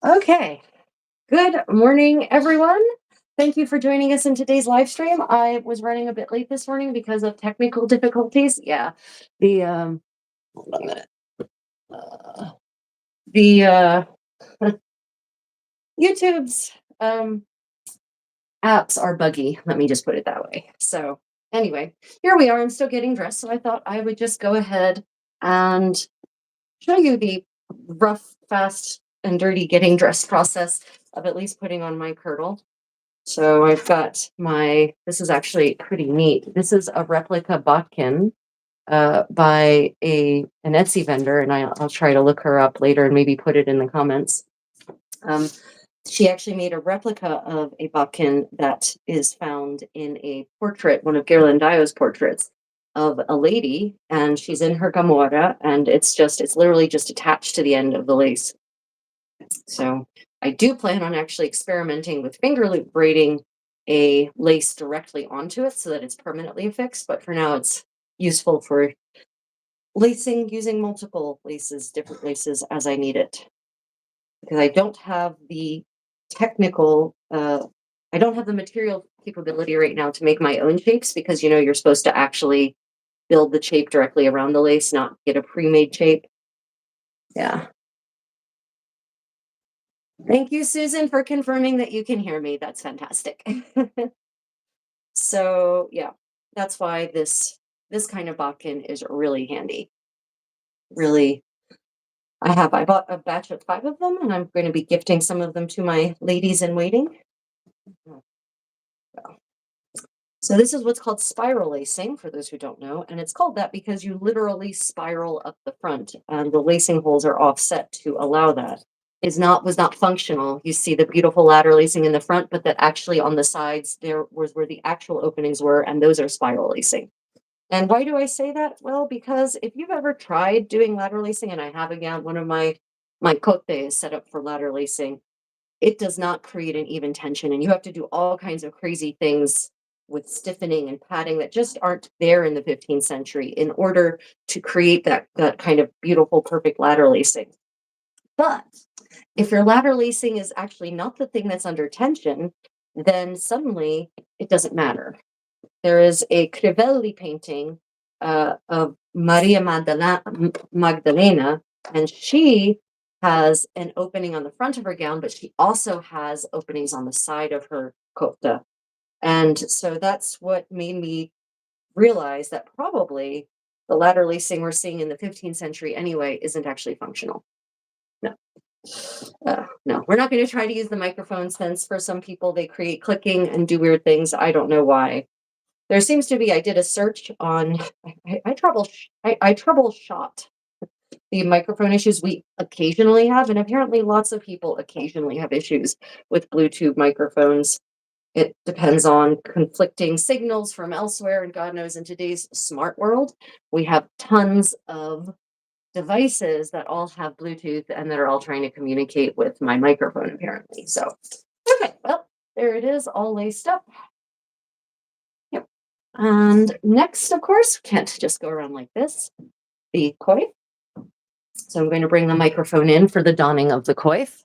Okay. Good morning, everyone. Thank you for joining us in today's live stream. I was running a bit late this morning because of technical difficulties. Yeah. The hold on a minute. Uh, the YouTube's apps are buggy. Let me just put it that way. So anyway, here we are. I'm still getting dressed, so I thought I would just go ahead and show you the rough, fast, and dirty getting dressed process of at least putting on my kirtle. So I've got this is actually pretty neat. This is a replica bodkin by an Etsy vendor, and I'll try to look her up later and maybe put it in the comments. Um, she actually made a replica of a bodkin that is found in a portrait, one of Ghirlandaio's portraits of a lady, and she's in her gamurra, and it's literally just attached to the end of the lace. So I do plan on actually experimenting with finger loop braiding a lace directly onto it so that it's permanently affixed. But for now, it's useful for lacing using multiple laces, different laces as I need it. Because I don't have the technical, I don't have the material capability right now to make my own shapes because, you're supposed to actually build the shape directly around the lace, not get a pre-made shape. Yeah. Thank you, Susan, for confirming that you can hear me. That's fantastic. So yeah, that's why this kind of bodkin is really handy. Really, I bought a batch of 5 of them, and I'm going to be gifting some of them to my ladies in waiting. So this is what's called spiral lacing, for those who don't know, and it's called that because you literally spiral up the front, and the lacing holes are offset to allow that. Was not functional. You see the beautiful ladder lacing in the front, but that actually on the sides there was where the actual openings were, and those are spiral lacing. And why do I say that? Well, because if you've ever tried doing ladder lacing, and I have again, one of my cote is set up for ladder lacing, it does not create an even tension, and you have to do all kinds of crazy things with stiffening and padding that just aren't there in the 15th century in order to create that kind of beautiful, perfect ladder lacing. But if your ladder lacing is actually not the thing that's under tension, then suddenly it doesn't matter. There is a Crivelli painting of Maria Magdalena, and she has an opening on the front of her gown, but she also has openings on the side of her cotta. And so that's what made me realize that probably the ladder lacing we're seeing in the 15th century anyway isn't actually functional. No. No, we're not going to try to use the microphone since for some people they create clicking and do weird things. I don't know why. There seems to be, I did a search on, I troubleshot the microphone issues we occasionally have, and apparently lots of people occasionally have issues with Bluetooth microphones. It depends on conflicting signals from elsewhere, and God knows in today's smart world, we have tons of devices that all have Bluetooth and that are all trying to communicate with my microphone, apparently. So, okay, well, there it is, all laced up. Yep. And next, of course, can't just go around like this, the coif. So I'm going to bring the microphone in for the donning of the coif.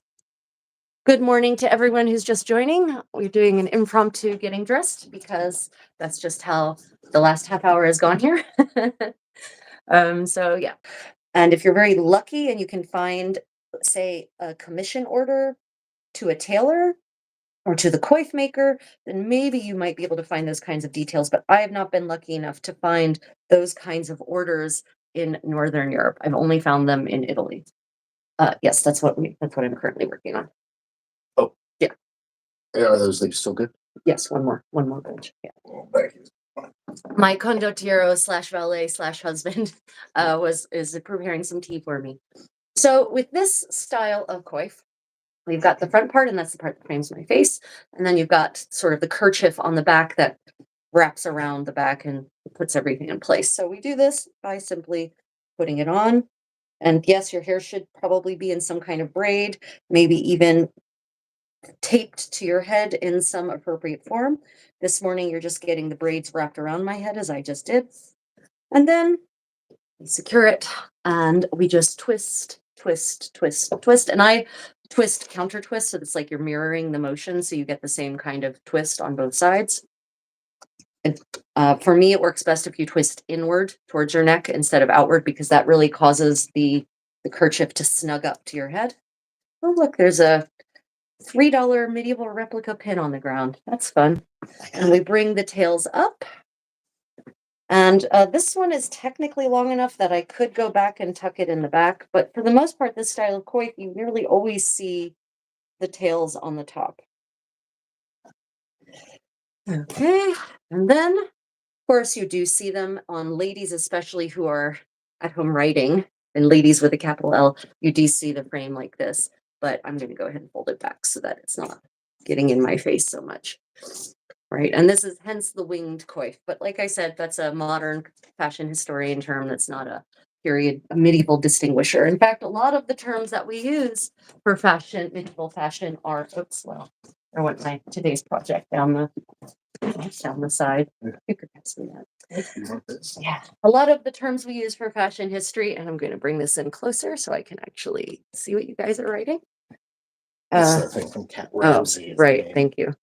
Good morning to everyone who's just joining. We're doing an impromptu getting dressed because that's just how the last half hour has gone here. So yeah. And if you're very lucky and you can find, say, a commission order to a tailor or to the coif maker, then maybe you might be able to find those kinds of details. But I have not been lucky enough to find those kinds of orders in Northern Europe. I've only found them in Italy. Yes, that's what I'm currently working on. Oh. Yeah. Are those leaves still good? Yes, one more batch. Yeah. Oh, thank you. My condottiero / valet / husband is preparing some tea for me. So with this style of coif, we've got the front part, and that's the part that frames my face. And then you've got sort of the kerchief on the back that wraps around the back and puts everything in place. So we do this by simply putting it on. And yes, your hair should probably be in some kind of braid, maybe even taped to your head in some appropriate form. This morning, you're just getting the braids wrapped around my head as I just did. And then we secure it and we just twist, twist, twist, twist. And I twist, counter twist. So it's like you're mirroring the motion. So you get the same kind of twist on both sides. And, for me, it works best if you twist inward towards your neck instead of outward, because that really causes the kerchief to snug up to your head. Oh, look, there's a $3 medieval replica pin on the ground. That's fun. And we bring the tails up. And this one is technically long enough that I could go back and tuck it in the back. But for the most part, this style of coif, you nearly always see the tails on the top. Okay. And then, of course, you do see them on ladies, especially who are at home writing, and ladies with a capital L, you do see the frame like this. But I'm going to go ahead and fold it back so that it's not getting in my face so much. Right. And this is hence the winged coif. But like I said, that's a modern fashion historian term. That's not a medieval distinguisher. In fact, a lot of the terms that we use for fashion, medieval fashion are, I went my today's project down the side. You could pass me that. Yeah. A lot of the terms we use for fashion history, and I'm going to bring this in closer so I can actually see what you guys are writing. That's the thing from Cat Ramsey. Right. Thank you.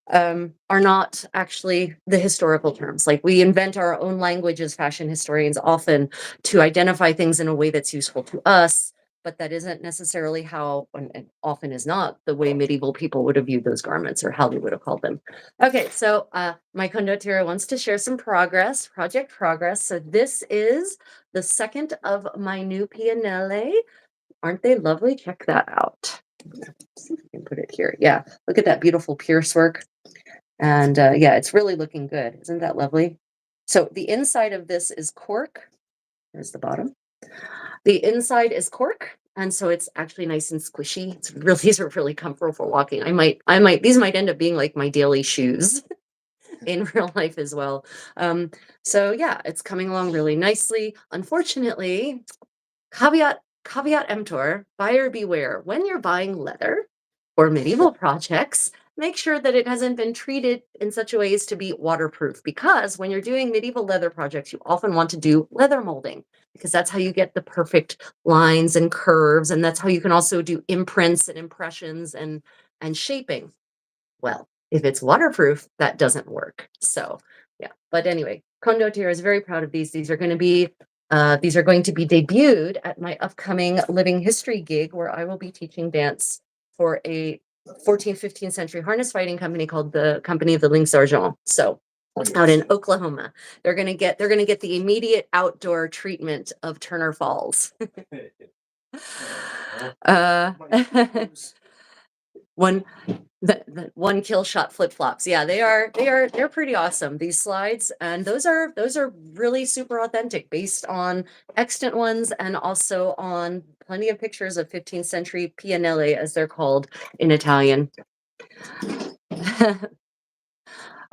Are not actually the historical terms. Like, we invent our own language as fashion historians often to identify things in a way that's useful to us, but that isn't necessarily how, and often is not, the way medieval people would have viewed those garments or how they would have called them. Okay, so my condottiere wants to share some project progress. So this is the second of my new pianelle. Aren't they lovely? Check that out. See if we can put it here. Yeah, look at that beautiful pierce work. And yeah, it's really looking good. Isn't that lovely? So the inside of this is cork. There's the bottom. The inside is cork. And so it's actually nice and squishy. These are really comfortable for walking. These might end up being like my daily shoes in real life as well. So yeah, it's coming along really nicely. Unfortunately, caveat emptor, buyer beware. When you're buying leather for medieval projects, make sure that it hasn't been treated in such a way as to be waterproof, because when you're doing medieval leather projects, you often want to do leather molding, because that's how you get the perfect lines and curves, and that's how you can also do imprints and impressions and shaping. Well, if it's waterproof, that doesn't work. So yeah, but anyway, Condottiere is very proud of these. These are going to be debuted at my upcoming living history gig, where I will be teaching dance for a 14th, 15th century harness fighting company called the Company of the Lynx Argent. So out in Oklahoma, they're going to get the immediate outdoor treatment of Turner Falls. One the one kill shot flip-flops. Yeah, they're pretty awesome, these slides. And those are really super authentic, based on extant ones and also on plenty of pictures of 15th century pianelle, as they're called in Italian.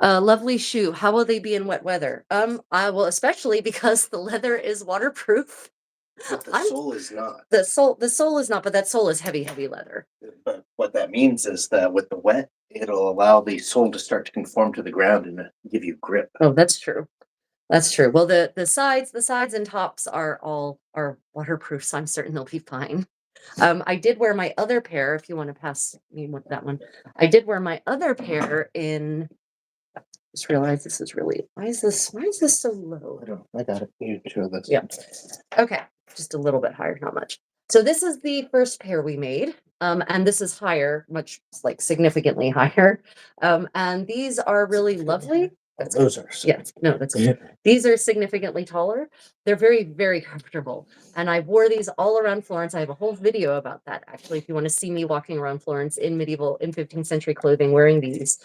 Lovely shoe. How will they be in wet weather? I will, especially because the leather is waterproof. But the sole is not. The sole is not, but that sole is heavy leather. But what that means is that with the wet, it'll allow the sole to start to conform to the ground and give you grip. Oh, that's true. That's true. Well, the sides and tops are waterproof, so I'm certain they'll be fine. I did wear my other pair. If you want to pass me that one, I did wear my other pair in. Just realized this is really. Why is this so low? I got it. You show this. Yeah. Okay, just a little bit higher, not much. So this is the first pair we made, and this is higher, much like significantly higher. And these are really lovely. Those are. That's good. These are significantly taller. They're very, very comfortable. And I wore these all around Florence. I have a whole video about that, actually, if you want to see me walking around Florence in 15th century clothing wearing these.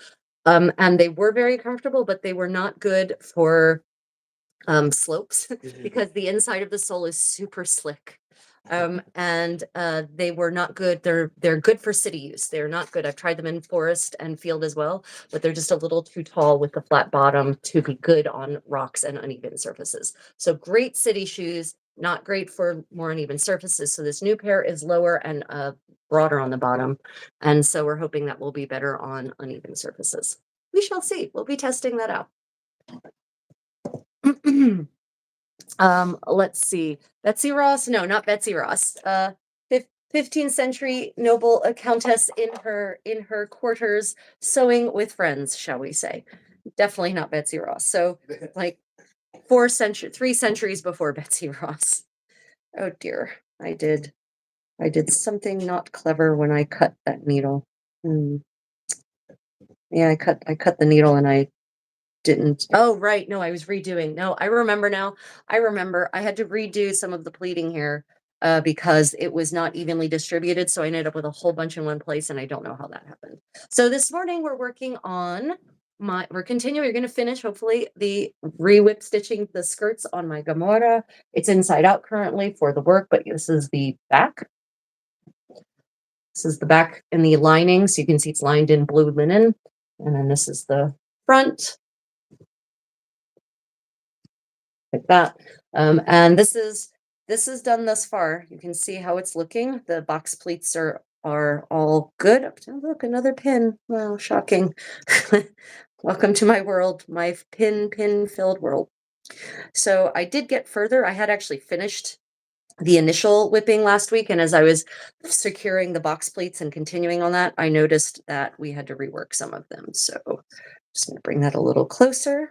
And they were very comfortable, but they were not good for slopes because the inside of the sole is super slick. And they were not good. They're good for city use. They're not good. I've tried them in forest and field as well, but they're just a little too tall with the flat bottom to be good on rocks and uneven surfaces. So great city shoes, not great for more uneven surfaces. So this new pair is lower and broader on the bottom. And so we're hoping that will be better on uneven surfaces. We shall see. We'll be testing that out. Let's see. Betsy Ross. No, not Betsy Ross. 15th century noble countess in her quarters sewing with friends, shall we say. Definitely not Betsy Ross. So like 3 centuries before Betsy Ross. Oh dear. I did something not clever when I cut that needle. Hmm. Yeah, I cut the needle and I didn't. Oh, right. No, I was redoing. No, I remember now. I remember I had to redo some of the pleating here because it was not evenly distributed. So I ended up with a whole bunch in one place and I don't know how that happened. So this morning we're working on we're continuing. We're going to finish hopefully the re-whip stitching the skirts on my gamurra. It's inside out currently for the work, but this is the back. This is the back and the lining. So you can see it's lined in blue linen. And then this is the front. Like that. And this is done thus far. You can see how it's looking. The box pleats are all good. Oh, look, another pin. Wow, shocking. Welcome to my world, my pin filled world. So I did get further. I had actually finished the initial whipping last week, and as I was securing the box pleats and continuing on that, I noticed that we had to rework some of them. So just going to bring that a little closer.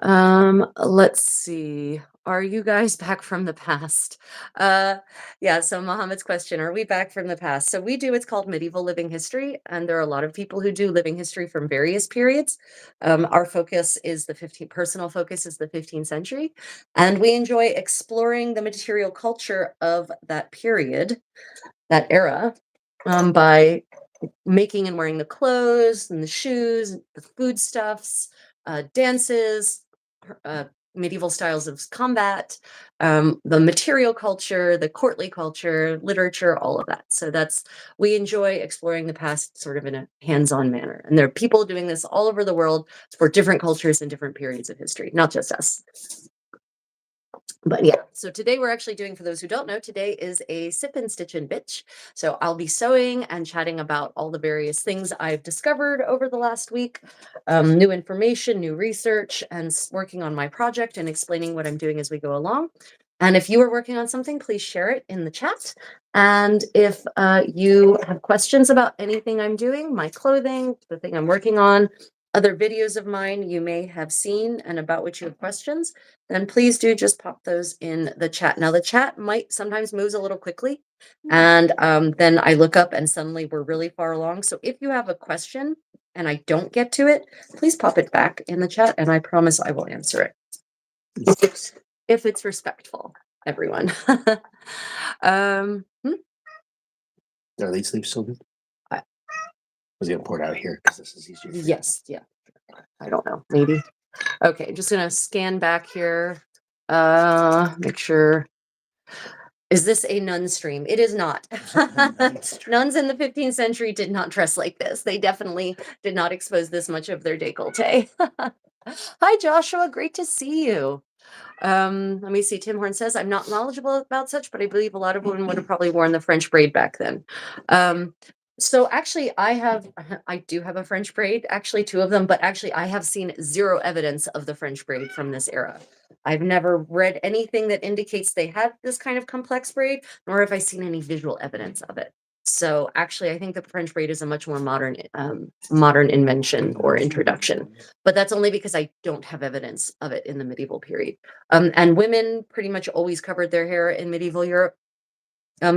Let's see. Are you guys back from the past? Yeah, so Mohammed's question, are we back from the past? So we do, it's called medieval living history, and there are a lot of people who do living history from various periods. Our focus is personal focus is the 15th century, and we enjoy exploring the material culture of that period, that era, by making and wearing the clothes and the shoes, the foodstuffs, dances, medieval styles of combat, the material culture, the courtly culture, literature, all of that. So we enjoy exploring the past sort of in a hands-on manner. And there are people doing this all over the world for different cultures and different periods of history, not just us. But yeah, so today we're actually doing, for those who don't know, today is a sip and stitch and bitch. So I'll be sewing and chatting about all the various things I've discovered over the last week, new information, new research, and working on my project and explaining what I'm doing as we go along. And if you are working on something, please share it in the chat. And if you have questions about anything I'm doing, my clothing, the thing I'm working on, other videos of mine you may have seen and about which you have questions, then please do just pop those in the chat. Now, the chat might sometimes moves a little quickly, and then I look up and suddenly we're really far along. So if you have a question and I don't get to it, please pop it back in the chat, and I promise I will answer it. If it's respectful, everyone. Are these sleeves still good? I- Was gonna pour it out here because this is easier. Yes, yeah. I don't know, maybe. Okay, I'm just gonna scan back here. Make sure. Is this a nun stream? It is not. Nuns in the 15th century did not dress like this. They definitely did not expose this much of their décolleté. Hi, Joshua. Great to see you. Let me see. Tim Horn says, I'm not knowledgeable about such, but I believe a lot of women would have probably worn the French braid back then. So actually I do have a French braid, actually 2 of them, but actually I have seen 0 evidence of the French braid from this era. I've never read anything that indicates they had this kind of complex braid, nor have I seen any visual evidence of it. So actually, I think the French braid is a much more modern invention or introduction, but that's only because I don't have evidence of it in the medieval period. And women pretty much always covered their hair in medieval Europe.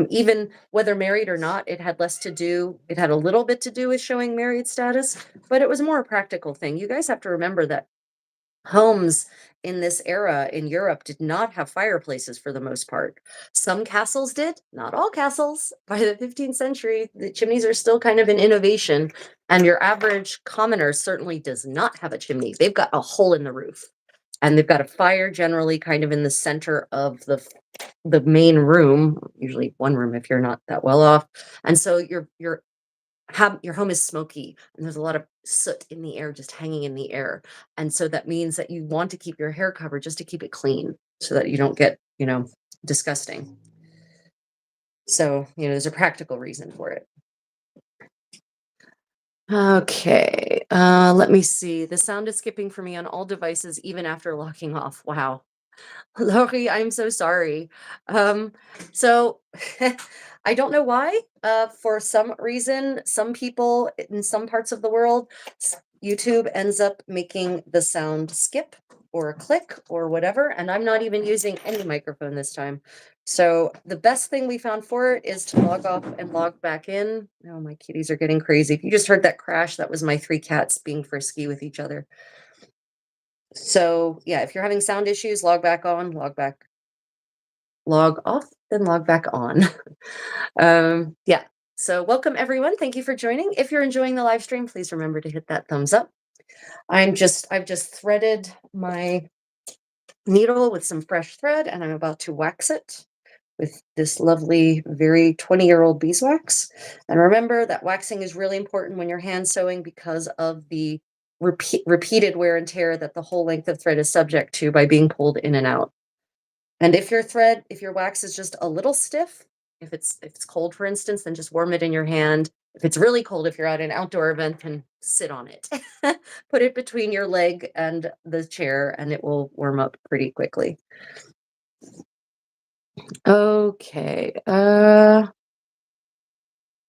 Even whether married or not, it had a little bit to do with showing married status, but it was more a practical thing. You guys have to remember that homes in this era in Europe did not have fireplaces for the most part. Some castles did, not all castles. By the 15th century, the chimneys are still kind of an innovation, and your average commoner certainly does not have a chimney. They've got a hole in the roof, and they've got a fire generally kind of in the center of the main room, usually one room if you're not that well off. And so your home is smoky and there's a lot of soot in the air, just hanging in the air. And so that means that you want to keep your hair covered just to keep it clean so that you don't get, disgusting. So, there's a practical reason for it. Okay, let me see. The sound is skipping for me on all devices, even after locking off. Wow. Lori, I'm so sorry. So I don't know why. For some reason, some people in some parts of the world, YouTube ends up making the sound skip or click or whatever, and I'm not even using any microphone this time. So the best thing we found for it is to log off and log back in. Oh, my kitties are getting crazy. If you just heard that crash, that was my 3 cats being frisky with each other. So yeah, if you're having sound issues, log back on, log off, then log back on. Yeah. So welcome everyone. Thank you for joining. If you're enjoying the live stream, please remember to hit that thumbs up. I've just threaded my needle with some fresh thread and I'm about to wax it with this lovely, very 20-year-old beeswax. And remember that waxing is really important when you're hand sewing because of the repeated wear and tear that the whole length of thread is subject to by being pulled in and out. And if your wax is just a little stiff, if it's cold, for instance, then just warm it in your hand. If it's really cold, if you're at an outdoor event, then sit on it. Put it between your leg and the chair, and it will warm up pretty quickly. Okay.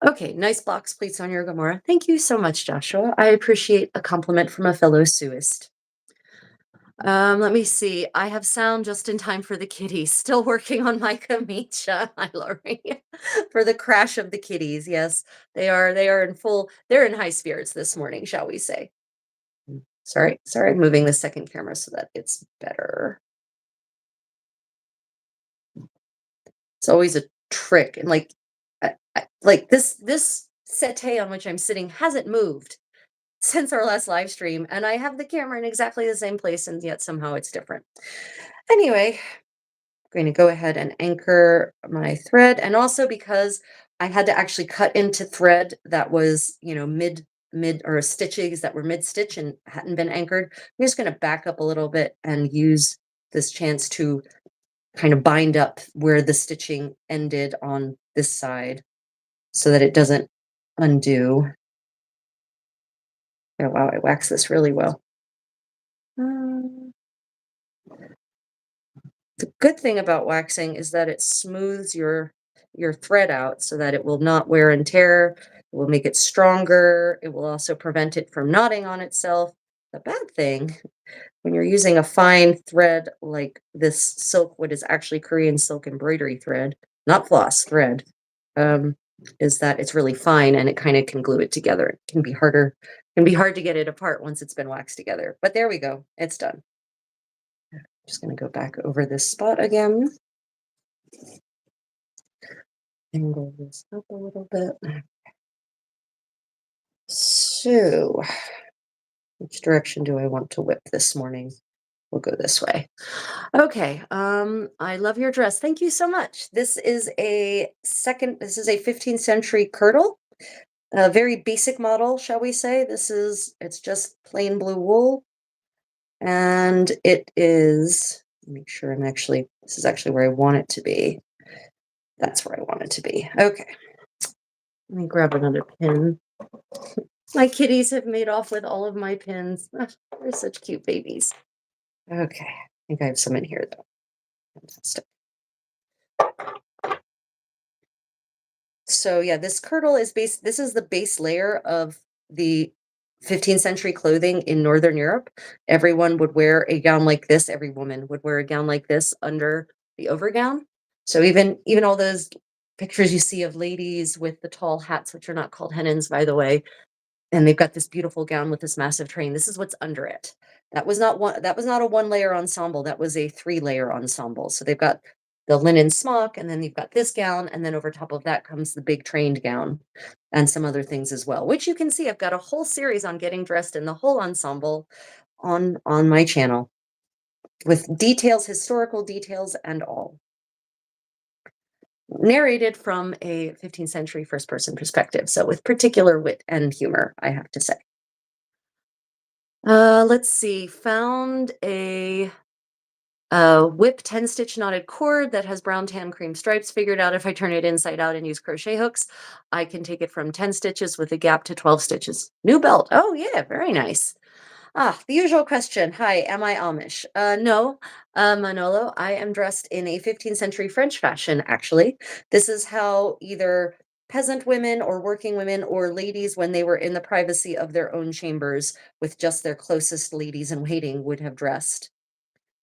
Okay, nice box pleats on your gamurra. Thank you so much, Joshua. I appreciate a compliment from a fellow suist. Let me see. I have sound just in time for the kitties. Still working on my Kamisha. Hi, Lori. For the crash of the kitties. Yes, they are they're in high spirits this morning, shall we say. Sorry, I'm moving the second camera so that it's better. It's always a trick. And like this settee on which I'm sitting hasn't moved since our last live stream, and I have the camera in exactly the same place, and yet somehow it's different. Anyway, I'm going to go ahead and anchor my thread, and also because I had to actually cut into thread that was, mid or stitches that were mid stitch and hadn't been anchored. I'm just going to back up a little bit and use this chance to kind of bind up where the stitching ended on this side so that it doesn't undo. Oh, wow, I waxed this really well. The good thing about waxing is that it smooths your thread out so that it will not wear and tear. It will make it stronger. It will also prevent it from knotting on itself. The bad thing, when you're using a fine thread like this silk, what is actually Korean silk embroidery thread, not floss thread, is that it's really fine and it kind of can glue it together. It can be hard to get it apart once it's been waxed together. But there we go. It's done. Just going to go back over this spot again. Angle this up a little bit. So, which direction do I want to whip this morning? We'll go this way. Okay. I love your dress. Thank you so much. This is a 15th century kirtle. A very basic model, shall we say. It's just plain blue wool. And it is, make sure this is actually where I want it to be. That's where I want it to be. Okay. Let me grab another pin. My kitties have made off with all of my pins. They're such cute babies. Okay. I think I have some in here, though. Fantastic. So yeah, this kirtle is this is the base layer of the 15th century clothing in Northern Europe. Everyone would wear a gown like this. Every woman would wear a gown like this under the overgown. So even all those pictures you see of ladies with the tall hats, which are not called hennins, by the way, and they've got this beautiful gown with this massive train. This is what's under it. That was not a 1-layer ensemble. That was a 3-layer ensemble. So they've got the linen smock, and then you've got this gown, and then over top of that comes the big trained gown and some other things as well, which you can see I've got a whole series on getting dressed in the whole ensemble on my channel with details, historical details and all. Narrated from a 15th century first-person perspective, so with particular wit and humor, I have to say. Let's see, found a whip 10-stitch knotted cord that has brown tan cream stripes. Figured out if I turn it inside out and use crochet hooks, I can take it from 10 stitches with a gap to 12 stitches. New belt. Oh yeah, very nice. The usual question. Hi, am I Amish? No, Manolo, I am dressed in a 15th century French fashion, actually. This is how either peasant women or working women or ladies, when they were in the privacy of their own chambers with just their closest ladies in waiting, would have dressed.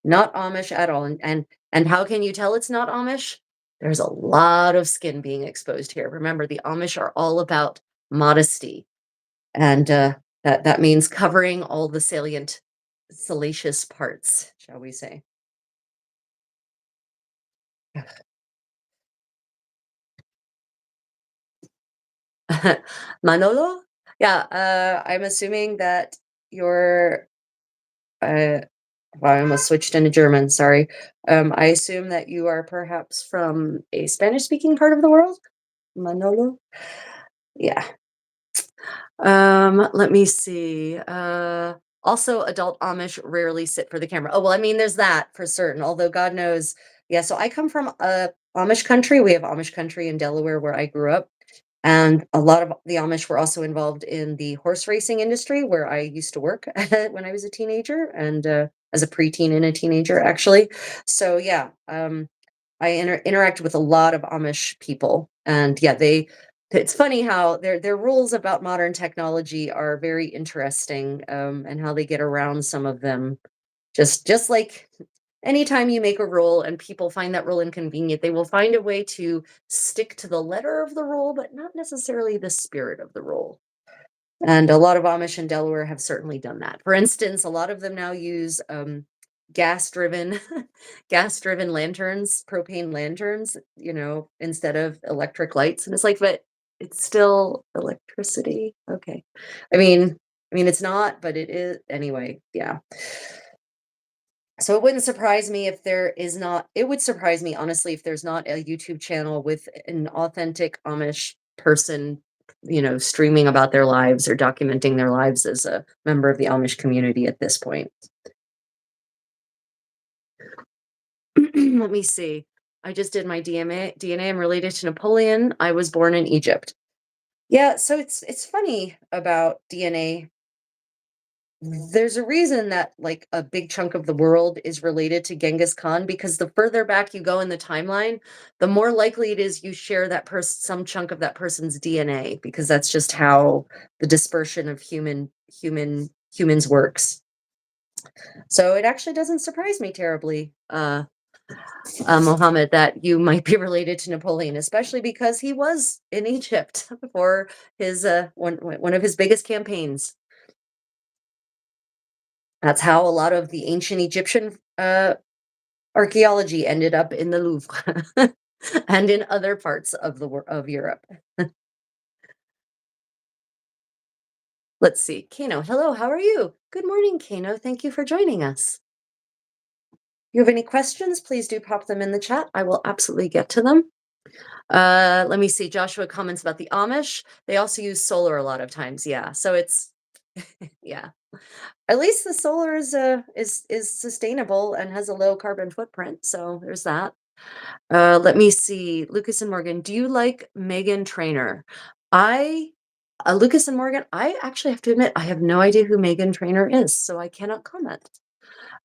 Not Amish at all. And how can you tell it's not Amish? There's a lot of skin being exposed here. Remember, the Amish are all about modesty. And that means covering all the salient, salacious parts, shall we say. Manolo? Yeah, I'm assuming that you're, uh, well, I almost switched into German, sorry. I assume that you are perhaps from a Spanish-speaking part of the world? Manolo? Yeah. Let me see. Also, adult Amish rarely sit for the camera. Oh, well, I mean, there's that for certain, although God knows. Yeah, so I come from Amish country. We have Amish country in Delaware where I grew up. And a lot of the Amish were also involved in the horse racing industry where I used to work when I was a teenager and as a preteen and a teenager, actually. So, yeah, I interact with a lot of Amish people. And yeah, it's funny how their rules about modern technology are very interesting, and how they get around some of them. Just like anytime you make a rule and people find that rule inconvenient, they will find a way to stick to the letter of the rule, but not necessarily the spirit of the rule. And a lot of Amish in Delaware have certainly done that. For instance, a lot of them now use gas-driven gas-driven lanterns, propane lanterns, instead of electric lights. And it's like, but it's still electricity. Okay. I mean, it's not, but it is anyway. Yeah. So it wouldn't surprise me if there is not, it would surprise me honestly if there's not a YouTube channel with an authentic Amish person, streaming about their lives or documenting their lives as a member of the Amish community at this point. Let me see. I just did my DNA. I'm related to Napoleon. I was born in Egypt. Yeah, so it's funny about DNA. There's a reason that like a big chunk of the world is related to Genghis Khan because the further back you go in the timeline, the more likely it is you share that person some chunk of that person's DNA because that's just how the dispersion of humans works. So it actually doesn't surprise me terribly, Mohammed, that you might be related to Napoleon, especially because he was in Egypt for his one of his biggest campaigns. That's how a lot of the ancient Egyptian archaeology ended up in the Louvre and in other parts of of Europe. Let's see. Kano, hello, how are you? Good morning, Kano. Thank you for joining us. You have any questions, please do pop them in the chat. I will absolutely get to them. Let me see. Joshua comments about the Amish. They also use solar a lot of times. Yeah. So it's yeah. At least the solar is sustainable and has a low carbon footprint. So there's that. Let me see. Lucas and Morgan, do you like Megan Trainor? I Lucas and Morgan, I actually have to admit I have no idea who Megan Trainor is, so I cannot comment.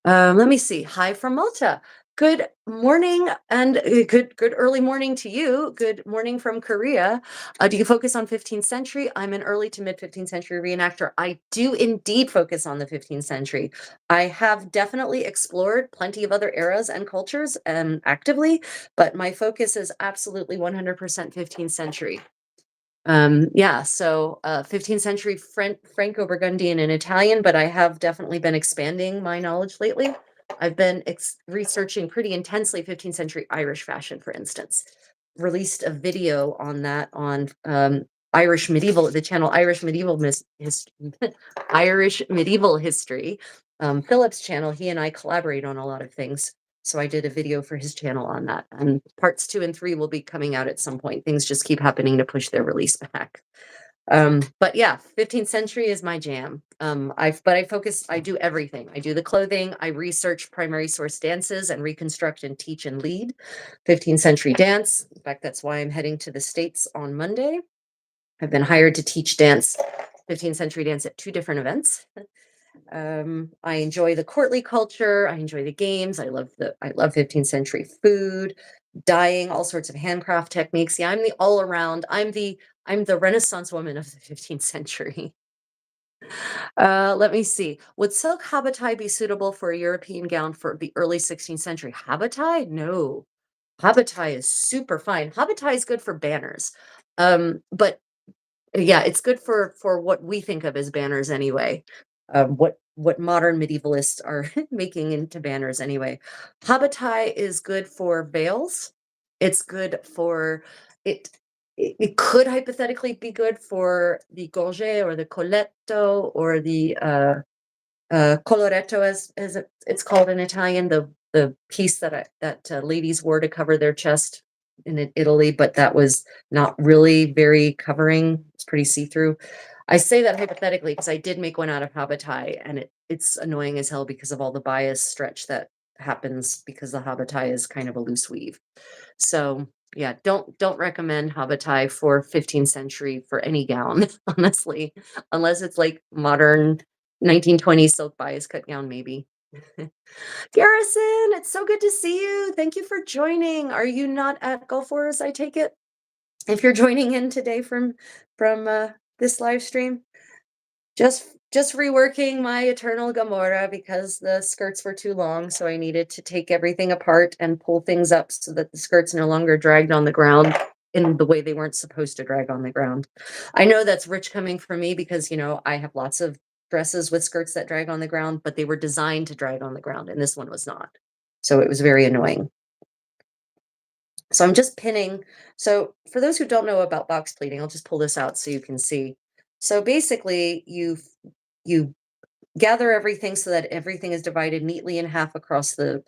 Let me see. Hi from Malta. Good morning and good early morning to you. Good morning from Korea. Do you focus on 15th century? I'm an early to mid 15th century reenactor. I do indeed focus on the 15th century. I have definitely explored plenty of other eras and cultures actively, but my focus is absolutely 100% 15th century. Yeah, so 15th century Franco-Burgundian and Italian, but I have definitely been expanding my knowledge lately. I've been researching pretty intensely 15th century Irish fashion, for instance. Released a video on that on Irish medieval, the channel Irish Medieval Irish Medieval History. Philip's channel, he and I collaborate on a lot of things. So I did a video for his channel on that. And parts 2 and 3 will be coming out at some point. Things just keep happening to push their release back. But yeah, 15th century is my jam. I do everything. I do the clothing, I research primary source dances and reconstruct and teach and lead 15th century dance. In fact, that's why I'm heading to the States on Monday. I've been hired to teach 15th century dance at 2 different events. I enjoy the courtly culture. I enjoy the games. I love 15th century food, dyeing, all sorts of handcraft techniques. Yeah, I'm the all around. I'm the Renaissance woman of the 15th century. Let me see. Would silk habitai be suitable for a European gown for the early 16th century? Habitai? No. Habitai is super fine. Habitai is good for banners. But yeah, it's good for what we think of as banners anyway. What modern medievalists are making into banners anyway. Habitai is good for veils. It's good for it. It could hypothetically be good for the gorget or the colletto or the coloretto, it's called in Italian, the piece that ladies wore to cover their chest in Italy, but that was not really very covering. It's pretty see-through. I say that hypothetically because I did make one out of habitai, and it's annoying as hell because of all the bias stretch that happens because the habitai is kind of a loose weave. So yeah, don't recommend habitai for 15th century for any gown, honestly, unless it's like modern 1920s silk bias cut gown, maybe. Garrison, it's so good to see you. Thank you for joining. Are you not at Gulf Wars, I take it? If you're joining in today from this live stream. Just reworking my eternal gamurra because the skirts were too long, so I needed to take everything apart and pull things up so that the skirts no longer dragged on the ground in the way they weren't supposed to drag on the ground. I know that's rich coming from me because, I have lots of dresses with skirts that drag on the ground, but they were designed to drag on the ground, and this one was not. So it was very annoying. So I'm just pinning. So for those who don't know about box pleating, I'll just pull this out so you can see. So basically, you gather everything so that everything is divided neatly in half across the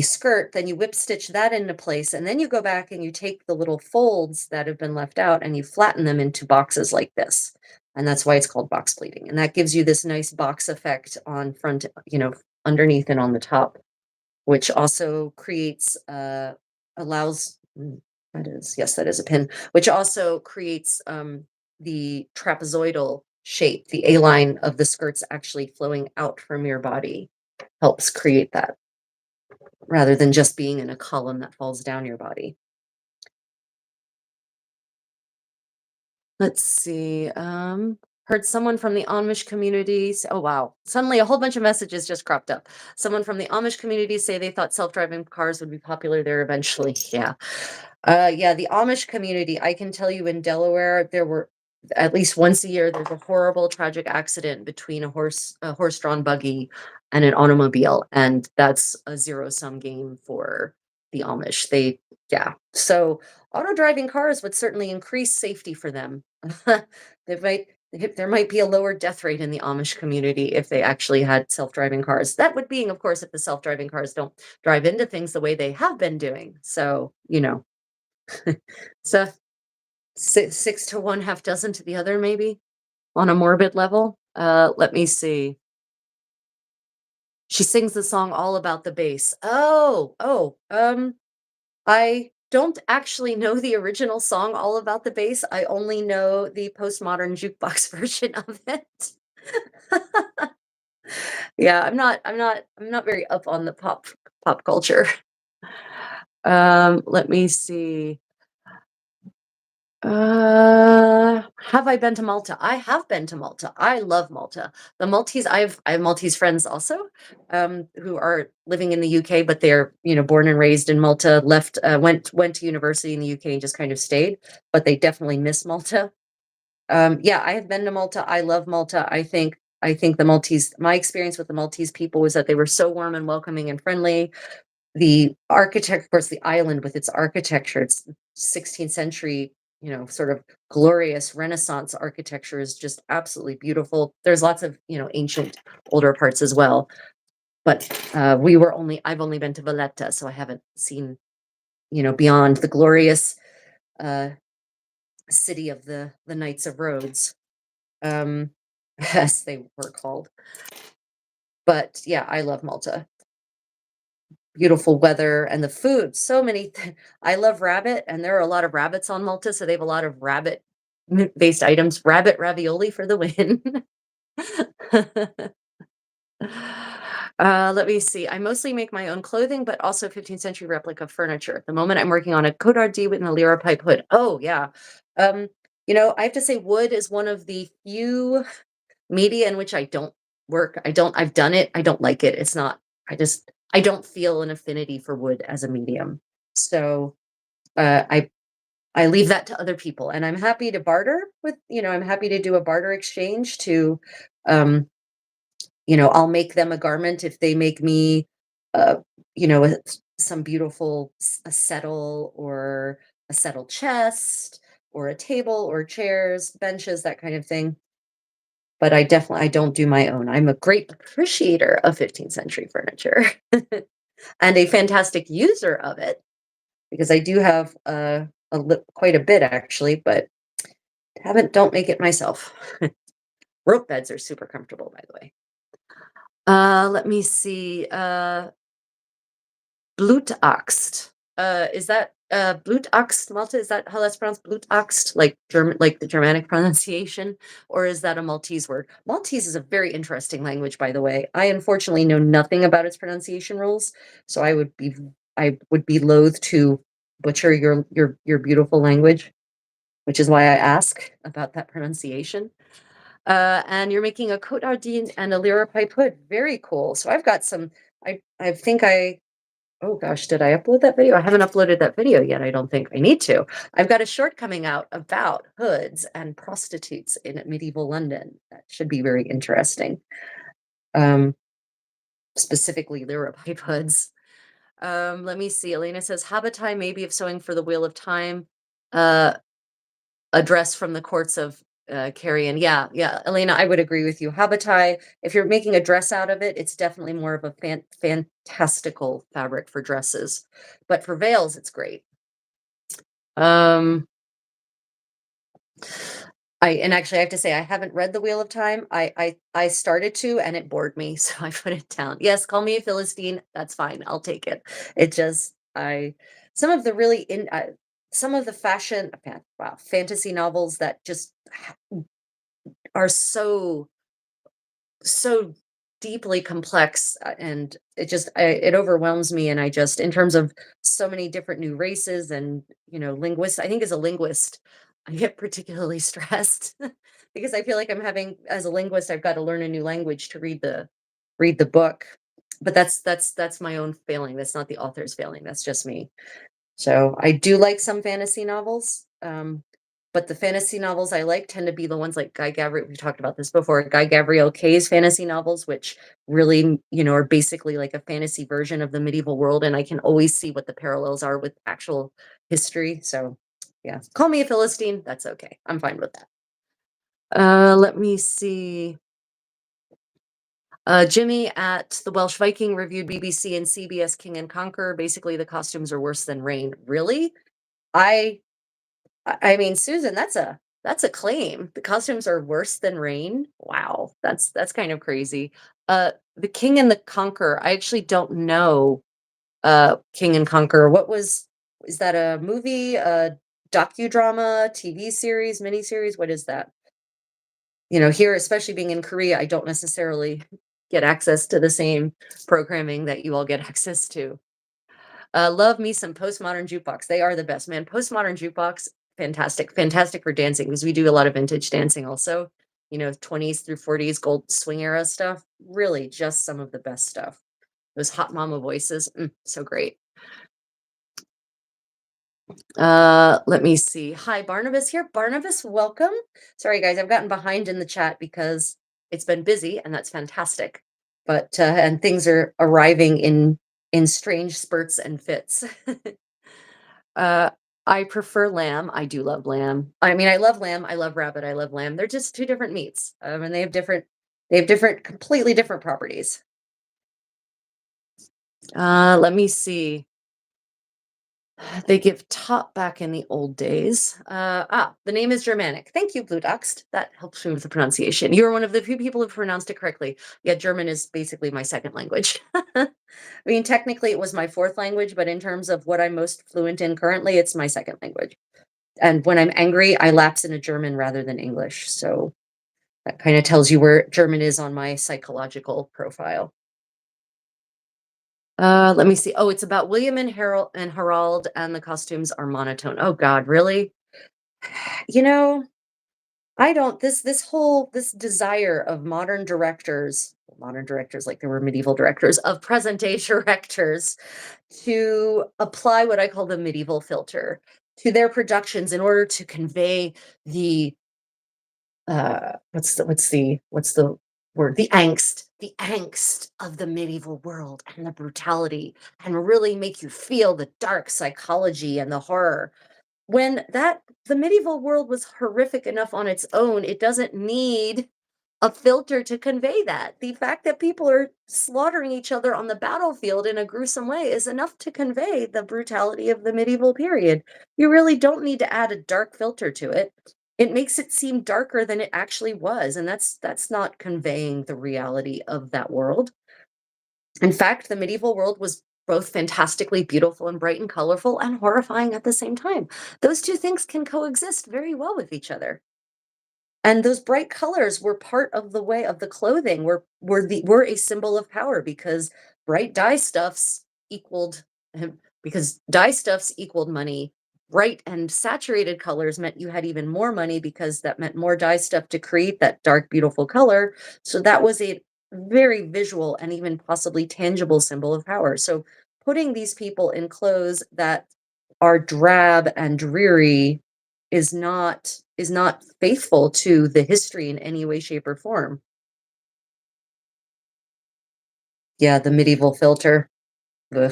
skirt, then you whip stitch that into place, and then you go back and you take the little folds that have been left out and you flatten them into boxes like this. And that's why it's called box pleating. And that gives you this nice box effect on front, underneath and on the top, which also creates allows that is, yes, that is a pin, which also creates the trapezoidal shape, the A line of the skirts actually flowing out from your body helps create that rather than just being in a column that falls down your body. Let's see. Heard someone from the Amish community oh wow, suddenly a whole bunch of messages just cropped up. Someone from the Amish community say they thought self-driving cars would be popular there eventually. Yeah. Yeah, the Amish community, I can tell you in Delaware, there were at least once a year, there's a horrible tragic accident between a horse-drawn buggy and an automobile, and that's a zero-sum game for the Amish. Yeah. So auto-driving cars would certainly increase safety for them. They might there might be a lower death rate in the Amish community if they actually had self-driving cars. That would being, of course, if the self-driving cars don't drive into things the way they have been doing. So, so six to one, half dozen to the other, maybe on a morbid level. Let me see. She sings the song all about the bass. I don't actually know the original song all about the bass. I only know the postmodern jukebox version of it. Yeah, I'm not very up on the pop culture. Let me see. Have I been to Malta? I have been to Malta. I love Malta. The Maltese, I have Maltese friends also, who are living in the UK, but they're, born and raised in Malta, left, went to university in the UK and just kind of stayed, but they definitely miss Malta. Yeah, I have been to Malta. I love Malta. I think my experience with the Maltese people was that they were so warm and welcoming and friendly. The architect, of course, the island with its architecture, it's 16th century, sort of glorious Renaissance architecture is just absolutely beautiful. There's lots of, ancient older parts as well. But I've only been to Valletta, so I haven't seen, beyond the glorious uh, city of the Knights of Rhodes, um, as they were called. But yeah, I love Malta. Beautiful weather and the food. I love rabbit, and there are a lot of rabbits on Malta, so they have a lot of rabbit based items. Rabbit ravioli for the win. Let me see. I mostly make my own clothing, but also 15th century replica furniture. At the moment, I'm working on a cotard with an Alira pipe hood. Oh, yeah. Um, I have to say, wood is one of the few media in which I don't work. I've done it. I don't like it. It's not, I don't feel an affinity for wood as a medium. So uh, I, I leave that to other people, and I'm happy to barter with, I'm happy to do a barter exchange to, um, I'll make them a garment if they make me, uh, some beautiful a settle, or a settle chest, or a table, or chairs, benches, that kind of thing. But I don't do my own. I'm a great appreciator of 15th century furniture and a fantastic user of it, because I do have quite a bit actually, but haven't don't make it myself. Rope beds are super comfortable, by the way. Let me see. Blutaxt. Is that Blutaxt, Malta? Is that how that's pronounced? Blutaxt, like German, like the Germanic pronunciation, or is that a Maltese word? Maltese is a very interesting language, by the way. I unfortunately know nothing about its pronunciation rules, so I would be loath to butcher your beautiful language, which is why I ask about that pronunciation. And you're making a cote ardine and a lyra pipe hood. Very cool. So I've got some. I think I Oh gosh, did I upload that video? I haven't uploaded that video yet. I don't think I need to. I've got a short coming out about hoods and prostitutes in medieval London. That should be very interesting. Um, Specifically lyra pipe hoods. Let me see. Elena says habitai maybe of sewing for the Wheel of Time. Uh, a dress from the courts of Carrion. Yeah, yeah, Elena, I would agree with you. Habitai, if you're making a dress out of it, it's definitely more of a fantastical fabric for dresses. But for veils, it's great. Um, and actually I have to say I haven't read The Wheel of Time. I started to, and it bored me, so I put it down. Yes, call me a Philistine. That's fine. I'll take it. It just I some of the really in some of the fantasy novels that just are so deeply complex, and it overwhelms me, and I just, in terms of so many different new races and linguists, I think as a linguist I get particularly stressed because I feel like I'm having, as a linguist, I've got to learn a new language to read the book. But that's my own failing. That's not the author's failing. That's just me. So I do like some fantasy novels, but the fantasy novels I like tend to be the ones like Guy Gavriel. We talked about this before. Guy Gavriel Kay's fantasy novels, which really, are basically like a fantasy version of the medieval world, and I can always see what the parallels are with actual history. So, yeah, call me a Philistine. That's okay. I'm fine with that. Let me see. Jimmy at the Welsh Viking reviewed BBC and CBS King and Conquer. Basically, the costumes are worse than Rain. Really? I I mean, Susan, that's a claim. The costumes are worse than Rain. Wow, that's kind of crazy. The King and the Conqueror. I actually don't know. King and Conqueror. Is that a movie? A docudrama, TV series, miniseries? What is that? Here, especially being in Korea, I don't necessarily get access to the same programming that you all get access to. Love me some postmodern jukebox. They are the best, man. Postmodern jukebox, fantastic, fantastic for dancing, because we do a lot of vintage dancing also. 20s through 40s gold swing era stuff. Really, just some of the best stuff. Those hot mama voices, so great. Let me see. Hi, Barnabas here. Barnabas, welcome. Sorry, guys, I've gotten behind in the chat because it's been busy, and that's fantastic. But and things are arriving in strange spurts and fits. Uh, I prefer lamb. I do love lamb. I mean, I love lamb. I love rabbit. I love lamb. They're just two different meats. And they have completely different properties. Let me see. They give top back in the old days. The name is Germanic. Thank you, Blue Doxt. That helps me with the pronunciation. You're one of the few people who pronounced it correctly. Yeah, German is basically my second language. I mean, technically it was my fourth language, but in terms of what I'm most fluent in currently, it's my second language. And when I'm angry, I lapse into German rather than English. So That kind of tells you where German is on my psychological profile. Let me see. Oh, it's about William and Harald, and the costumes are monotone. Oh God, really? You know, I don't this desire of modern directors like there were medieval directors, of present day directors to apply what I call the medieval filter to their productions in order to convey the what's the word, the angst of the medieval world and the brutality, and really make you feel the dark psychology and the horror, when that the medieval world was horrific enough on its own. It doesn't need a filter to convey that. The fact that people are slaughtering each other on the battlefield in a gruesome way is enough to convey the brutality of the medieval period. You really don't need to add a dark filter to it. It makes it seem darker than it actually was, and that's not conveying the reality of that world. In fact, the medieval world was both fantastically beautiful and bright and colorful and horrifying at the same time. Those two things can coexist very well with each other. And those bright colors were part of the way of the clothing, were a symbol of power, because bright dye stuffs equaled because dye stuffs equaled money. Bright and saturated colors meant you had even more money, because that meant more dye stuff to create that dark, beautiful color. So that was a very visual and even possibly tangible symbol of power. So putting these people in clothes that are drab and dreary is not faithful to the history in any way, shape, or form. Yeah, the medieval filter. Ugh,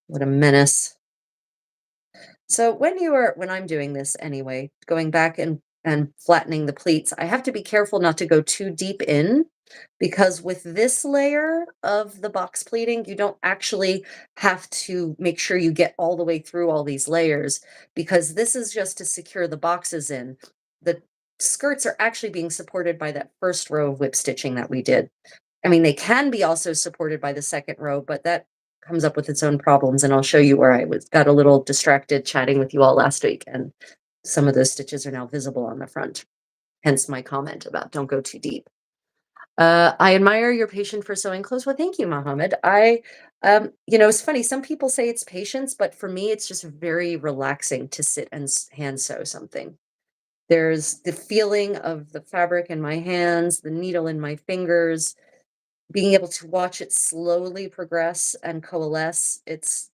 what a menace. So when I'm doing this anyway, going back and flattening the pleats, I have to be careful not to go too deep in, because with this layer of the box pleating, you don't actually have to make sure you get all the way through all these layers, because this is just to secure the boxes in. The skirts are actually being supported by that first row of whip stitching that we did. I mean, they can be also supported by the second row, but that comes up with its own problems, and I'll show you where I was got a little distracted chatting with you all last week, and some of those stitches are now visible on the front. Hence my comment about don't go too deep. I admire your patience for sewing clothes. Well, thank you, Mohammed. It's funny. Some people say it's patience, but for me, it's just very relaxing to sit and hand sew something. There's the feeling of the fabric in my hands, the needle in my fingers, being able to watch it slowly progress and coalesce. It's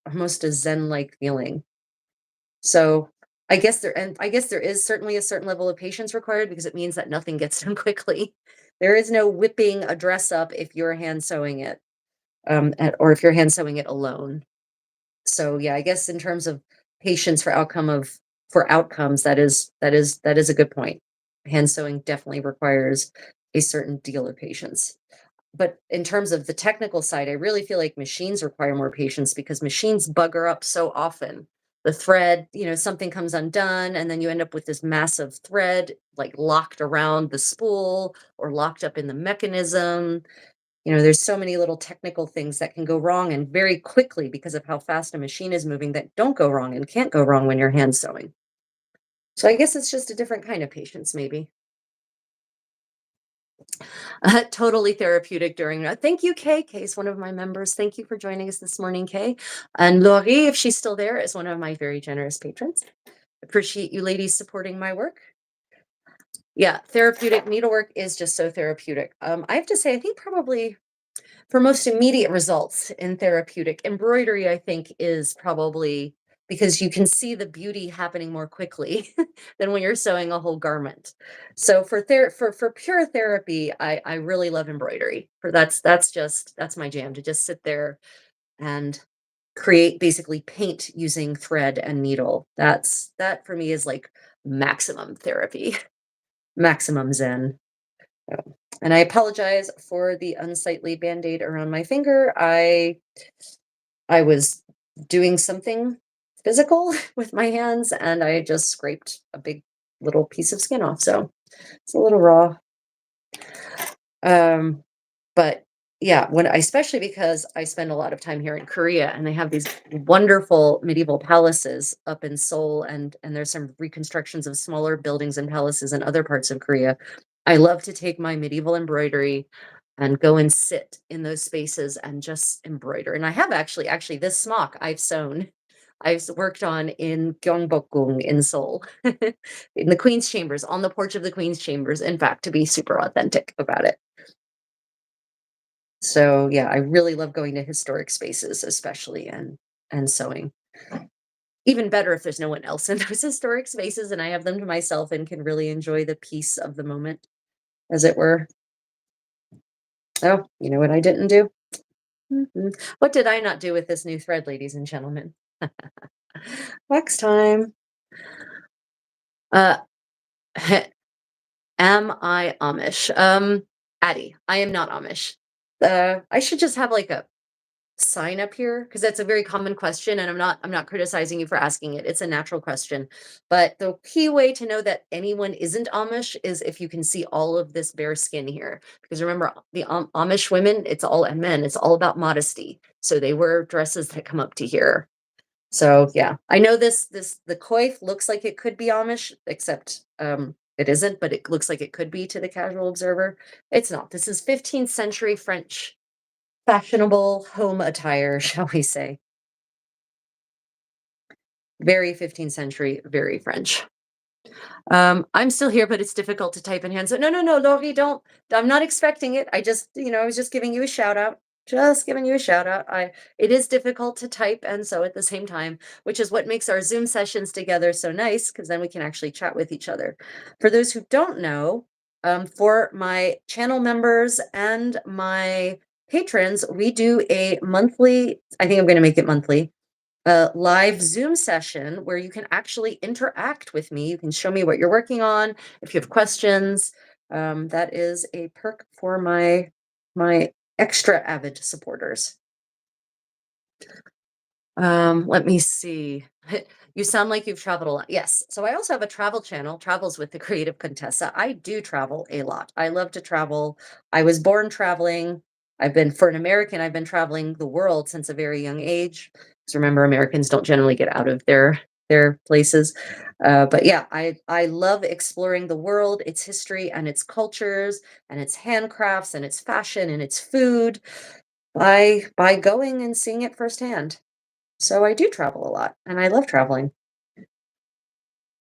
almost a zen-like feeling. So I guess there is certainly a certain level of patience required, because it means that nothing gets done quickly. There is no whipping a dress up if you're hand sewing it, or if you're hand sewing it alone. So yeah, I guess in terms of patience for outcomes, that is a good point. Hand sewing definitely requires a certain deal of patience. But in terms of the technical side, I really feel like machines require more patience, because machines bugger up so often. The thread, something comes undone, and then you end up with this massive thread like locked around the spool or locked up in the mechanism. There's so many little technical things that can go wrong, and very quickly, because of how fast a machine is moving, that don't go wrong and can't go wrong when you're hand sewing. So I guess it's just a different kind of patience, maybe. Totally therapeutic during that. Thank you, Kay. Kay is one of my members. Thank you for joining us this morning, Kay. And Laurie, if she's still there, is one of my very generous patrons. Appreciate you ladies supporting my work. Yeah, therapeutic needlework is just so therapeutic. I have to say, I think probably for most immediate results in therapeutic, embroidery, I think, is probably, because you can see the beauty happening more quickly than when you're sewing a whole garment. So for pure therapy, I really love embroidery. That's my jam, to just sit there and create, basically paint using thread and needle. That for me is like maximum therapy, maximum zen. Oh, and I apologize for the unsightly Band-Aid around my finger. I was doing something physical with my hands, and I just scraped a big little piece of skin off. So it's a little raw. Um, but yeah, when especially because I spend a lot of time here in Korea and they have these wonderful medieval palaces up in Seoul and there's some reconstructions of smaller buildings and palaces in other parts of Korea. I love to take my medieval embroidery and go and sit in those spaces and just embroider. And I have actually this smock I've sewn. Worked on in Gyeongbokgung in Seoul, in the Queen's Chambers, on the porch of the Queen's Chambers, in fact, to be super authentic about it. So, yeah, I really love going to historic spaces, especially and sewing. Even better if there's no one else in those historic spaces and I have them to myself and can really enjoy the peace of the moment, as it were. Oh, you know what I didn't do? What did I not do with this new thread, ladies and gentlemen? Wax time. Uh, am I Amish? Addie, I am not Amish. I should just have like a sign up here because that's a very common question and I'm not criticizing you for asking it. It's a natural question. But the key way to know that anyone isn't Amish is if you can see all of this bare skin here. Because remember the Amish women, it's all and men, it's all about modesty. So they wear dresses that come up to here. So yeah, I know this the coif looks like it could be Amish, except it isn't, but it looks like it could be to the casual observer. It's not. This is 15th century French fashionable home attire, shall we say. Very 15th century, very French. I'm still here, but it's difficult to type in hand. So no, no, no, Laurie, don't. I'm not expecting it. I just, I was just giving you a shout out. Just giving you a shout out. It is difficult to type and sew at the same time, which is what makes our Zoom sessions together so nice, because then we can actually chat with each other. For those who don't know, for my channel members and my patrons, we do a monthly, I think I'm going to make it monthly, a live Zoom session where you can actually interact with me. You can show me what you're working on. If you have questions, that is a perk for my extra avid supporters. Let me see. You sound like you've traveled a lot. Yes. So I also have a travel channel, Travels with the Creative Contessa. I do travel a lot. I love to travel. I was born traveling. For an American, I've been traveling the world since a very young age. Because remember, Americans don't generally get out of their places. But yeah, I love exploring the world, its history and its cultures and its handcrafts and its fashion and its food by going and seeing it firsthand. So I do travel a lot and I love traveling.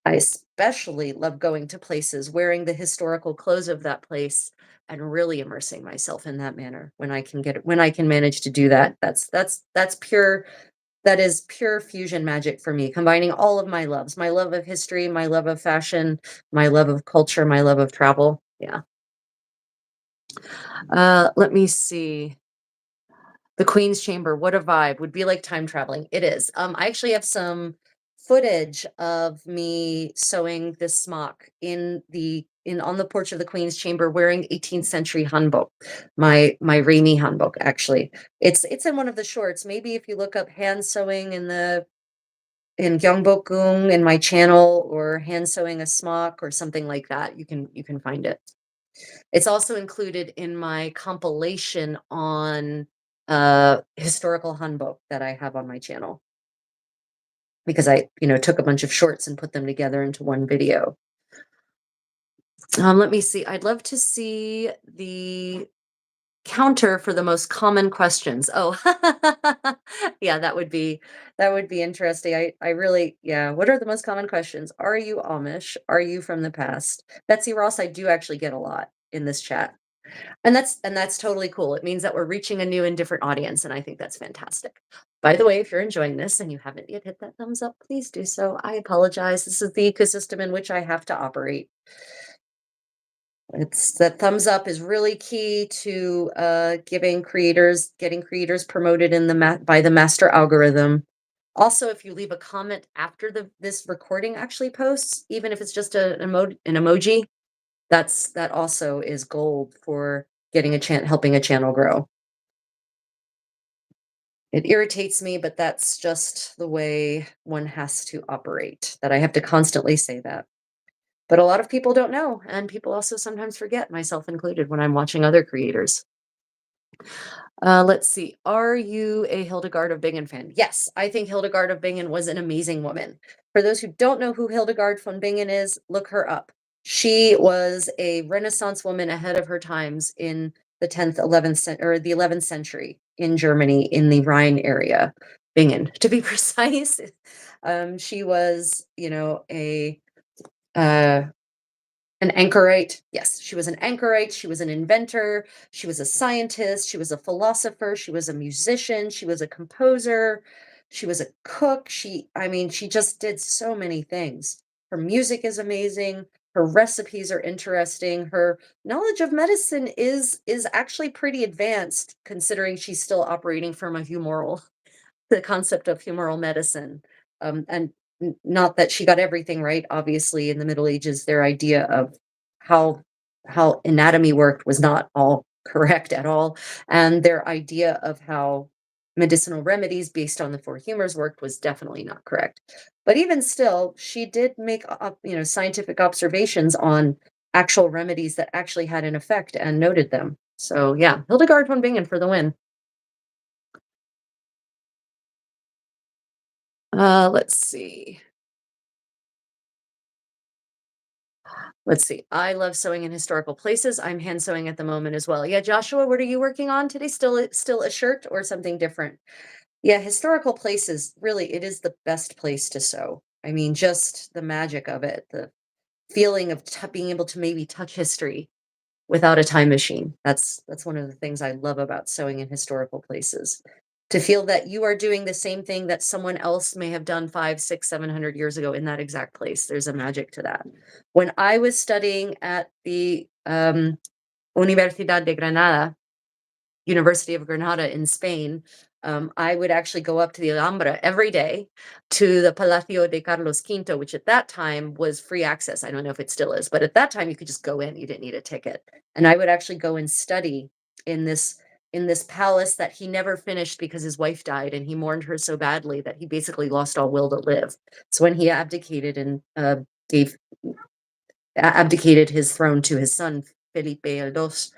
I especially love going to places, wearing the historical clothes of that place and really immersing myself in that manner when I can manage to do that. That is pure fusion magic for me, combining all of my loves, my love of history, my love of fashion, my love of culture, my love of travel. Yeah. Let me see. The Queen's Chamber, what a vibe. Would be like time traveling. It is. I actually have some footage of me sewing this smock in on the porch of the Queen's Chamber wearing 18th century hanbok. My Reimi hanbok, actually. It's in one of the shorts. Maybe if you look up hand sewing in Gyeongbokgung in my channel or hand sewing a smock or something like that, you can find it. It's also included in my compilation on historical hanbok that I have on my channel because I, took a bunch of shorts and put them together into one video. Let me see. I'd love to see the counter for the most common questions. Oh, yeah, that would be interesting. I really, yeah. What are the most common questions? Are you Amish? Are you from the past? Betsy Ross, I do actually get a lot in this chat. And that's totally cool. It means that we're reaching a new and different audience, and I think that's fantastic. By the way, if you're enjoying this and you haven't yet hit that thumbs up, please do so. I apologize. This is the ecosystem in which I have to operate. It's that thumbs up is really key to getting creators promoted in by the master algorithm. Also, if you leave a comment after this recording actually posts, even if it's just an emoji, that also is gold for helping a channel grow. It irritates me, but that's just the way one has to operate, that I have to constantly say that. But a lot of people don't know, and people also sometimes forget, myself included, when I'm watching other creators. Let's see. Are you a Hildegard of Bingen fan? Yes, I think Hildegard of Bingen was an amazing woman. For those who don't know who Hildegard von Bingen is, look her up. She was a Renaissance woman ahead of her times in the 10th, 11th, or the 11th century in Germany, in the Rhine area, Bingen, to be precise. She was, uh, an anchorite. Yes, she was an anchorite. She was an inventor. She was a scientist. She was a philosopher. She was a musician. She was a composer. She was a cook. I mean, she just did so many things. Her music is amazing. Her recipes are interesting. Her knowledge of medicine is actually pretty advanced, considering she's still operating from a humoral the concept of humoral medicine. And not that she got everything right. Obviously, in the Middle Ages, their idea of how how anatomy worked was not all correct at all, and their idea of how medicinal remedies based on the four humors worked was definitely not correct. But even still, she did make scientific observations on actual remedies that actually had an effect and noted them. So yeah, Hildegard von Bingen for the win. Let's see. Let's see. I love sewing in historical places. I'm hand sewing at the moment as well. Yeah, Joshua, what are you working on today? Still a shirt or something different? Yeah, historical places, really, it is the best place to sew. I mean, just the magic of it, the feeling of being able to maybe touch history without a time machine. That's one of the things I love about sewing in historical places. To feel that you are doing the same thing that someone else may have done 5, 6, 700 years ago in that exact place. There's a magic to that. When I was studying at the Universidad de Granada, University of Granada in Spain, I would actually go up to the Alhambra every day to the Palacio de Carlos Quinto, which at that time was free access. I don't know if it still is, but at that time you could just go in. You didn't need a ticket. And I would actually go and study in this palace that he never finished because his wife died and he mourned her so badly that he basically lost all will to live. So when he abdicated and gave abdicated his throne to his son Felipe el Dos,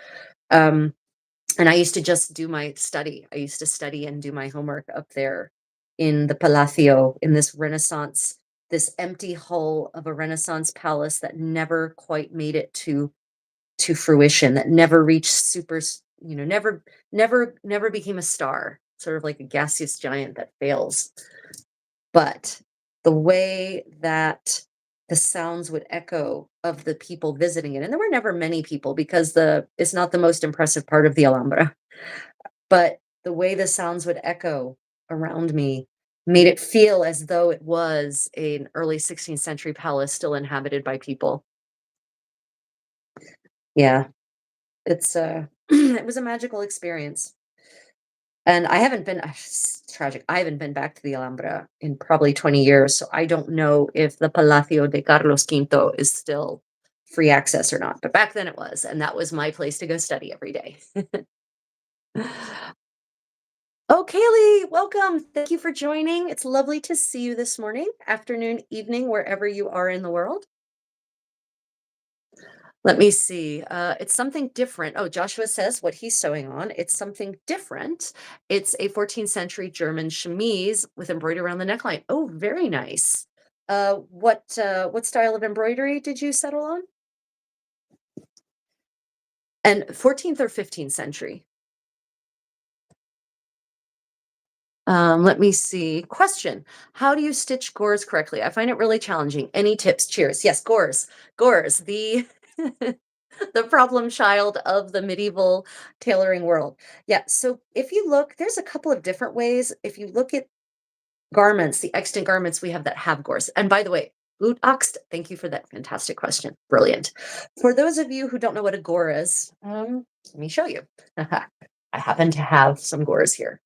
um, and I used to just do my study. I used to study and do my homework up there in the Palacio, in this empty hull of a Renaissance palace that never quite made it to fruition, that never reached never became a star, sort of like a gaseous giant that fails. But the way that the sounds would echo of the people visiting it, and there were never many people because it's not the most impressive part of the Alhambra, but the way the sounds would echo around me made it feel as though it was an early 16th century palace still inhabited by people. Yeah, it's it was a magical experience. And I haven't been it's tragic. I haven't been back to the Alhambra in probably 20 years, so I don't know if the Palacio de Carlos Quinto is still free access or not. But back then it was, and that was my place to go study every day. Oh, Kaylee, welcome. Thank you for joining. It's lovely to see you this morning, afternoon, evening, wherever you are in the world. Let me see. It's something different. Oh, Joshua says what he's sewing on. It's something different. It's a 14th century German chemise with embroidery around the neckline. Oh, very nice. What style of embroidery did you settle on? And 14th or 15th century? Let me see. Question. How do you stitch gores correctly? I find it really challenging. Any tips? Cheers. Yes, gores. Gores, the the problem child of the medieval tailoring world. Yeah, so if you look, there's a couple of different ways. If you look at garments, the extant garments we have that have gores. And by the way, Oxt, thank you for that fantastic question. Brilliant. For those of you who don't know what a gore is, let me show you. I happen to have some gores here.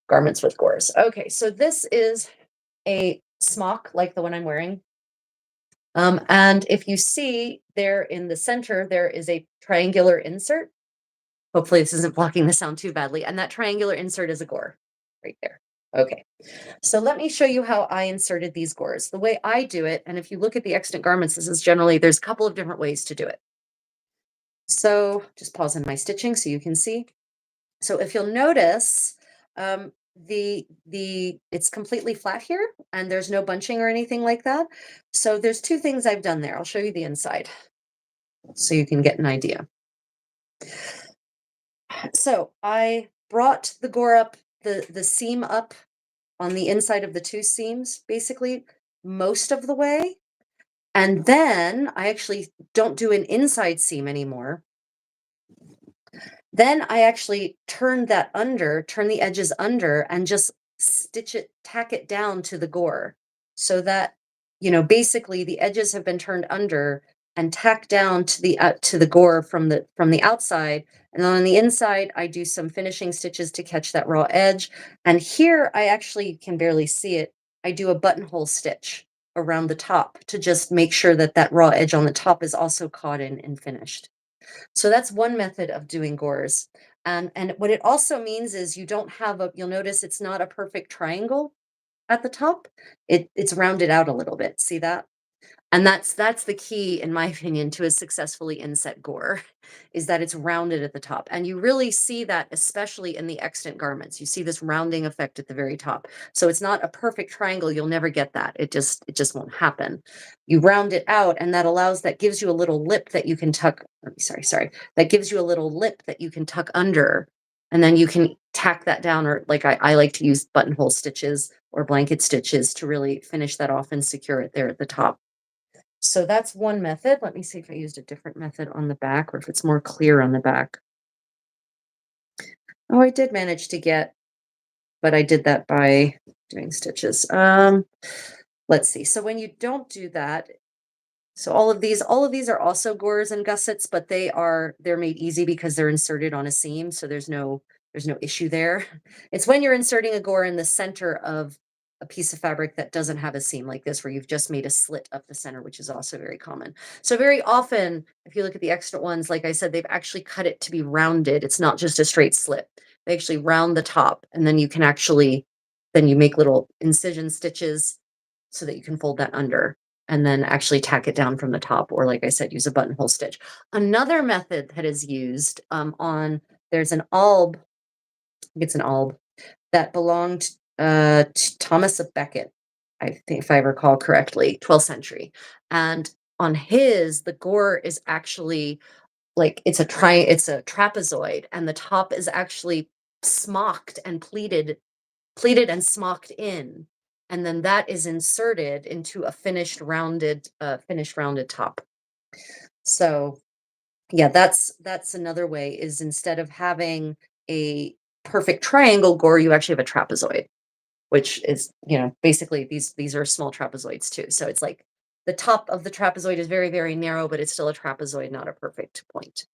Garments with gores. Okay, so this is a smock like the one I'm wearing. And if you see there in the center, there is a triangular insert. Hopefully this isn't blocking the sound too badly. And that triangular insert is a gore right there. Okay, so let me show you how I inserted these gores. The way I do it, and if you look at the extant garments, this is generally, there's a couple of different ways to do it. So just pause in my stitching so you can see. So if you'll notice, it's completely flat here and there's no bunching or anything like that. So there's two things I've done there. I'll show you the inside so you can get an idea. So I brought the gore up, the seam up on the inside of the two seams, basically most of the way. And then I actually don't do an inside seam anymore. Then I actually turn the edges under and just tack it down to the gore so that, basically the edges have been turned under and tacked down to the gore from the outside. And then on the inside, I do some finishing stitches to catch that raw edge. And here I actually can barely see it. I do a buttonhole stitch around the top to just make sure that that raw edge on the top is also caught in and finished. So that's one method of doing gores. And what it also means is you'll notice it's not a perfect triangle at the top. It's rounded out a little bit. See that? And that's the key, in my opinion, to a successfully inset gore, is that it's rounded at the top. And you really see that, especially in the extant garments. You see this rounding effect at the very top. So it's not a perfect triangle. You'll never get that. It just won't happen. You round it out, and that gives you a little lip that you can tuck. Sorry. That gives you a little lip that you can tuck under. And then you can tack that down, or like I like to use buttonhole stitches or blanket stitches to really finish that off and secure it there at the top. So that's one method. Let me see if I used a different method on the back or if it's more clear on the back. Oh, I did manage to but I did that by doing stitches. Let's see. So when you don't do that, so all of these are also gores and gussets, but they're made easy because they're inserted on a seam. So there's no issue there. It's when you're inserting a gore in the center of a piece of fabric that doesn't have a seam like this, where you've just made a slit up the center, which is also very common. So very often, if you look at the extra ones, like I said, they've actually cut it to be rounded. It's not just a straight slit. They actually round the top, and then then you make little incision stitches so that you can fold that under and then actually tack it down from the top, or like I said, use a buttonhole stitch. Another method that is used there's an alb, I think it's an alb, that belonged to Thomas of Becket, I think, if I recall correctly, 12th century. And on the gore is actually like it's a trapezoid, and the top is actually smocked and pleated and smocked in, and then that is inserted into a finished rounded top. So yeah, that's another way, is instead of having a perfect triangle gore, you actually have a trapezoid, which is, basically these are small trapezoids too. So it's like the top of the trapezoid is very, very narrow, but it's still a trapezoid, not a perfect point.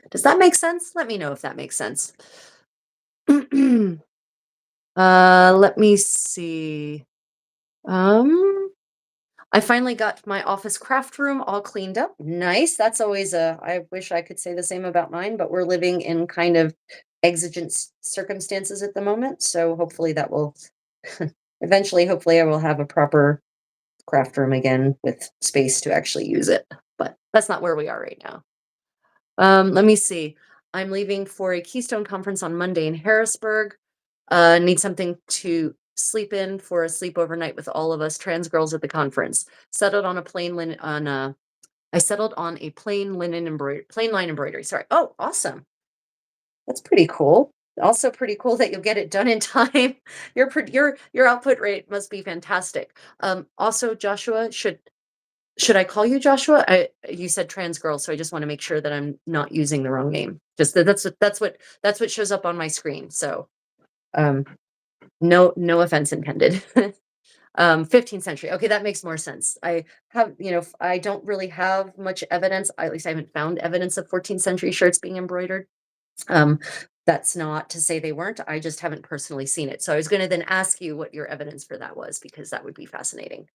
Does that make sense? Let me know if that makes sense. Let me see. Um, I finally got my office craft room all cleaned up. Nice. I wish I could say the same about mine, but we're living in kind of exigent circumstances at the moment. So hopefully that will eventually, hopefully I will have a proper craft room again with space to actually use it. But that's not where we are right now. Let me see. I'm leaving for a Keystone conference on Monday in Harrisburg. Need something to sleep in for a sleepover night with all of us trans girls at the conference. Settled on a plain linen on a I settled on a plain line embroidery. Sorry. Oh, awesome. That's pretty cool. Also pretty cool that you'll get it done in time. Your output rate must be fantastic. Also, Joshua, should I call you Joshua? You said trans girl, so I just want to make sure that I'm not using the wrong name. Just that's what shows up on my screen. So um no offense intended. 15th century. Okay, that makes more sense. I don't really have much evidence. At least I haven't found evidence of 14th century shirts being embroidered. Um, that's not to say they weren't. I just haven't personally seen it. So I was going to then ask you what your evidence for that was, because that would be fascinating.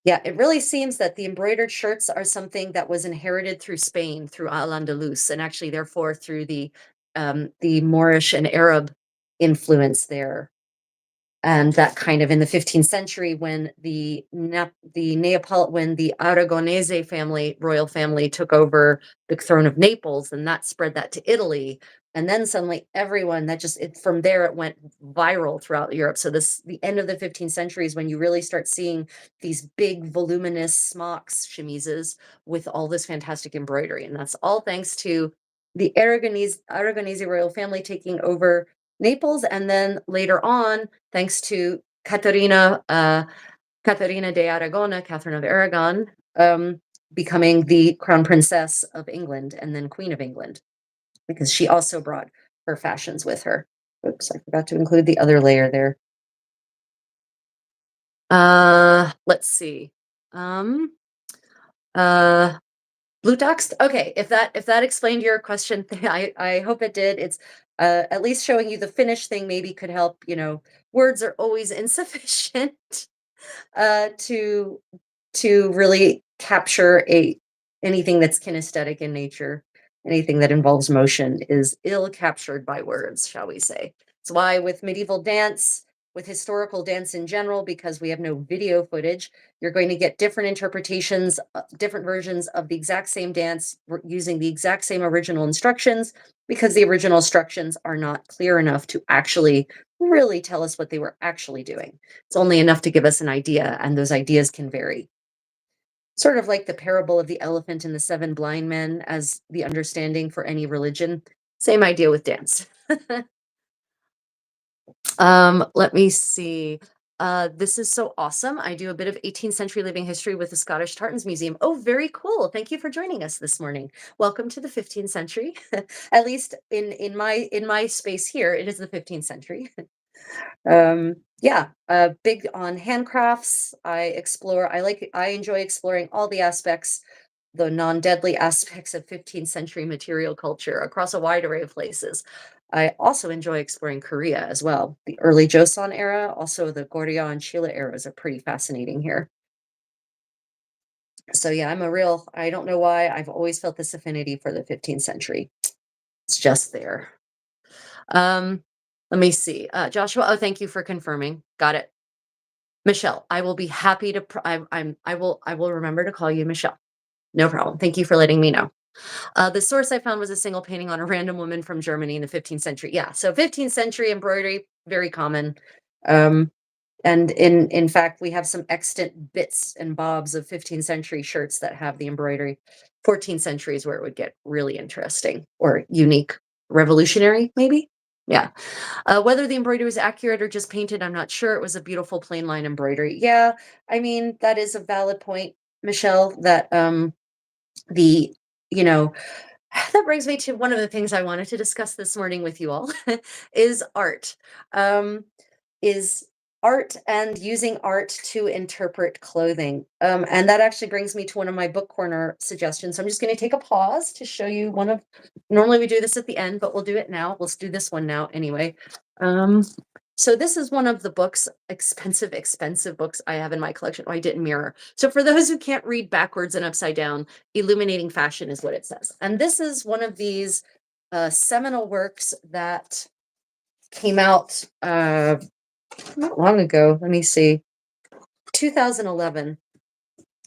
Yeah, it really seems that the embroidered shirts are something that was inherited through Spain, through Al-Andalus, and actually therefore through the Moorish and Arab influence there. And that kind of in the 15th century, when when the Aragonese royal family took over the throne of Naples, and that spread that to Italy. And then suddenly everyone that just from there it went viral throughout Europe. So the end of the 15th century is when you really start seeing these big voluminous smocks, chemises with all this fantastic embroidery. And that's all thanks to the Aragonese royal family taking over Naples, and then later on, thanks to Caterina de Aragona, Catherine of Aragon, becoming the crown princess of England and then Queen of England, because she also brought her fashions with her. Oops, I forgot to include the other layer there. Let's see. Um, uh, Blue text. Okay, if that explained your question, I hope it did. It's at least showing you the finished thing maybe could help. Words are always insufficient to really capture a anything that's kinesthetic in nature. Anything that involves motion is ill captured by words, shall we say. It's why with medieval dance, with historical dance in general, because we have no video footage, you're going to get different interpretations, different versions of the exact same dance using the exact same original instructions, because the original instructions are not clear enough to actually really tell us what they were actually doing. It's only enough to give us an idea, and those ideas can vary. Sort of like the parable of the elephant and the seven blind men as the understanding for any religion. Same idea with dance. Let me see. This is so awesome. I do a bit of 18th century living history with the Scottish Tartans Museum. Oh, very cool. Thank you for joining us this morning. Welcome to the 15th century. At least in my space here, it is the 15th century. Yeah, big on handcrafts. I enjoy exploring all the aspects, the non-deadly aspects of 15th century material culture across a wide array of places. I also enjoy exploring Korea as well. The early Joseon era, also the Goryeo and Chile eras are pretty fascinating here. So yeah, I don't know why, I've always felt this affinity for the 15th century. It's just there. Um, Let me see. Joshua, oh, thank you for confirming. Got it. Michelle, I will be happy to, I will remember to call you Michelle. No problem. Thank you for letting me know. The source I found was a single painting on a random woman from Germany in the 15th century. Yeah, so 15th century embroidery, very common. Um, and in fact, we have some extant bits and bobs of 15th century shirts that have the embroidery. 14th century is where it would get really interesting or unique, revolutionary, maybe. Yeah. Whether the embroidery was accurate or just painted, I'm not sure. It was a beautiful plain line embroidery. Yeah, I mean, that is a valid point, Michelle, that the you know that brings me to one of the things I wanted to discuss this morning with you all is art. Um, is art and using art to interpret clothing. And that actually brings me to one of my book corner suggestions. So I'm just going to take a pause to show you one of, normally we do this at the end, but we'll do it now. Let's do this one now anyway. Um, so this is one of the books, expensive books I have in my collection. Oh, I didn't mirror. So for those who can't read backwards and upside down, Illuminating Fashion is what it says. And this is one of these seminal works that came out not long ago. Let me see, 2011.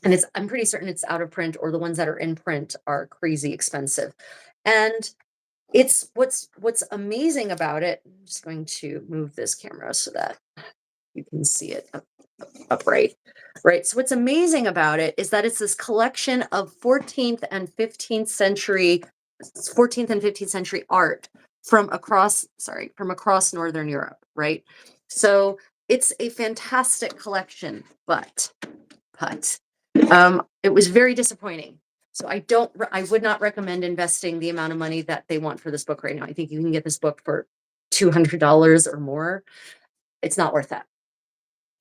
And I'm pretty certain it's out of print, or the ones that are in print are crazy expensive. And it's what's amazing about it. I'm just going to move this camera so that you can see it upright. Right. So what's amazing about it is that it's this collection of 14th and 15th century art from across Northern Europe, right? So it's a fantastic collection, but it was very disappointing. So I would not recommend investing the amount of money that they want for this book right now. I think you can get this book for $200 or more. It's not worth that.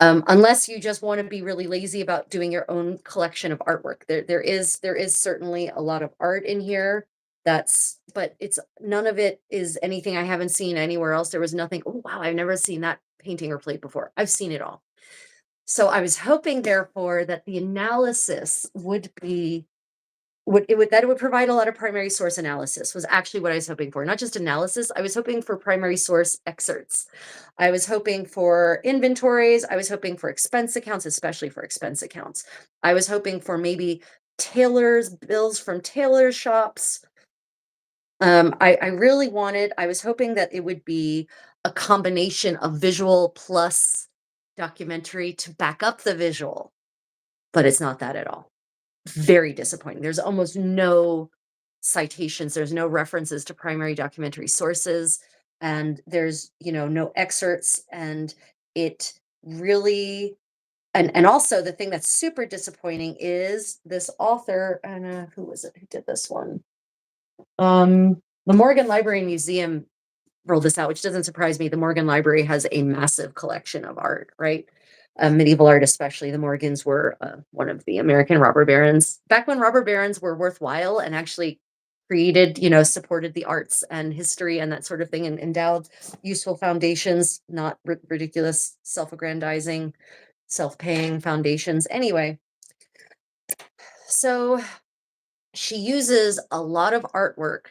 Unless you just want to be really lazy about doing your own collection of artwork. There is certainly a lot of art in here. But it's none of it is anything I haven't seen anywhere else. There was nothing, oh wow, I've never seen that painting or plate before. I've seen it all. So I was hoping, therefore, that the analysis would be that it would provide a lot of primary source analysis was actually what I was hoping for. Not just analysis, I was hoping for primary source excerpts. I was hoping for inventories. I was hoping for expense accounts, especially for expense accounts. I was hoping for maybe tailors, bills from tailor shops. I really wanted, I was hoping that it would be a combination of visual plus documentary to back up the visual, but it's not that at all. Very disappointing. There's almost no citations, there's no references to primary documentary sources, and there's, no excerpts, and it really, and also the thing that's super disappointing is this author, and who was it who did this one? The Morgan Library and Museum rolled this out, which doesn't surprise me. The Morgan Library has a massive collection of art, right? Medieval art, especially. The Morgans were one of the American robber barons. Back when robber barons were worthwhile and actually created, supported the arts and history and that sort of thing, and endowed useful foundations, not ridiculous, self-aggrandizing, self-paying foundations. Anyway, so she uses a lot of artwork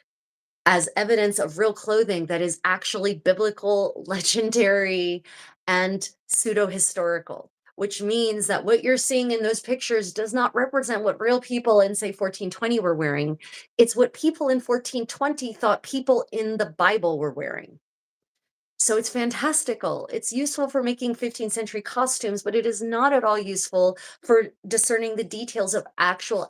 as evidence of real clothing that is actually biblical, legendary, and pseudo-historical, which means that what you're seeing in those pictures does not represent what real people in, say, 1420 were wearing. It's what people in 1420 thought people in the Bible were wearing. So it's fantastical. It's useful for making 15th century costumes, but it is not at all useful for discerning the details of actually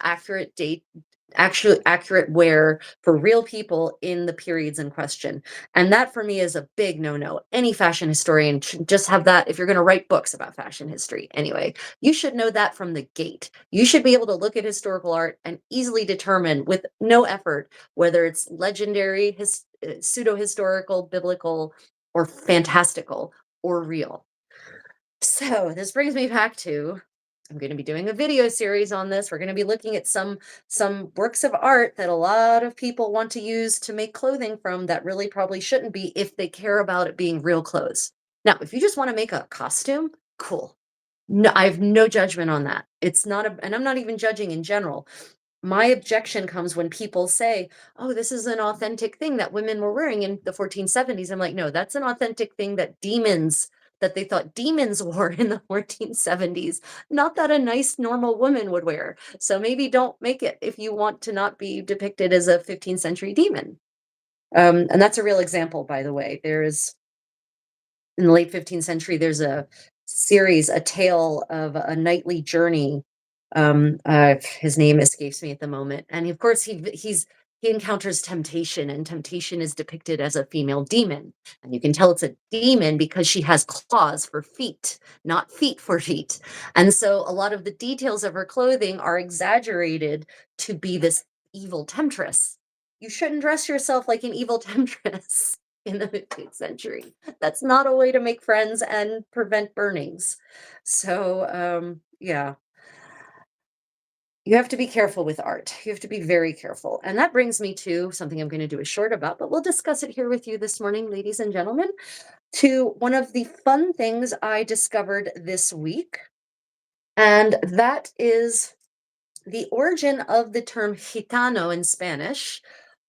accurate wear for real people in the periods in question. And that for me is a big no-no. Any fashion historian should just have that if you're going to write books about fashion history. Anyway, you should know that from the gate. You should be able to look at historical art and easily determine with no effort whether it's legendary, pseudo-historical, biblical, or fantastical or real. So this brings me back to, I'm going to be doing a video series on this. We're going to be looking at some works of art that a lot of people want to use to make clothing from that really probably shouldn't be if they care about it being real clothes. Now, if you just want to make a costume, cool. No, I have no judgment on that. It's not a, and I'm not even judging in general. My objection comes when people say, "Oh, this is an authentic thing that women were wearing in the 1470s." I'm like, "No, that's an authentic thing that they thought demons wore in the 1470s, not that a nice normal woman would wear. So maybe don't make it if you want to not be depicted as a 15th century demon." And that's a real example, by the way. There's in the late 15th century, there's a series, a tale of a knightly journey. His name escapes me at the moment. And of course, he encounters temptation, and temptation is depicted as a female demon. And you can tell it's a demon because she has claws for feet, not feet for feet. And so a lot of the details of her clothing are exaggerated to be this evil temptress. You shouldn't dress yourself like an evil temptress in the 15th century. That's not a way to make friends and prevent burnings. So, yeah, you have to be careful with art. You have to be very careful. And that brings me to something I'm going to do a short about, but we'll discuss it here with you this morning, ladies and gentlemen, to one of the fun things I discovered this week. And that is the origin of the term gitano in Spanish,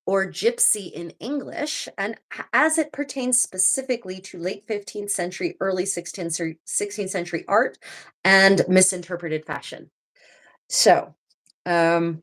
or gypsy in English, and as it pertains specifically to late 15th century, early 16th century art and misinterpreted fashion. So, um,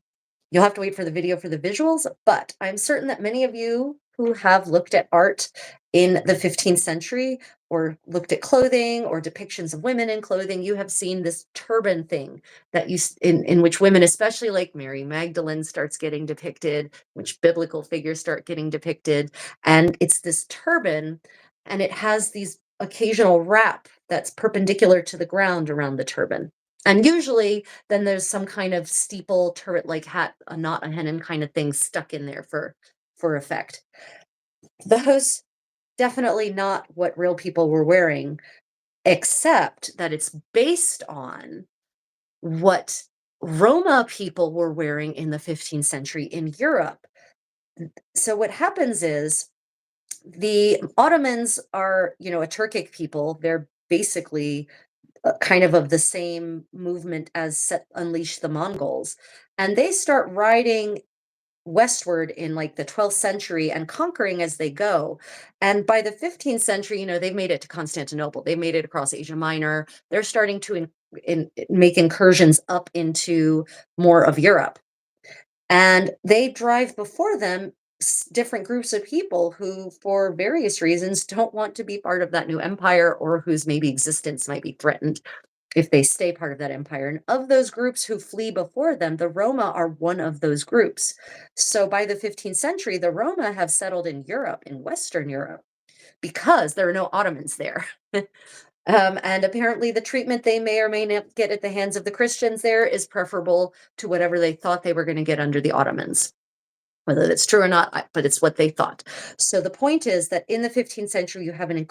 you'll have to wait for the video for the visuals, but I'm certain that many of you who have looked at art in the 15th century or looked at clothing or depictions of women in clothing, you have seen this turban thing that in which women, especially like Mary Magdalene, starts getting depicted, which biblical figures start getting depicted, and it's this turban, and it has these occasional wrap that's perpendicular to the ground around the turban. And usually then there's some kind of steeple turret-like hat, a not a hennin kind of thing stuck in there for effect. Those definitely not what real people were wearing, except that it's based on what Roma people were wearing in the 15th century in Europe. So what happens is the Ottomans are, a Turkic people. They're basically kind of the same movement as unleash the Mongols. And they start riding westward in like the 12th century and conquering as they go. And by the 15th century, they've made it to Constantinople. They made it across Asia Minor. They're starting to make incursions up into more of Europe. And they drive before them different groups of people who, for various reasons, don't want to be part of that new empire or whose maybe existence might be threatened if they stay part of that empire. And of those groups who flee before them, the Roma are one of those groups. So by the 15th century, the Roma have settled in Europe, in Western Europe, because there are no Ottomans there. And apparently, the treatment they may or may not get at the hands of the Christians there is preferable to whatever they thought they were going to get under the Ottomans. Whether that's true or not, but it's what they thought. So the point is that in the 15th century, you have a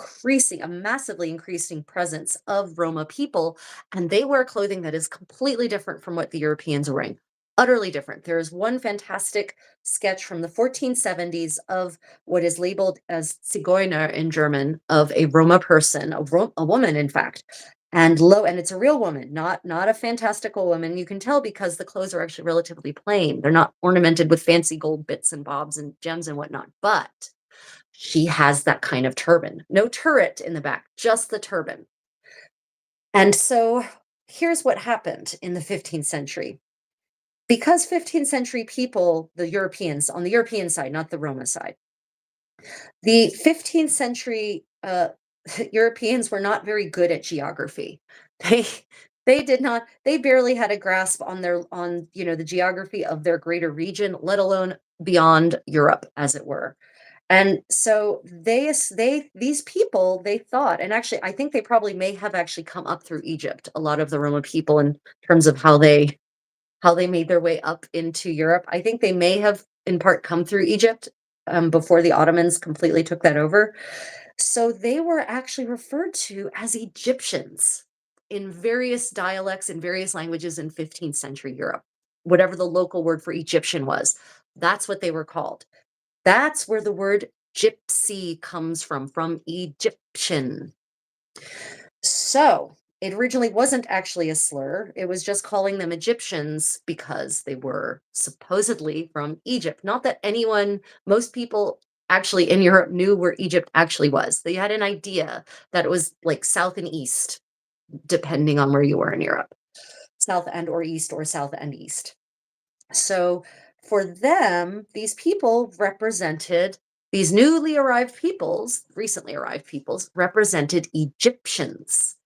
massively increasing presence of Roma people, and they wear clothing that is completely different from what the Europeans are wearing. Utterly different. There is one fantastic sketch from the 1470s of what is labeled as Zigeuner in German, of a Roma person, a woman, in fact, and it's a real woman, not a fantastical woman. You can tell because the clothes are actually relatively plain. They're not ornamented with fancy gold bits and bobs and gems and whatnot, but she has that kind of turban. No turret in the back, just the turban. And so here's what happened in the 15th century. Because 15th century people, the Europeans, on the European side, not the Roma side, the 15th century Europeans were not very good at geography. They they barely had a grasp on the geography of their greater region, let alone beyond Europe, as it were. And so these people, they thought, and actually I think they probably may have actually come up through Egypt, a lot of the Roma people, in terms of how they made their way up into Europe. I think they may have in part come through Egypt before the Ottomans completely took that over. So they were actually referred to as Egyptians in various dialects and various languages in 15th century Europe. Whatever the local word for Egyptian was, that's what they were called. That's where the word gypsy comes from Egyptian. So it originally wasn't actually a slur. It was just calling them Egyptians because they were supposedly from Egypt. Not that most people actually in Europe knew where Egypt actually was. They had an idea that it was like south and east, depending on where you were in Europe, south and or east, or south and east. So for them, these recently arrived peoples represented Egyptians.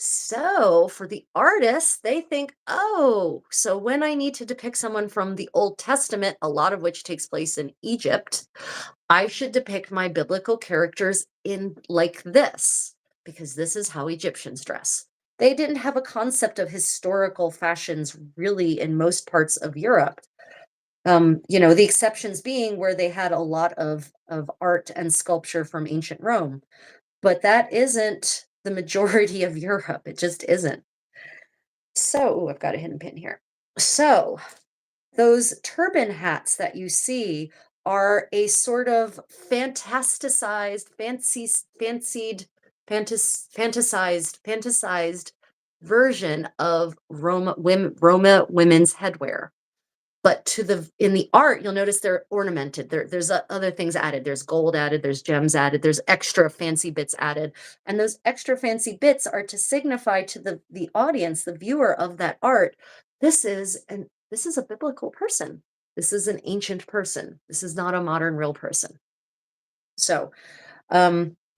So for the artists, they think, oh, so when I need to depict someone from the Old Testament, a lot of which takes place in Egypt, I should depict my biblical characters in like this, because this is how Egyptians dress. They didn't have a concept of historical fashions really in most parts of Europe. The exceptions being where they had a lot of art and sculpture from ancient Rome, but that isn't the majority of Europe. It just isn't. So, ooh, I've got a hidden pin here. So, those turban hats that you see are a sort of fantasized version of Roma women's headwear. But in the art, you'll notice they're ornamented. There's other things added. There's gold added, there's gems added, there's extra fancy bits added. And those extra fancy bits are to signify to the audience, the viewer of that art, this is a biblical person. This is an ancient person. This is not a modern real person. So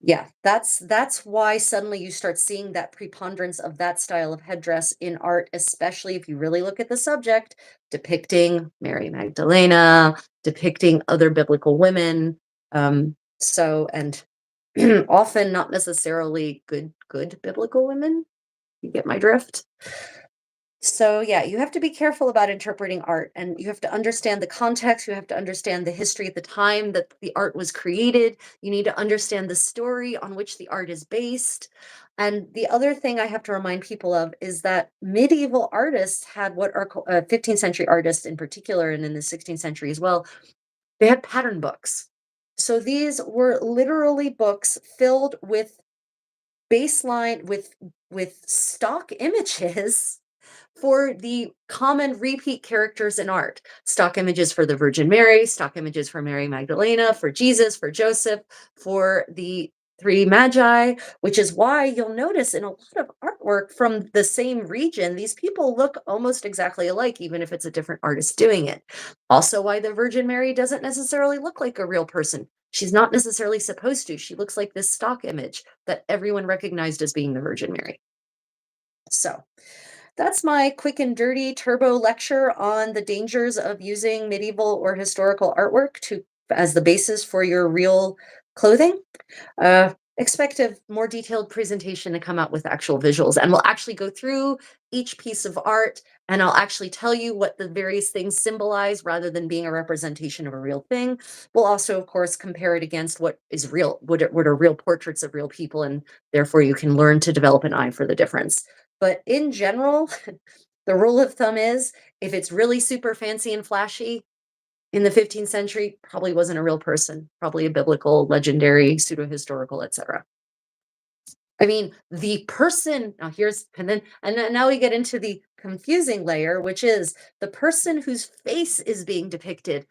yeah, that's why suddenly you start seeing that preponderance of that style of headdress in art, especially if you really look at the subject, depicting Mary Magdalena, depicting other biblical women. And often not necessarily good biblical women. You get my drift? So, yeah, you have to be careful about interpreting art, and you have to understand the context. You have to understand the history at the time that the art was created. You need to understand the story on which the art is based. And the other thing I have to remind people of is that medieval artists had 15th century artists in particular, and in the 16th century as well, they had pattern books. So these were literally books filled with baseline with stock images for the common repeat characters in art. Stock images for the Virgin Mary, stock images for Mary Magdalena, for Jesus, for Joseph, for the three magi, which is why you'll notice in a lot of artwork from the same region, these people look almost exactly alike, even if it's a different artist doing it. Also, why the Virgin Mary doesn't necessarily look like a real person. She's not necessarily supposed to. She looks like this stock image that everyone recognized as being the Virgin Mary. So, that's my quick and dirty turbo lecture on the dangers of using medieval or historical artwork to as the basis for your real clothing. Expect a more detailed presentation to come out with actual visuals, and we'll actually go through each piece of art, and I'll actually tell you what the various things symbolize rather than being a representation of a real thing. We'll also, of course, compare it against what is real, what are real portraits of real people, and therefore you can learn to develop an eye for the difference. But in general, the rule of thumb is if it's really super fancy and flashy in the 15th century, probably wasn't a real person, probably a biblical, legendary, pseudo historical, etc. I mean, the person, now here's, and then now we get into the confusing layer, which is the person whose face is being depicted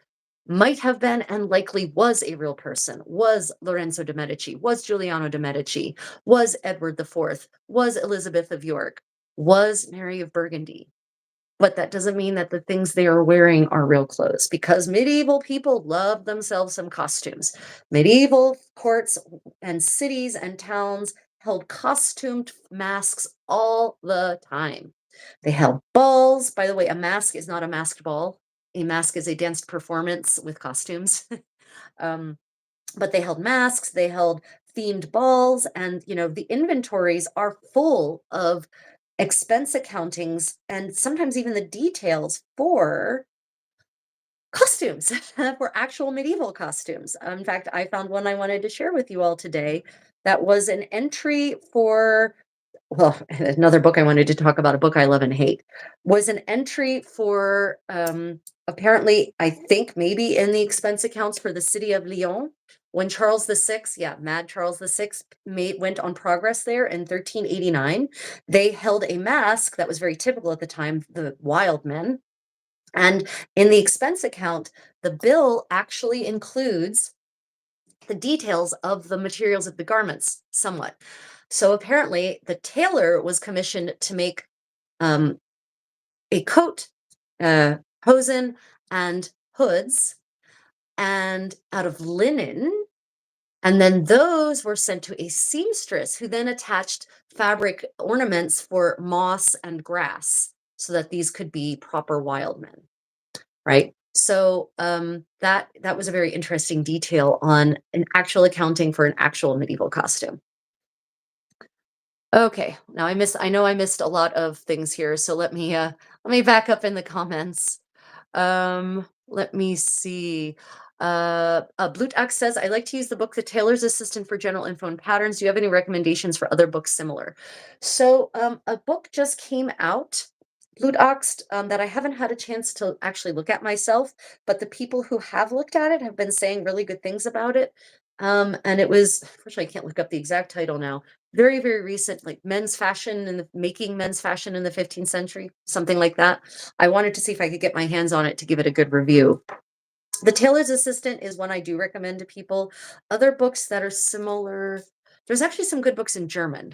might have been and likely was a real person, was Lorenzo de' Medici, was Giuliano de' Medici, was Edward IV, was Elizabeth of York, was Mary of Burgundy. But that doesn't mean that the things they are wearing are real clothes, because medieval people love themselves some costumes. Medieval courts and cities and towns held costumed masks all the time. They held balls. By the way, a mask is not a masked ball. A mask is a danced performance with costumes. um, but they held masks, they held themed balls, and the inventories are full of expense accountings and sometimes even the details for costumes, for actual medieval costumes. In fact, I found one I wanted to share with you all today that was an entry for, well, another book I wanted to talk about, a book I love and hate, was an entry for apparently, I think maybe in the expense accounts for the city of Lyon. When Charles VI, yeah, Mad Charles VI went on progress there in 1389, they held a mask that was very typical at the time, the wild men. And in the expense account, the bill actually includes the details of the materials of the garments somewhat. So apparently, the tailor was commissioned to make um, a coat, hosen, and hoods, and out of linen. And then those were sent to a seamstress who then attached fabric ornaments for moss and grass so that these could be proper wild men, right? So that was a very interesting detail on an actual accounting for an actual medieval costume. Okay, now I know I missed a lot of things here, so let me back up in the comments. Let me see. Blutax says, I like to use the book The Tailor's Assistant for general info and patterns. Do you have any recommendations for other books similar? So a book just came out, Blutax, that I haven't had a chance to actually look at myself, but the people who have looked at it have been saying really good things about it. And it was, unfortunately, I can't look up the exact title now, very, very recent, like men's fashion and making men's fashion in the 15th century, something like that. I wanted to see if I could get my hands on it to give it a good review. The Tailor's Assistant is one I do recommend to people. Other books that are similar, there's actually some good books in German.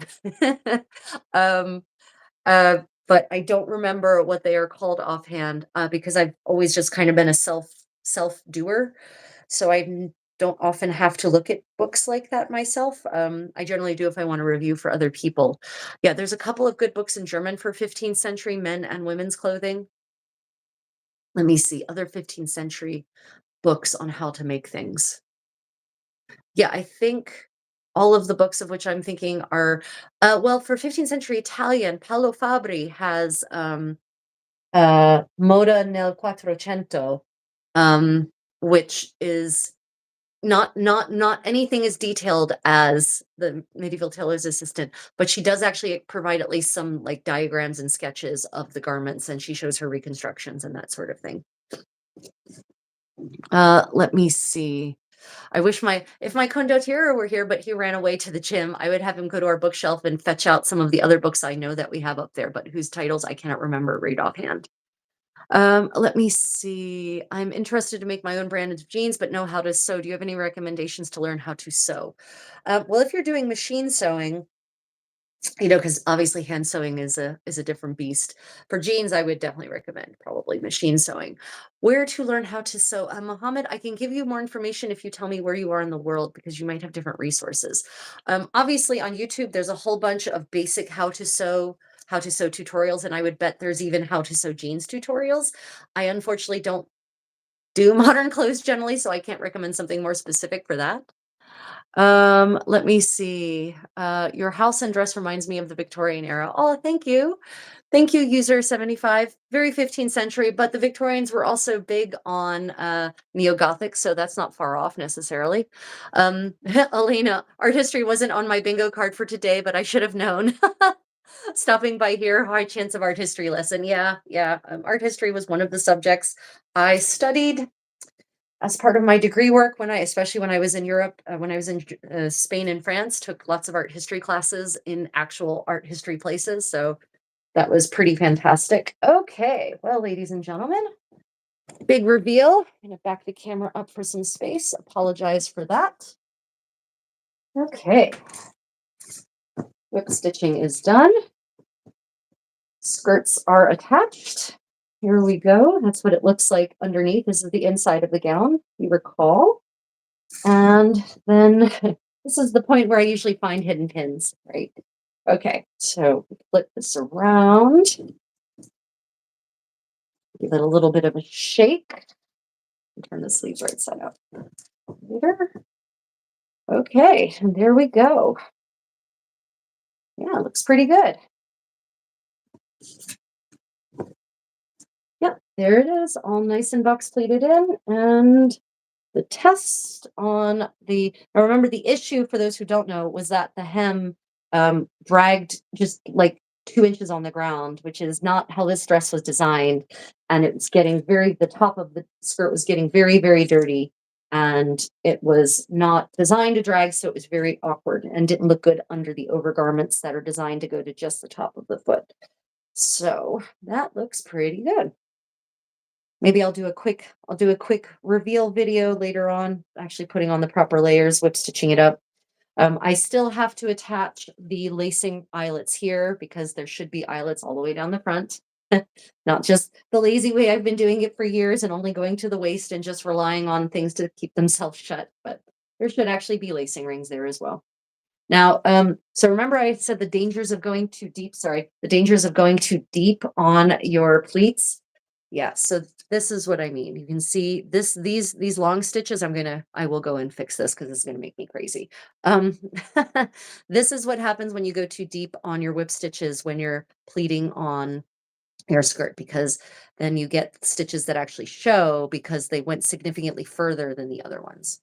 um, but I don't remember what they are called offhand, because I've always just kind of been a self doer. So I don't often have to look at books like that myself. I generally do if I want to review for other people. Yeah, there's a couple of good books in German for 15th century men and women's clothing. Let me see, other 15th century books on how to make things. Yeah, I think all of the books of which I'm thinking are, well, for 15th century Italian, Paolo Fabri has Moda nel Quattrocento, which is not anything as detailed as the medieval tailor's assistant, but she does actually provide at least some like diagrams and sketches of the garments, and she shows her reconstructions and that sort of thing. Let me see. I wish if my condottiere were here, but he ran away to the gym, I would have him go to our bookshelf and fetch out some of the other books I know that we have up there, but whose titles I cannot remember right offhand. Let me see. I'm interested to make my own brand of jeans, but know how to sew. Do you have any recommendations to learn how to sew? Well, if you're doing machine sewing, because obviously hand sewing is a different beast. For jeans, I would definitely recommend probably machine sewing. Where to learn how to sew? Mohammed, I can give you more information if you tell me where you are in the world because you might have different resources. Obviously, on YouTube, there's a whole bunch of basic how to sew tutorials, and I would bet there's even how to sew jeans tutorials. I unfortunately don't do modern clothes generally, so I can't recommend something more specific for that. Let me see. Your house and dress reminds me of the Victorian era. Oh, thank you. Thank you, user 75. Very 15th century, but the Victorians were also big on neo-Gothic, so that's not far off necessarily. Elena, art history wasn't on my bingo card for today, but I should have known. Stopping by here, high chance of art history lesson. Yeah, yeah. Art history was one of the subjects I studied as part of my degree work especially when I was in Europe, when I was in Spain and France, took lots of art history classes in actual art history places. So that was pretty fantastic. Okay, well, ladies and gentlemen, big reveal. I'm gonna back the camera up for some space. Apologize for that. Okay, whip stitching is done. Skirts are attached. Here we go. That's what it looks like underneath. This is the inside of the gown, you recall. And then this is the point where I usually find hidden pins, right? Okay, so flip this around, give it a little bit of a shake, and turn the sleeves right side up. Later. Okay, and there we go. Yeah, looks pretty good. Yep, there it is, all nice and box pleated in. And the test on now remember the issue for those who don't know was that the hem dragged just like 2 inches on the ground, which is not how this dress was designed. And it was getting the top of the skirt was getting very, very dirty. And it was not designed to drag, so it was very awkward and didn't look good under the overgarments that are designed to go to just the top of the foot. So that looks pretty good. Maybe I'll do a quick reveal video later on, actually putting on the proper layers, whip stitching it up. I still have to attach the lacing eyelets here because there should be eyelets all the way down the front. Not just the lazy way I've been doing it for years and only going to the waist and just relying on things to keep themselves shut, but there should actually be lacing rings there as well. Now, so remember I said the dangers of going too deep, sorry, the dangers of going too deep on your pleats. Yeah, so this is what I mean. You can see these long stitches. I will go and fix this because it's gonna make me crazy. Um, this is what happens when you go too deep on your whip stitches when you're pleating on your skirt, because then you get stitches that actually show because they went significantly further than the other ones.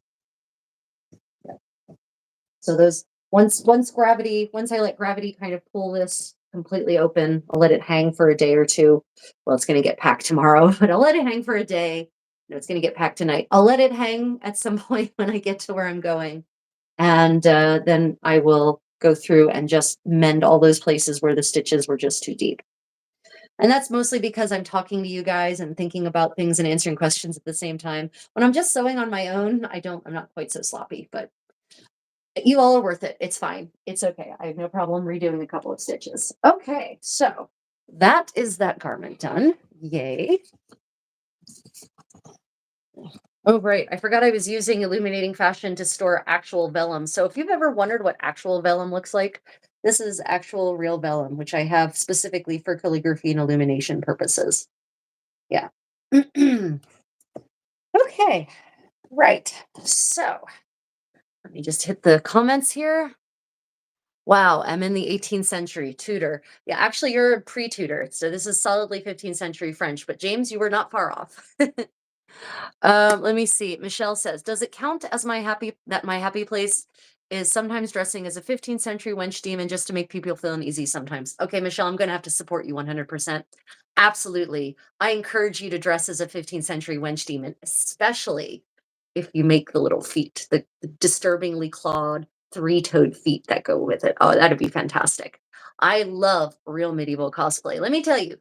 So those once I let gravity kind of pull this completely open, I'll let it hang for a day or two. Well, it's going to get packed tomorrow, but I'll let it hang for a day. No, it's going to get packed tonight. I'll let it hang at some point when I get to where I'm going, and then I will go through and just mend all those places where the stitches were just too deep. And that's mostly because I'm talking to you guys and thinking about things and answering questions at the same time. When I'm just sewing on my own, I'm not quite so sloppy, but you all are worth it. It's fine. It's okay. I have no problem redoing a couple of stitches. Okay, so that is that garment done. Yay. Oh, right. I forgot I was using Illuminating Fashion to store actual vellum. So if you've ever wondered what actual vellum looks like, this is actual real vellum, which I have specifically for calligraphy and illumination purposes. Yeah. Okay, right. So let me just hit the comments here. Wow, I'm in the 18th century, Tudor. Yeah, actually, you're a pre-Tudor, so this is solidly 15th century French. But James, you were not far off. Let me see. Michelle says, "Does it count as my happy place is sometimes dressing as a 15th century wench demon just to make people feel uneasy sometimes?" Okay, Michelle, I'm going to have to support you 100%. Absolutely, I encourage you to dress as a 15th century wench demon, especially if you make the little feet, the disturbingly clawed three-toed feet that go with it. Oh, that'd be fantastic. I love real medieval cosplay. Let me tell you,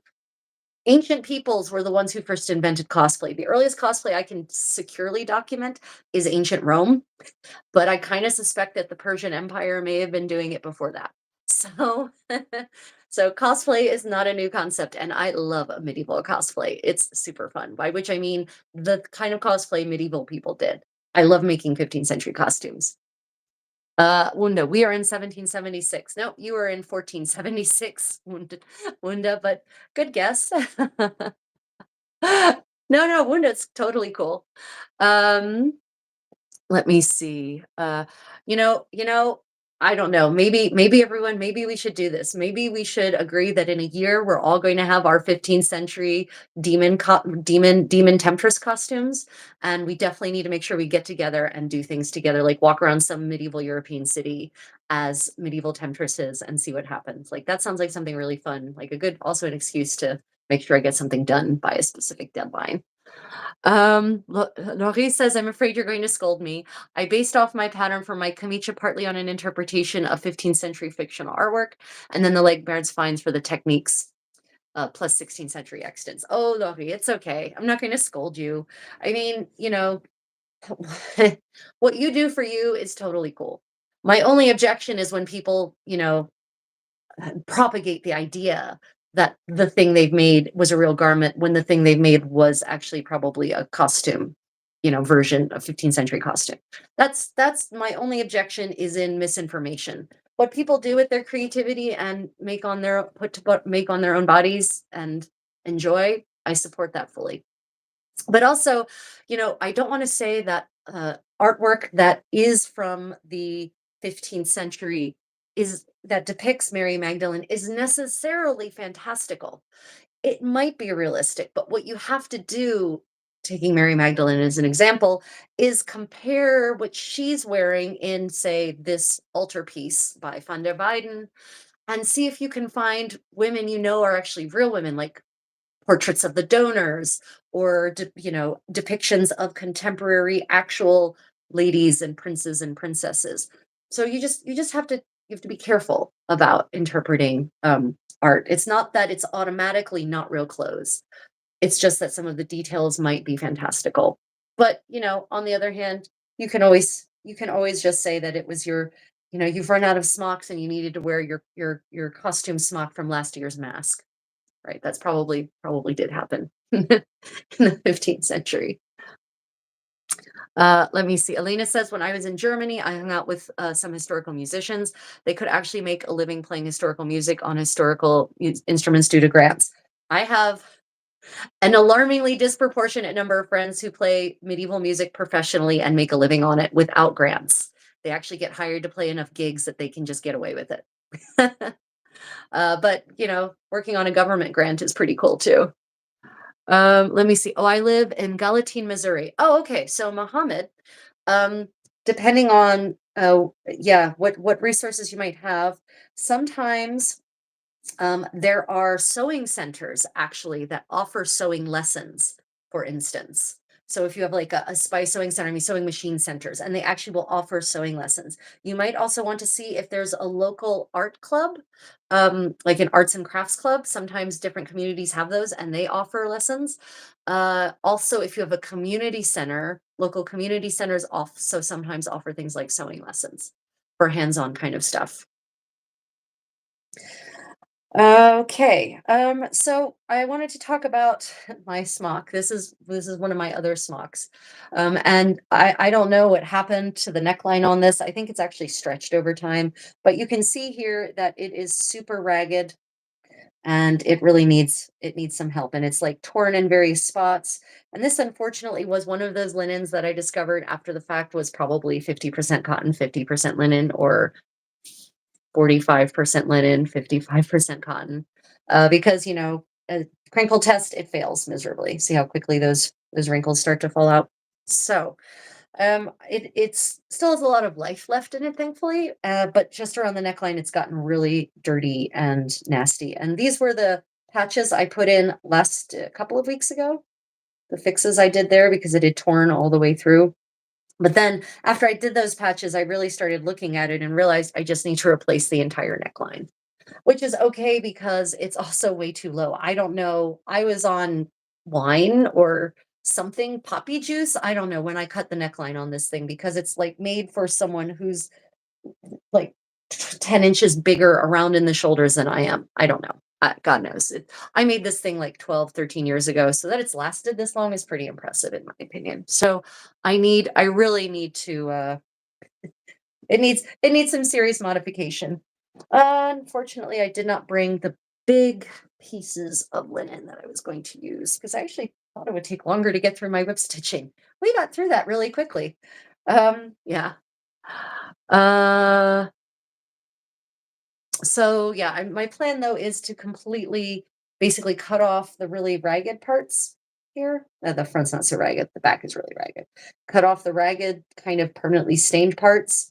Ancient peoples were the ones who first invented cosplay. The earliest cosplay I can securely document is ancient Rome, but I kind of suspect that the Persian Empire may have been doing it before that. So, so cosplay is not a new concept, and I love a medieval cosplay. It's super fun, by which I mean the kind of cosplay medieval people did. I love making 15th century costumes. Wunda, we are in 1776. No, you are in 1476, Wunda, but good guess. No, Wunda, it's totally cool. Um, Let me see. I don't know. Maybe everyone, maybe we should do this. Maybe we should agree that in a year we're all going to have our 15th century demon temptress costumes, and we definitely need to make sure we get together and do things together, like walk around some medieval European city as medieval temptresses and see what happens. Like that sounds like something really fun, like a good, also an excuse to make sure I get something done by a specific deadline. Laurie says, I'm afraid you're going to scold me. I based off my pattern for my kamicha partly on an interpretation of 15th century fictional artwork, and then the leg guards finds for the techniques, plus 16th century extents. Oh, Laurie, it's okay. I'm not going to scold you. I mean, what you do for you is totally cool. My only objection is when people, propagate the idea that the thing they've made was a real garment when the thing they've made was actually probably a costume, version of 15th century costume. That's my only objection is in misinformation. What people do with their creativity and make on their own bodies and enjoy, I support that fully. But also, I don't want to say that artwork that is from the 15th century is that depicts Mary Magdalene is necessarily fantastical. It might be realistic, but what you have to do, taking Mary Magdalene as an example, is compare what she's wearing in, say, this altarpiece by van der Weyden, and see if you can find women are actually real women, like portraits of the donors or depictions of contemporary actual ladies and princes and princesses. So you just have to be careful about interpreting art. It's not that it's automatically not real clothes. It's just that some of the details might be fantastical. But on the other hand, you can always just say that it was you've run out of smocks and you needed to wear your costume smock from last year's mask. Right, that's probably did happen in the 15th century. Let me see. Elena says, when I was in Germany, I hung out with some historical musicians. They could actually make a living playing historical music on historical instruments due to grants. I have an alarmingly disproportionate number of friends who play medieval music professionally and make a living on it without grants. They actually get hired to play enough gigs that they can just get away with it. But working on a government grant is pretty cool too. Let me see. Oh, I live in Galatine, Missouri. Oh, okay. So Mohammed, um, depending on yeah, what resources you might have, sometimes there are sewing centers actually that offer sewing lessons, for instance. So if you have like a spy sewing center, I mean sewing machine centers, and they actually will offer sewing lessons. You might also want to see if there's a local art club, like an arts and crafts club. Sometimes different communities have those and they offer lessons. Also, if you have a community center, local community centers also sometimes offer things like sewing lessons for hands-on kind of stuff. Okay. So I wanted to talk about my smock. This is one of my other smocks. And I don't know what happened to the neckline on this. I think it's actually stretched over time, but you can see here that it is super ragged and it needs some help, and it's like torn in various spots. And this unfortunately was one of those linens that I discovered after the fact was probably 50% cotton, 50% linen, or 45% linen, 55% cotton. Because, a crinkle test, it fails miserably. See how quickly those wrinkles start to fall out. So, it's still has a lot of life left in it, thankfully. But just around the neckline, it's gotten really dirty and nasty. And these were the patches I put in last couple of weeks ago. The fixes I did there because it had torn all the way through. But then after I did those patches, I really started looking at it and realized I just need to replace the entire neckline. which is okay because it's also way too low. I don't know. I was on wine or something, poppy juice. I don't know when I cut the neckline on this thing because it's like made for someone who's like 10 inches bigger around in the shoulders than I am. I don't know. God knows. I made this thing like 12, 13 years ago. So that it's lasted this long is pretty impressive in my opinion. So I really need to, it needs some serious modification. Unfortunately, I did not bring the big pieces of linen that I was going to use because I actually thought it would take longer to get through my whip stitching. We got through that really quickly. Yeah. Uh, so yeah, my plan though is to completely basically cut off the really ragged parts here. The front's not so ragged, the back is really ragged. Cut off the ragged, kind of permanently stained parts.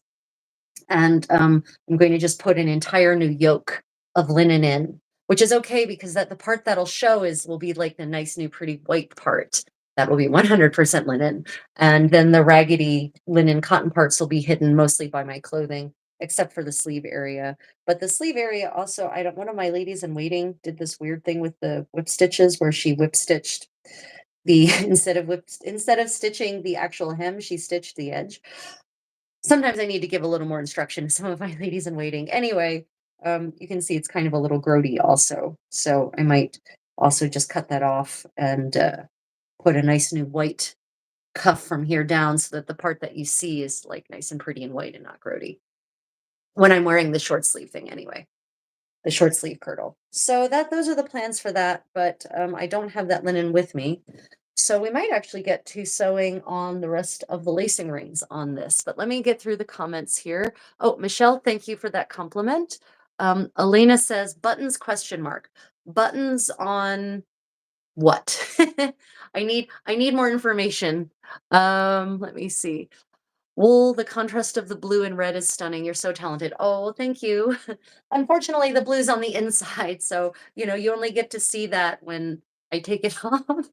And I'm going to just put an entire new yoke of linen in, which is okay because that the part that'll show will be like the nice new pretty white part. That will be 100% linen. And then the raggedy linen cotton parts will be hidden mostly by my clothing, except for the sleeve area. But the sleeve area also, one of my ladies in waiting did this weird thing with the whip stitches where she whip stitched the instead of stitching the actual hem, she stitched the edge. Sometimes I need to give a little more instruction to some of my ladies in waiting. Anyway, you can see it's kind of a little grody also. So I might also just cut that off and put a nice new white cuff from here down so that the part that you see is like nice and pretty and white and not grody when I'm wearing the short sleeve thing anyway, the short sleeve kirtle. So those are the plans for that, but I don't have that linen with me. So we might actually get to sewing on the rest of the lacing rings on this, but let me get through the comments here. Oh, Michelle, thank you for that compliment. Elena says buttons question mark. Buttons on what? I need more information. Let me see. Wool, the contrast of the blue and red is stunning. You're so talented. Oh, thank you. Unfortunately, the blue's on the inside, so you only get to see that when I take it off.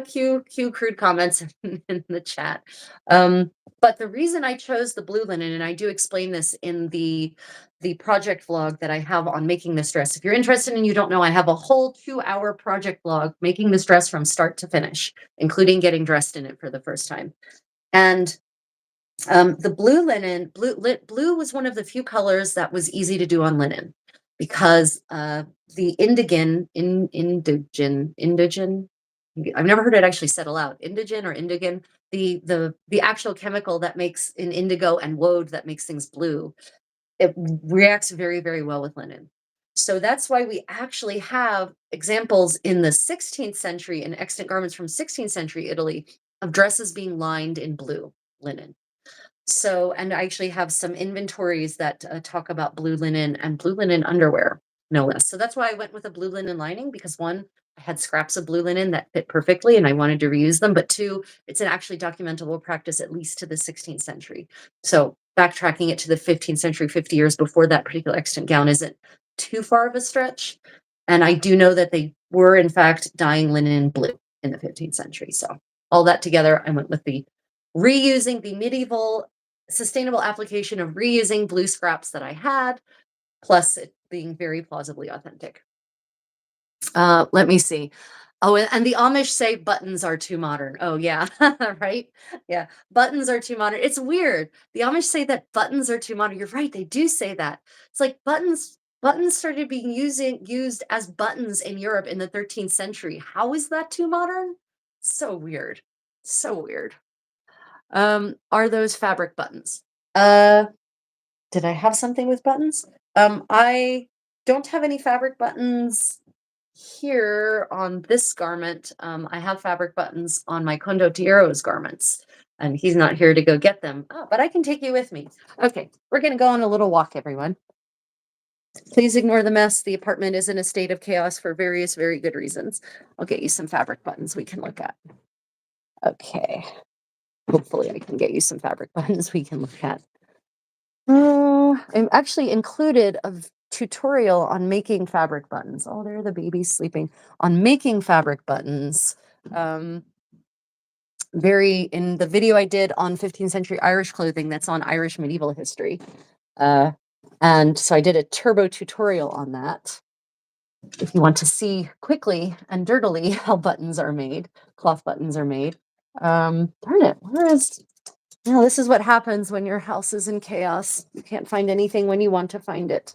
Cue crude comments in the chat. But the reason I chose the blue linen, and I do explain this in the project vlog that I have on making this dress. If you're interested and you don't know, I have a whole 2-hour project vlog making this dress from start to finish, including getting dressed in it for the first time. And the blue linen, blue was one of the few colors that was easy to do on linen because the indigen, I've never heard it actually said aloud. Indigen or indigen, the actual chemical that makes in indigo and woad that makes things blue, it reacts very, very well with linen. So that's why we actually have examples in the 16th century in extant garments from 16th century Italy of dresses being lined in blue linen. So, and I actually have some inventories that talk about blue linen and blue linen underwear, no less. So that's why I went with a blue linen lining because one, I had scraps of blue linen that fit perfectly and I wanted to reuse them. But two, it's an actually documentable practice at least to the 16th century. So backtracking it to the 15th century, 50 years before that particular extant gown isn't too far of a stretch. And I do know that they were in fact dyeing linen in blue in the 15th century. So all that together, I went with the reusing the medieval sustainable application of reusing blue scraps that I had, plus it being very plausibly authentic. Let me see. Oh, and the Amish say buttons are too modern. Oh, yeah, right? Yeah, buttons are too modern. It's weird. The Amish say that buttons are too modern. You're right, they do say that. It's like buttons started being used as buttons in Europe in the 13th century. How is that too modern? So weird. So weird. Are those fabric buttons? Did I have something with buttons? I don't have any fabric buttons here on this garment. I have fabric buttons on my condotiero's garments, and he's not here to go get them. Oh, but I can take you with me. Okay, we're gonna go on a little walk, everyone. Please ignore the mess. The apartment is in a state of chaos for various very good reasons. I'll get you some fabric buttons we can look at. Okay. Hopefully I can get you some fabric buttons we can look at. I actually included a tutorial on making fabric buttons. Oh, there are the babies sleeping. On making fabric buttons. In the video I did on 15th century Irish clothing that's on Irish medieval history. And And so I did a turbo tutorial on that. If you want to see quickly and dirtily how buttons are made, cloth buttons are made. Darn it, where is, no, this is what happens when your house is in chaos. You can't find anything when you want to find it.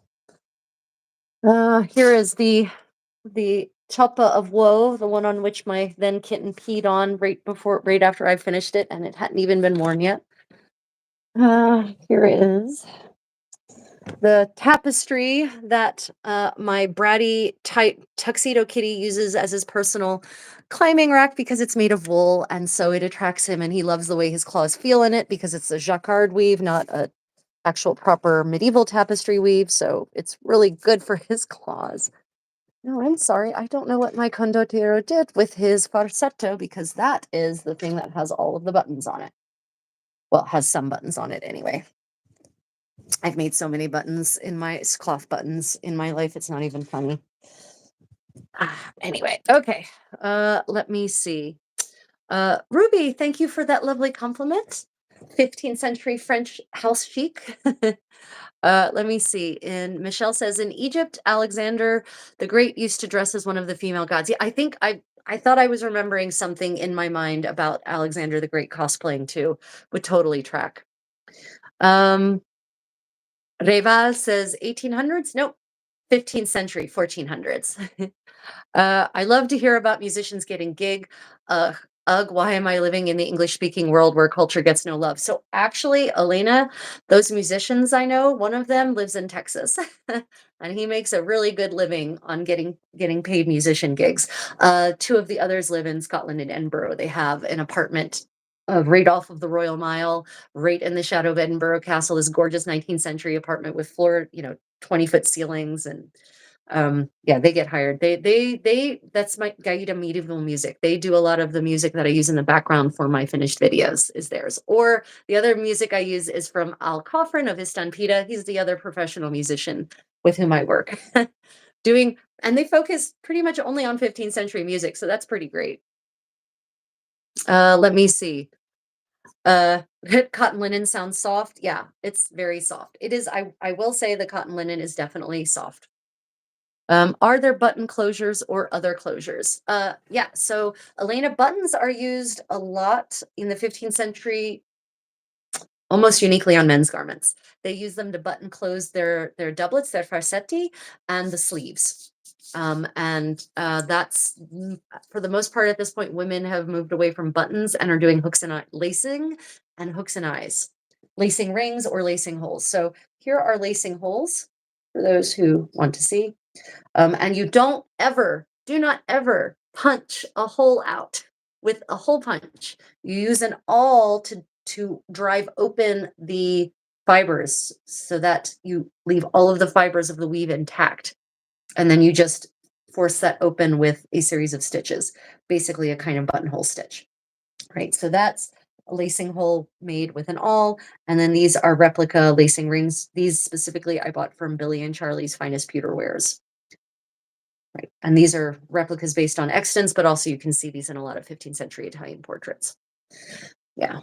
Here is the choppa of woe, the one on which my then kitten peed on right after I finished it, and it hadn't even been worn yet. Here is the tapestry that my bratty tight tuxedo kitty uses as his personal climbing rack because it's made of wool, and so it attracts him, and he loves the way his claws feel in it because it's a jacquard weave, not a actual proper medieval tapestry weave, so it's really good for his claws. No, I'm sorry. I don't know what my condottiero did with his farsetto because that is the thing that has all of the buttons on it. Well, it has some buttons on it anyway. I've made so many buttons in my cloth buttons in my life. It's not even funny. Anyway, okay. Let me see. Ruby, thank you for that lovely compliment. 15th century French house chic. Let me see. And Michelle says in Egypt, Alexander the Great used to dress as one of the female gods. Yeah, I think I thought I was remembering something in my mind about Alexander the Great cosplaying too. Would totally track. Reval says 1800s. Nope. 15th century, 1400s. I love to hear about musicians getting gig. Ugh, why am I living in the English speaking world where culture gets no love? So actually, Elena, those musicians I know, one of them lives in Texas and he makes a really good living on getting paid musician gigs. Two of the others live in Scotland and Edinburgh. They have an apartment right off of the Royal Mile, right in the shadow of Edinburgh Castle, this gorgeous 19th century apartment with 20-foot ceilings. And yeah, they get hired. They that's my Gaida medieval music. They do a lot of the music that I use in the background for my finished videos is theirs. Or the other music I use is from Al Coffrin of Istanpita. He's the other professional musician with whom I work. And they focus pretty much only on 15th century music, so that's pretty great. Let me see. Cotton linen sounds soft. Yeah, it's very soft. It is, I will say the cotton linen is definitely soft. Are there button closures or other closures? Yeah, so Elena, buttons are used a lot in the 15th century, almost uniquely on men's garments. They use them to button close their doublets, their farsetti, and the sleeves. That's for the most part at this point, women have moved away from buttons and are doing lacing and hooks and eyes, lacing rings or lacing holes. So here are lacing holes for those who want to see. And you do not ever punch a hole out with a hole punch. You use an awl to drive open the fibers so that you leave all of the fibers of the weave intact. And then you just force that open with a series of stitches, basically a kind of buttonhole stitch. Right, so that's a lacing hole made with an awl. And then these are replica lacing rings. These specifically I bought from Billy and Charlie's Finest Pewter Wares. Right. And these are replicas based on extants, but also you can see these in a lot of 15th century Italian portraits. Yeah.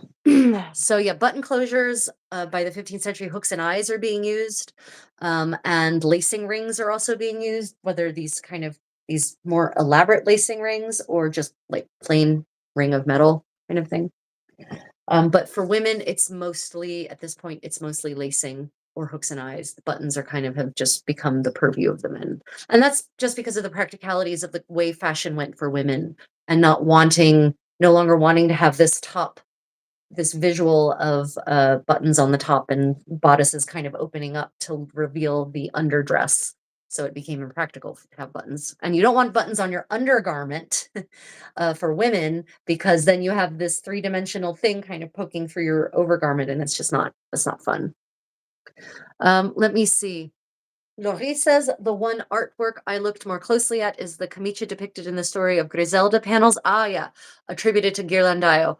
So yeah, button closures by the 15th century, hooks and eyes are being used. And lacing rings are also being used, whether these more elaborate lacing rings or just like plain ring of metal kind of thing. But for women, it's mostly, at this point, it's mostly lacing or hooks and eyes. The buttons are have just become the purview of the men. And that's just because of the practicalities of the way fashion went for women and no longer wanting to have this visual of buttons on the top and bodices kind of opening up to reveal the underdress. So it became impractical to have buttons. And you don't want buttons on your undergarment for women, because then you have this three-dimensional thing kind of poking through your overgarment, and it's not fun. Let me see. Laurie says the one artwork I looked more closely at is the camicia depicted in the story of Griselda panels. Ah, yeah, attributed to Ghirlandaio.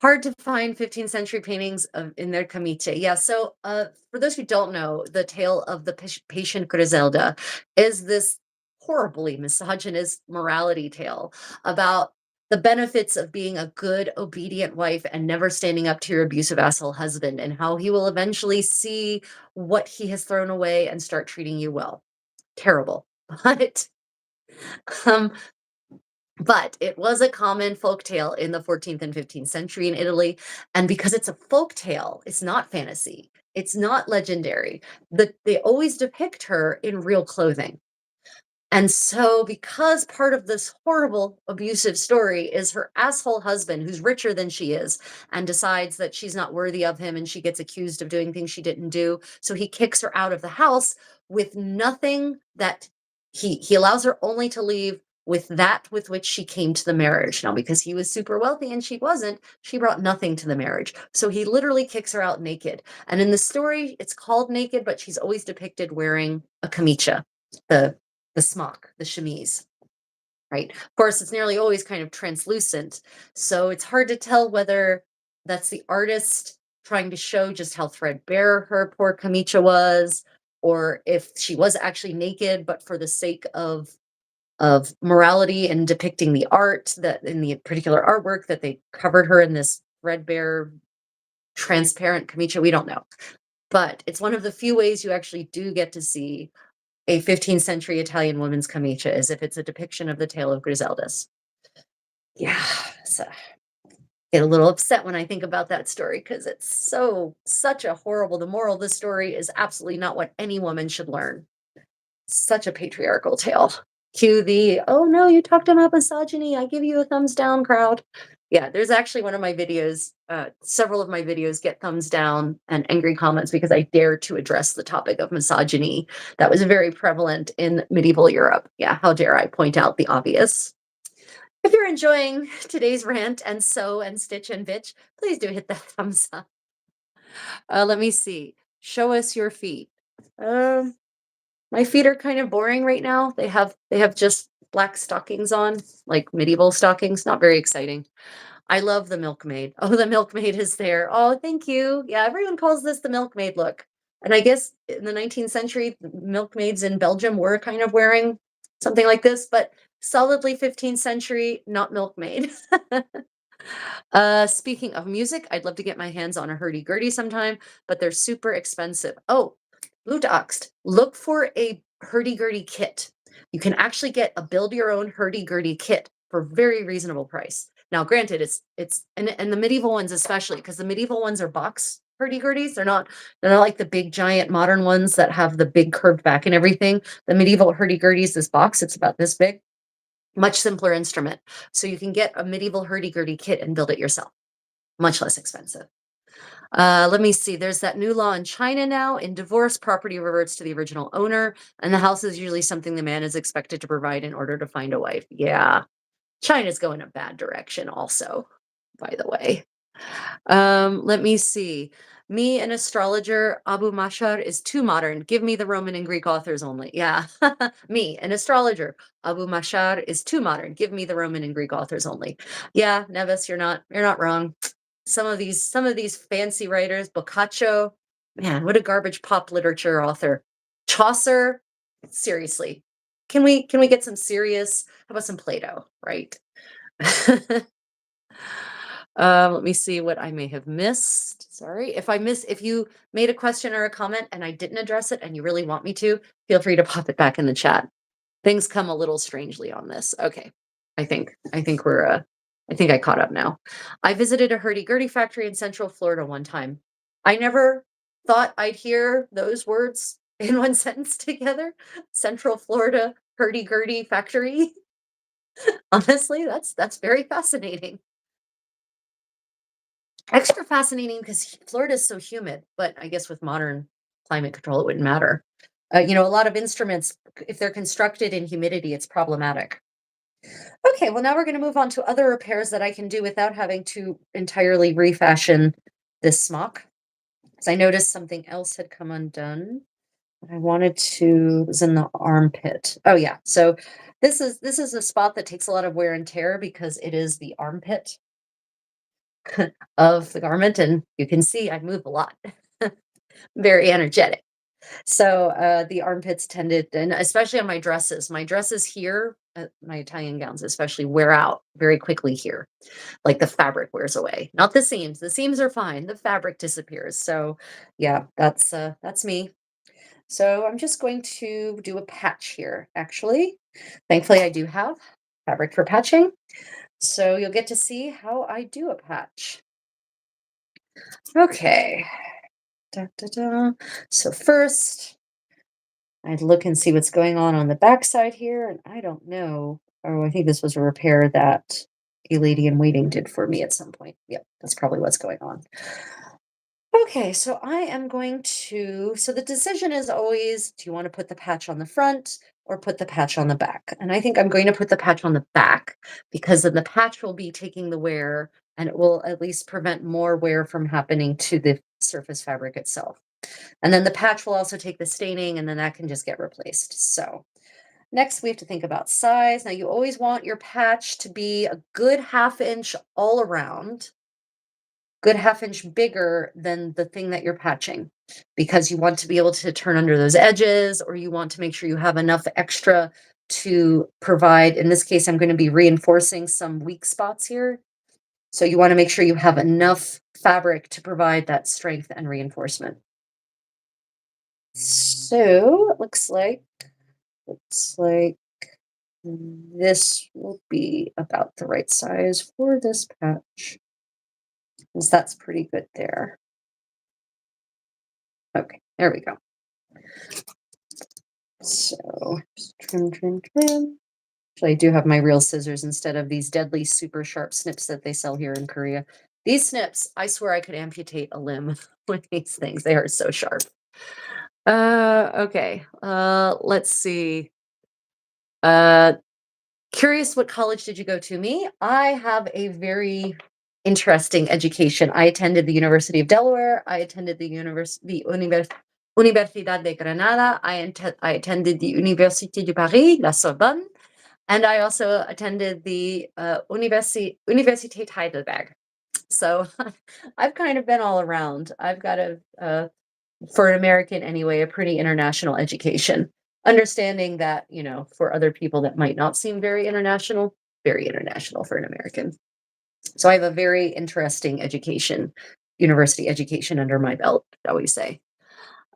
Hard to find 15th century paintings in their camicia. Yeah, so for those who don't know, the tale of the Patient Griselda is this horribly misogynist morality tale about the benefits of being a good, obedient wife and never standing up to your abusive asshole husband, and how he will eventually see what he has thrown away and start treating you well. Terrible. But um, but it was a common folk tale in the 14th and 15th century in Italy. And because it's a folk tale, it's not fantasy, it's not legendary. They always depict her in real clothing. And so, because part of this horrible abusive story is her asshole husband, who's richer than she is, and decides that she's not worthy of him, and she gets accused of doing things she didn't do. So he kicks her out of the house with nothing that he allows her only to leave with that with which she came to the marriage. Now, because he was super wealthy and she wasn't, she brought nothing to the marriage. So he literally kicks her out naked. And in the story, it's called naked, but she's always depicted wearing a camicia, the the smock, the chemise, right? Of course, it's nearly always kind of translucent, so it's hard to tell whether that's the artist trying to show just how threadbare her poor camicia was, or if she was actually naked, but for the sake of morality and depicting the art, that in the particular artwork that they covered her in this threadbare, transparent camicia. We don't know, but it's one of the few ways you actually do get to see a 15th century Italian woman's camicia, as if it's a depiction of the tale of Griselda's. Yeah, so get a little upset when I think about that story because it's such a horrible. The moral of the story is absolutely not what any woman should learn. Such a patriarchal tale. Cue the, oh no, you talked about misogyny, I give you a thumbs down crowd. Yeah, there's actually one of my videos, several of my videos get thumbs down and angry comments because I dare to address the topic of misogyny that was very prevalent in medieval Europe. Yeah, how dare I point out the obvious. If you're enjoying today's rant and sew and stitch and bitch, please do hit that thumbs up. Let me see. Show us your feet. Um, my feet are kind of boring right now. They have just black stockings on, like medieval stockings, not very exciting. I love the milkmaid. Oh, the milkmaid is there. Oh, thank you. Yeah, everyone calls this the milkmaid look. And I guess in the 19th century, milkmaids in Belgium were kind of wearing something like this, but solidly 15th century, not milkmaid. Speaking of music, I'd love to get my hands on a hurdy-gurdy sometime, but they're super expensive. Oh, Blutaxt, look for a hurdy-gurdy kit. You can actually get a build-your-own hurdy-gurdy kit for very reasonable price. Now, granted, it's and the medieval ones especially, because the medieval ones are box hurdy-gurdies. They're not like the big giant modern ones that have the big curved back and everything. The medieval hurdy-gurdies, this box, it's about this big. Much simpler instrument. So you can get a medieval hurdy-gurdy kit and build it yourself. Much less expensive. Let me see. There's that new law in China now. In divorce, property reverts to the original owner, and the house is usually something the man is expected to provide in order to find a wife. Yeah, China's going a bad direction also, by the way. Let me see. Me, an astrologer, Abu Mashar is too modern. Give me the Roman and Greek authors only. Yeah. Me, an astrologer, Abu Mashar is too modern. Give me the Roman and Greek authors only. Yeah, Nevis, you're not wrong. Some of these fancy writers, Boccaccio, man, what a garbage pop literature author. Chaucer, seriously. Can we get some serious, how about some Plato, right? Let me see what I may have missed. Sorry. If you made a question or a comment and I didn't address it and you really want me to, feel free to pop it back in the chat. Things come a little strangely on this. Okay. I think I caught up now. I visited a hurdy-gurdy factory in Central Florida one time. I never thought I'd hear those words in one sentence together. Central Florida hurdy-gurdy factory. Honestly, that's very fascinating. Extra fascinating because Florida is so humid, but I guess with modern climate control, it wouldn't matter. A lot of instruments, if they're constructed in humidity, it's problematic. Okay, well, now we're going to move on to other repairs that I can do without having to entirely refashion this smock. Because I noticed something else had come undone. I wanted to, it was in the armpit. Oh yeah, so this is a spot that takes a lot of wear and tear because it is the armpit of the garment, and you can see I move a lot. Very energetic. So the armpits tended, and especially on my dresses here, my Italian gowns especially wear out very quickly here. Like the fabric wears away, not the seams. The seams are fine. The fabric disappears. So yeah, that's me. So I'm just going to do a patch here, actually. Thankfully, I do have fabric for patching. So you'll get to see how I do a patch. Okay. Da, da, da. So first, I'd look and see what's going on the back side here, and I don't know. Oh, I think this was a repair that a lady in waiting did for me at some point. Yep, that's probably what's going on. Okay, so I am going to, so the decision is always, do you want to put the patch on the front or put the patch on the back? And I think I'm going to put the patch on the back because then the patch will be taking the wear and it will at least prevent more wear from happening to the surface fabric itself. And then the patch will also take the staining and then that can just get replaced. So next we have to think about size. Now you always want your patch to be a good 1/2 inch all around, good 1/2 inch bigger than the thing that you're patching, because you want to be able to turn under those edges, or you want to make sure you have enough extra to provide. In this case, I'm going to be reinforcing some weak spots here. So you want to make sure you have enough fabric to provide that strength and reinforcement. So it looks like this will be about the right size for this patch. Because that's pretty good there. Okay, there we go. So just trim, trim, trim. Actually, I do have my real scissors instead of these deadly super sharp snips that they sell here in Korea. These snips, I swear I could amputate a limb with these things. They are so sharp. Okay. Let's see. Uh, Curious, what college did you go to? Me, I have a very interesting education. I attended the University of Delaware. I attended Universidad de Granada. I attended the Université de Paris, La Sorbonne, and I also attended the Universität Heidelberg. So I've kind of been all around. I've got for an American anyway, a pretty international education. Understanding that, for other people that might not seem very international for an American. So I have a very interesting university education under my belt, shall we say.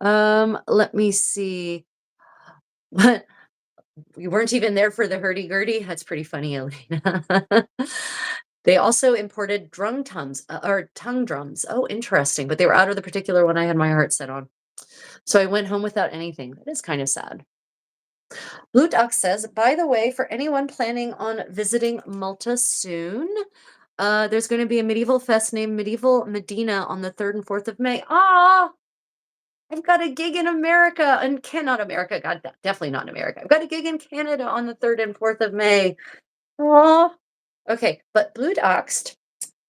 Let me see. What, you weren't even there for the hurdy-gurdy? That's pretty funny, Elena. They also imported drum tums, or tongue drums. Oh, interesting. But they were out of the particular one I had my heart set on. So I went home without anything. That is kind of sad. Blue Duck says, by the way, for anyone planning on visiting Malta soon, there's going to be a medieval fest named Medieval Medina on the 3rd and 4th of May. Ah, I've got a gig in America, and cannot America. God, definitely not in America. I've got a gig in Canada on the 3rd and 4th of May. Oh, okay. But Blue Doxed,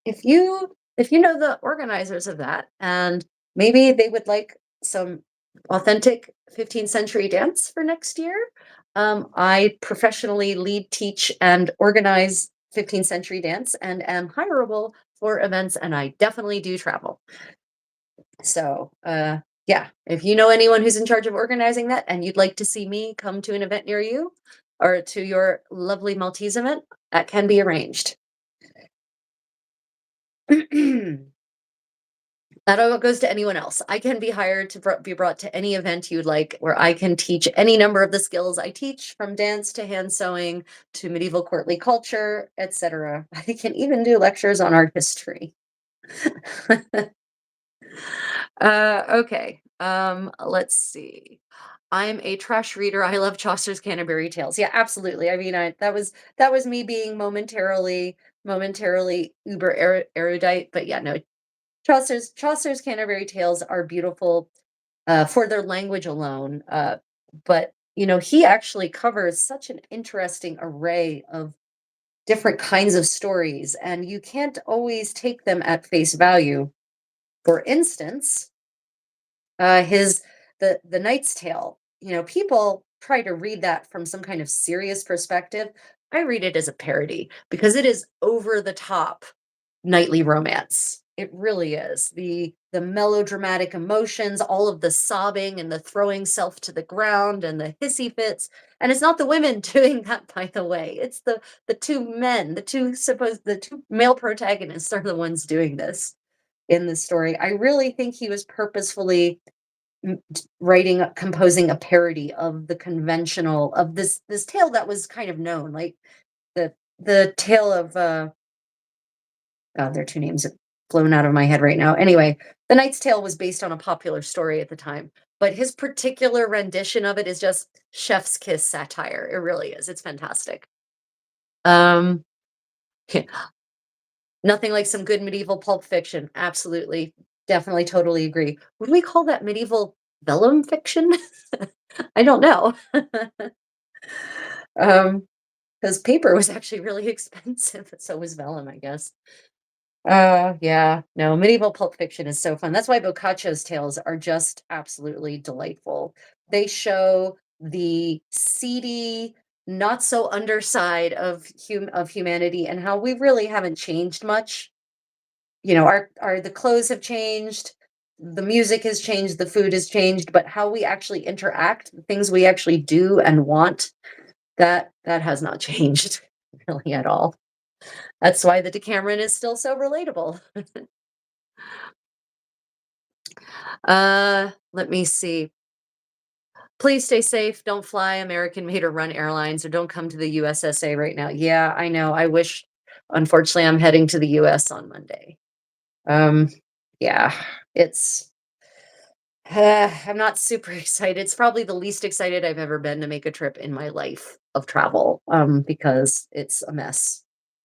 if you know the organizers of that, and maybe they would like some authentic 15th century dance for next year. I professionally lead, teach, and organize 15th century dance and am hireable for events, and I definitely do travel. So, yeah, if you know anyone who's in charge of organizing that and you'd like to see me come to an event near you or to your lovely Maltese event, that can be arranged. That all goes to anyone else. I can be hired to be brought to any event you'd like, where I can teach any number of the skills I teach, from dance to hand sewing to medieval courtly culture, etc. I can even do lectures on art history. Okay. Let's see. I'm a trash reader. I love Chaucer's Canterbury Tales. Yeah, absolutely. I mean, that was me being momentarily uber erudite, but yeah, no, Chaucer's Canterbury Tales are beautiful for their language alone. But he actually covers such an interesting array of different kinds of stories, and you can't always take them at face value. For instance, his the Knight's Tale. People try to read that from some kind of serious perspective. I read it as a parody because it is over the top knightly romance. It really is. The melodramatic emotions, all of the sobbing and the throwing self to the ground and the hissy fits. And it's not the women doing that, by the way. It's the two men, the two male protagonists are the ones doing this in the story. I really think he was purposefully composing a parody of the conventional of this tale that was kind of known, like the tale of God, their two names have flown out of my head right now. Anyway, The Knight's Tale was based on a popular story at the time, but his particular rendition of it is just chef's kiss satire. It really is. It's fantastic. Um, Nothing like some good medieval pulp fiction. Absolutely. Definitely, totally agree. Would we call that medieval vellum fiction? I don't know. Um, because paper was actually really expensive, but so was vellum, I guess. Yeah, no, medieval pulp fiction is so fun. That's why Boccaccio's tales are just absolutely delightful. They show the seedy, not so underside of humanity and how we really haven't changed much. You know, our the clothes have changed, the music has changed, the food has changed, but how we actually interact, the things we actually do and want, that has not changed really at all. That's why the Decameron is still so relatable. Let me see. Please stay safe. Don't fly American made or run airlines or don't come to the USSA right now. Yeah, I know. I wish, unfortunately, I'm heading to the US on Monday. Um, yeah, it's, I'm not super excited. It's probably the least excited I've ever been to make a trip in my life of travel, because it's a mess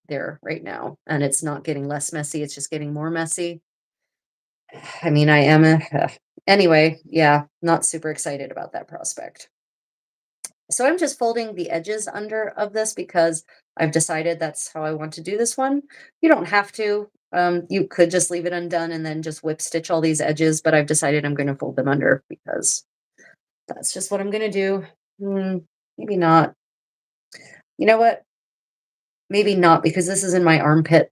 there right now. And it's not getting less messy. It's just getting more messy. I mean, I am anyway, yeah, not super excited about that prospect. So I'm just folding the edges under of this because I've decided that's how I want to do this one. You don't have to. You could just leave it undone and then just whip stitch all these edges, but I've decided I'm going to fold them under because that's just what I'm going to do. Hmm, maybe not. You know what? Maybe not because this is in my armpit.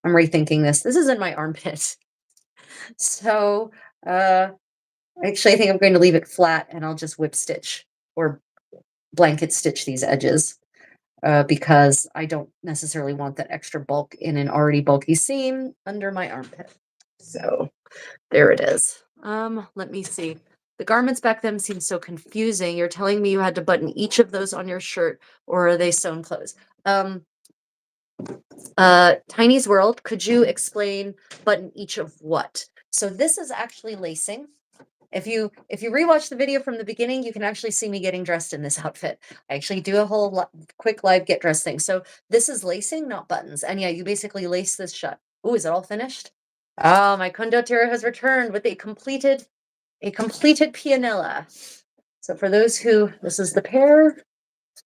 I'm rethinking this. This is in my armpit. So, actually, I think I'm going to leave it flat and I'll just whip stitch or blanket stitch these edges, because I don't necessarily want that extra bulk in an already bulky seam under my armpit. So there it is. Let me see. The garments back then seem so confusing. You're telling me you had to button each of those on your shirt, or are they sewn clothes? Tiny's World, could you explain button each of what? So this is actually lacing. If you rewatch the video from the beginning, you can actually see me getting dressed in this outfit. I actually do a whole quick live get dressed thing. So this is lacing, not buttons. And yeah, you basically lace this shut. Oh, is it all finished? Ah, my condottiere has returned with a completed pianella. So for those who, this is the pair.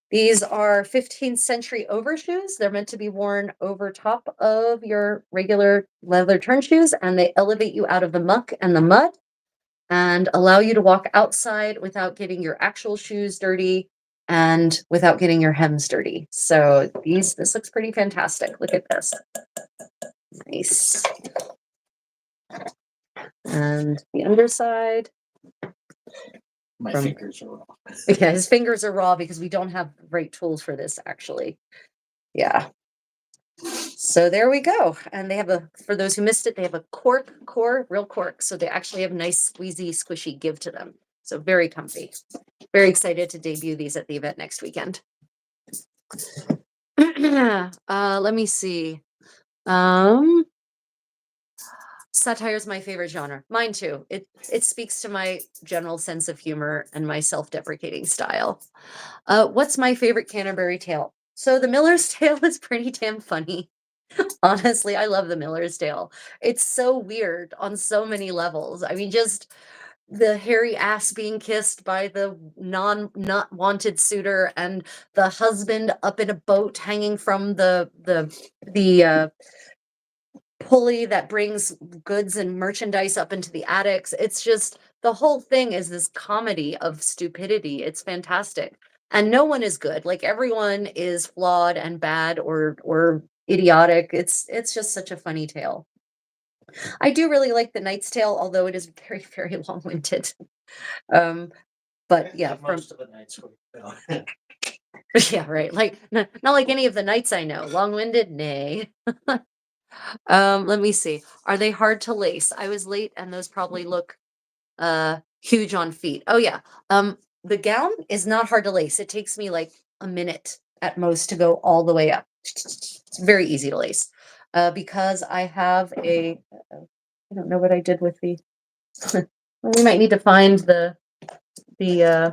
These are 15th century overshoes. They're meant to be worn over top of your regular leather turn shoes, and they elevate you out of the muck and the mud and allow you to walk outside without getting your actual shoes dirty and without getting your hems dirty. So this looks pretty fantastic. Look at this. Nice. And the underside. My From- fingers are raw. Yeah, his fingers are raw because we don't have great tools for this, actually. Yeah. So there we go. And they have for those who missed it, they have a cork core, real cork. So they actually have nice squeezy, squishy give to them. So very comfy. Very excited to debut these at the event next weekend. Let me see. Satire is my favorite genre. Mine too. It speaks to my general sense of humor and my self-deprecating style. What's my favorite Canterbury Tale? So the Miller's Tale is pretty damn funny. Honestly, I love the Miller's Tale. It's so weird on so many levels. I mean, just the hairy ass being kissed by the not wanted suitor and the husband up in a boat hanging from the pulley that brings goods and merchandise up into the attics. It's just the whole thing is this comedy of stupidity. It's fantastic. And no one is good. Like everyone is flawed and bad or idiotic. It's just such a funny tale. I do really like the Knight's Tale, although it is very, very long-winded. But yeah, from Most of the nights we yeah, right. Like not like any of the knights I know. Long-winded, nay. Let me see. Are they hard to lace? I was late, and those probably look huge on feet. Oh yeah. The gown is not hard to lace. It takes me like a minute at most to go all the way up. It's very easy to lace. Because I have a I don't know what I did with the we might need to find the uh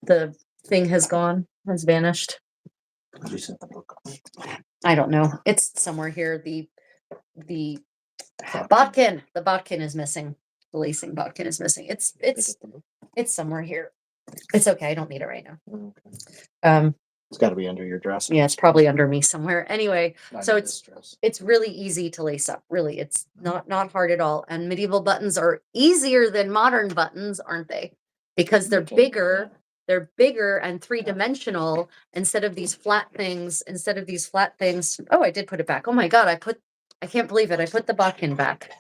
the thing has gone, has vanished. I don't know. It's somewhere here. The the bodkin is missing. The lacing bodkin is missing. It's somewhere here. It's okay. I don't need it right now. Okay. Um, It's got to be under your dress. yeah, it's probably under me somewhere. Anyway, Not so in this dress. it's really easy to lace up. Really, it's not hard at all. And medieval buttons are easier than modern buttons, aren't they? Because they're bigger. They're bigger and three-dimensional instead of these flat things. Oh, I did put it back. Oh my God, I can't believe it. I put the bodkin back.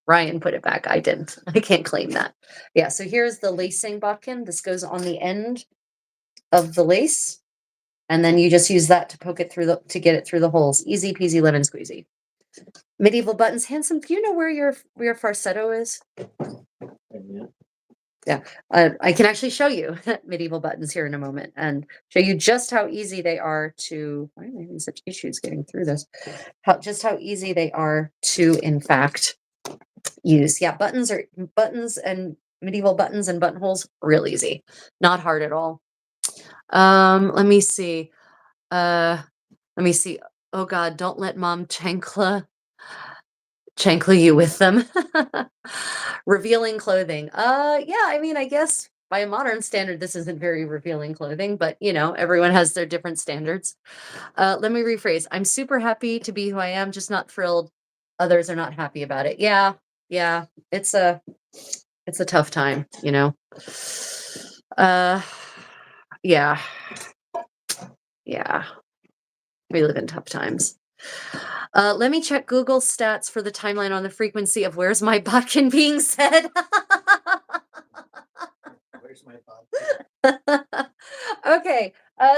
Ryan put it back. I didn't. I can't claim that. Yeah, so here's the lacing bodkin. This goes on the end of the lace. And then you just use that to poke it through to get it through the holes. Easy peasy lemon squeezy. Medieval buttons. Handsome, do you know where your farsetto is? Yeah, I can actually show you medieval buttons here in a moment and show you just how easy they are to, why am I having such issues getting through this? Just how easy they are to, in fact, use. Yeah, buttons and medieval buttons and buttonholes, real easy. Not hard at all. Let me see. Let me see. Oh God, don't let mom chancla you with them. Revealing clothing. Yeah, I mean, I guess by a modern standard, this isn't very revealing clothing, but you know, everyone has their different standards. Let me rephrase. I'm super happy to be who I am, just not thrilled. Others are not happy about it. Yeah, yeah. It's a tough time, you know. Yeah. Yeah. We live in tough times. Let me check Google stats for the timeline on the frequency of where's my bodkin being said. Where's my bob? Okay,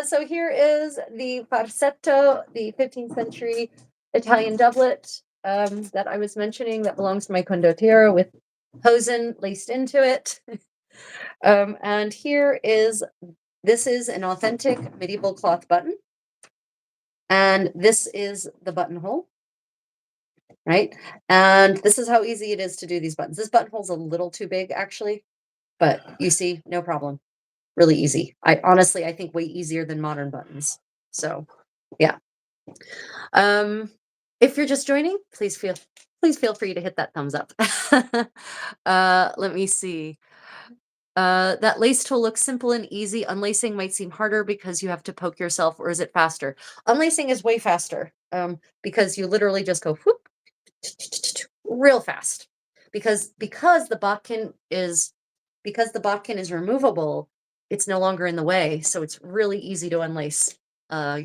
so here is the farsetto, the 15th century Italian doublet that I was mentioning that belongs to my condottiero with hosen laced into it. And this is an authentic medieval cloth button. And this is the buttonhole, right? And this is how easy it is to do these buttons. This buttonhole's a little too big, actually, but you see, no problem. Really easy. I think way easier than modern buttons. So, yeah. If you're just joining, please feel free to hit that thumbs up. Let me see. That lace tool looks simple and easy. Unlacing might seem harder because you have to poke yourself, or is it faster? Unlacing is way faster because you literally just go whoop, real fast. Because the bodkin is removable, it's no longer in the way, so it's really easy to unlace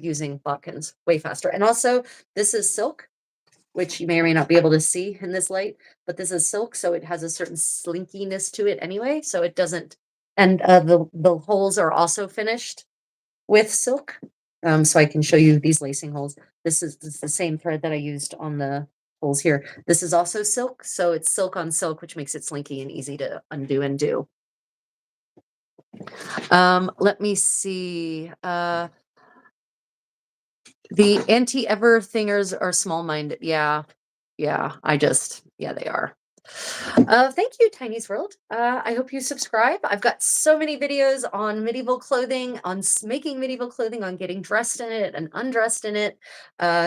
using bodkins way faster. And also, this is silk, which you may or may not be able to see in this light, but this is silk, so it has a certain slinkiness to it anyway, so it doesn't, and the holes are also finished with silk. So I can show you these lacing holes. This is the same thread that I used on the holes here. This is also silk, so it's silk on silk, which makes it slinky and easy to undo and do. Let me see. The anti-ever thingers are small-minded. Yeah, yeah. Yeah, they are. Thank you, Tiny's World. I hope you subscribe. I've got so many videos on medieval clothing, on making medieval clothing, on getting dressed in it and undressed in it.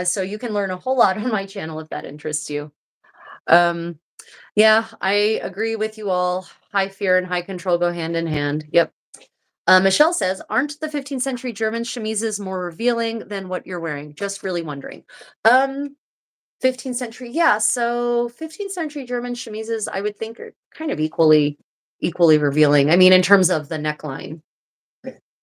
So you can learn a whole lot on my channel if that interests you. Yeah, I agree with you all. High fear and high control go hand in hand. Yep. Michelle says, aren't the 15th century German chemises more revealing than what you're wearing? Just really wondering. 15th century, yeah. So 15th century German chemises, I would think, are kind of equally revealing. I mean, in terms of the neckline.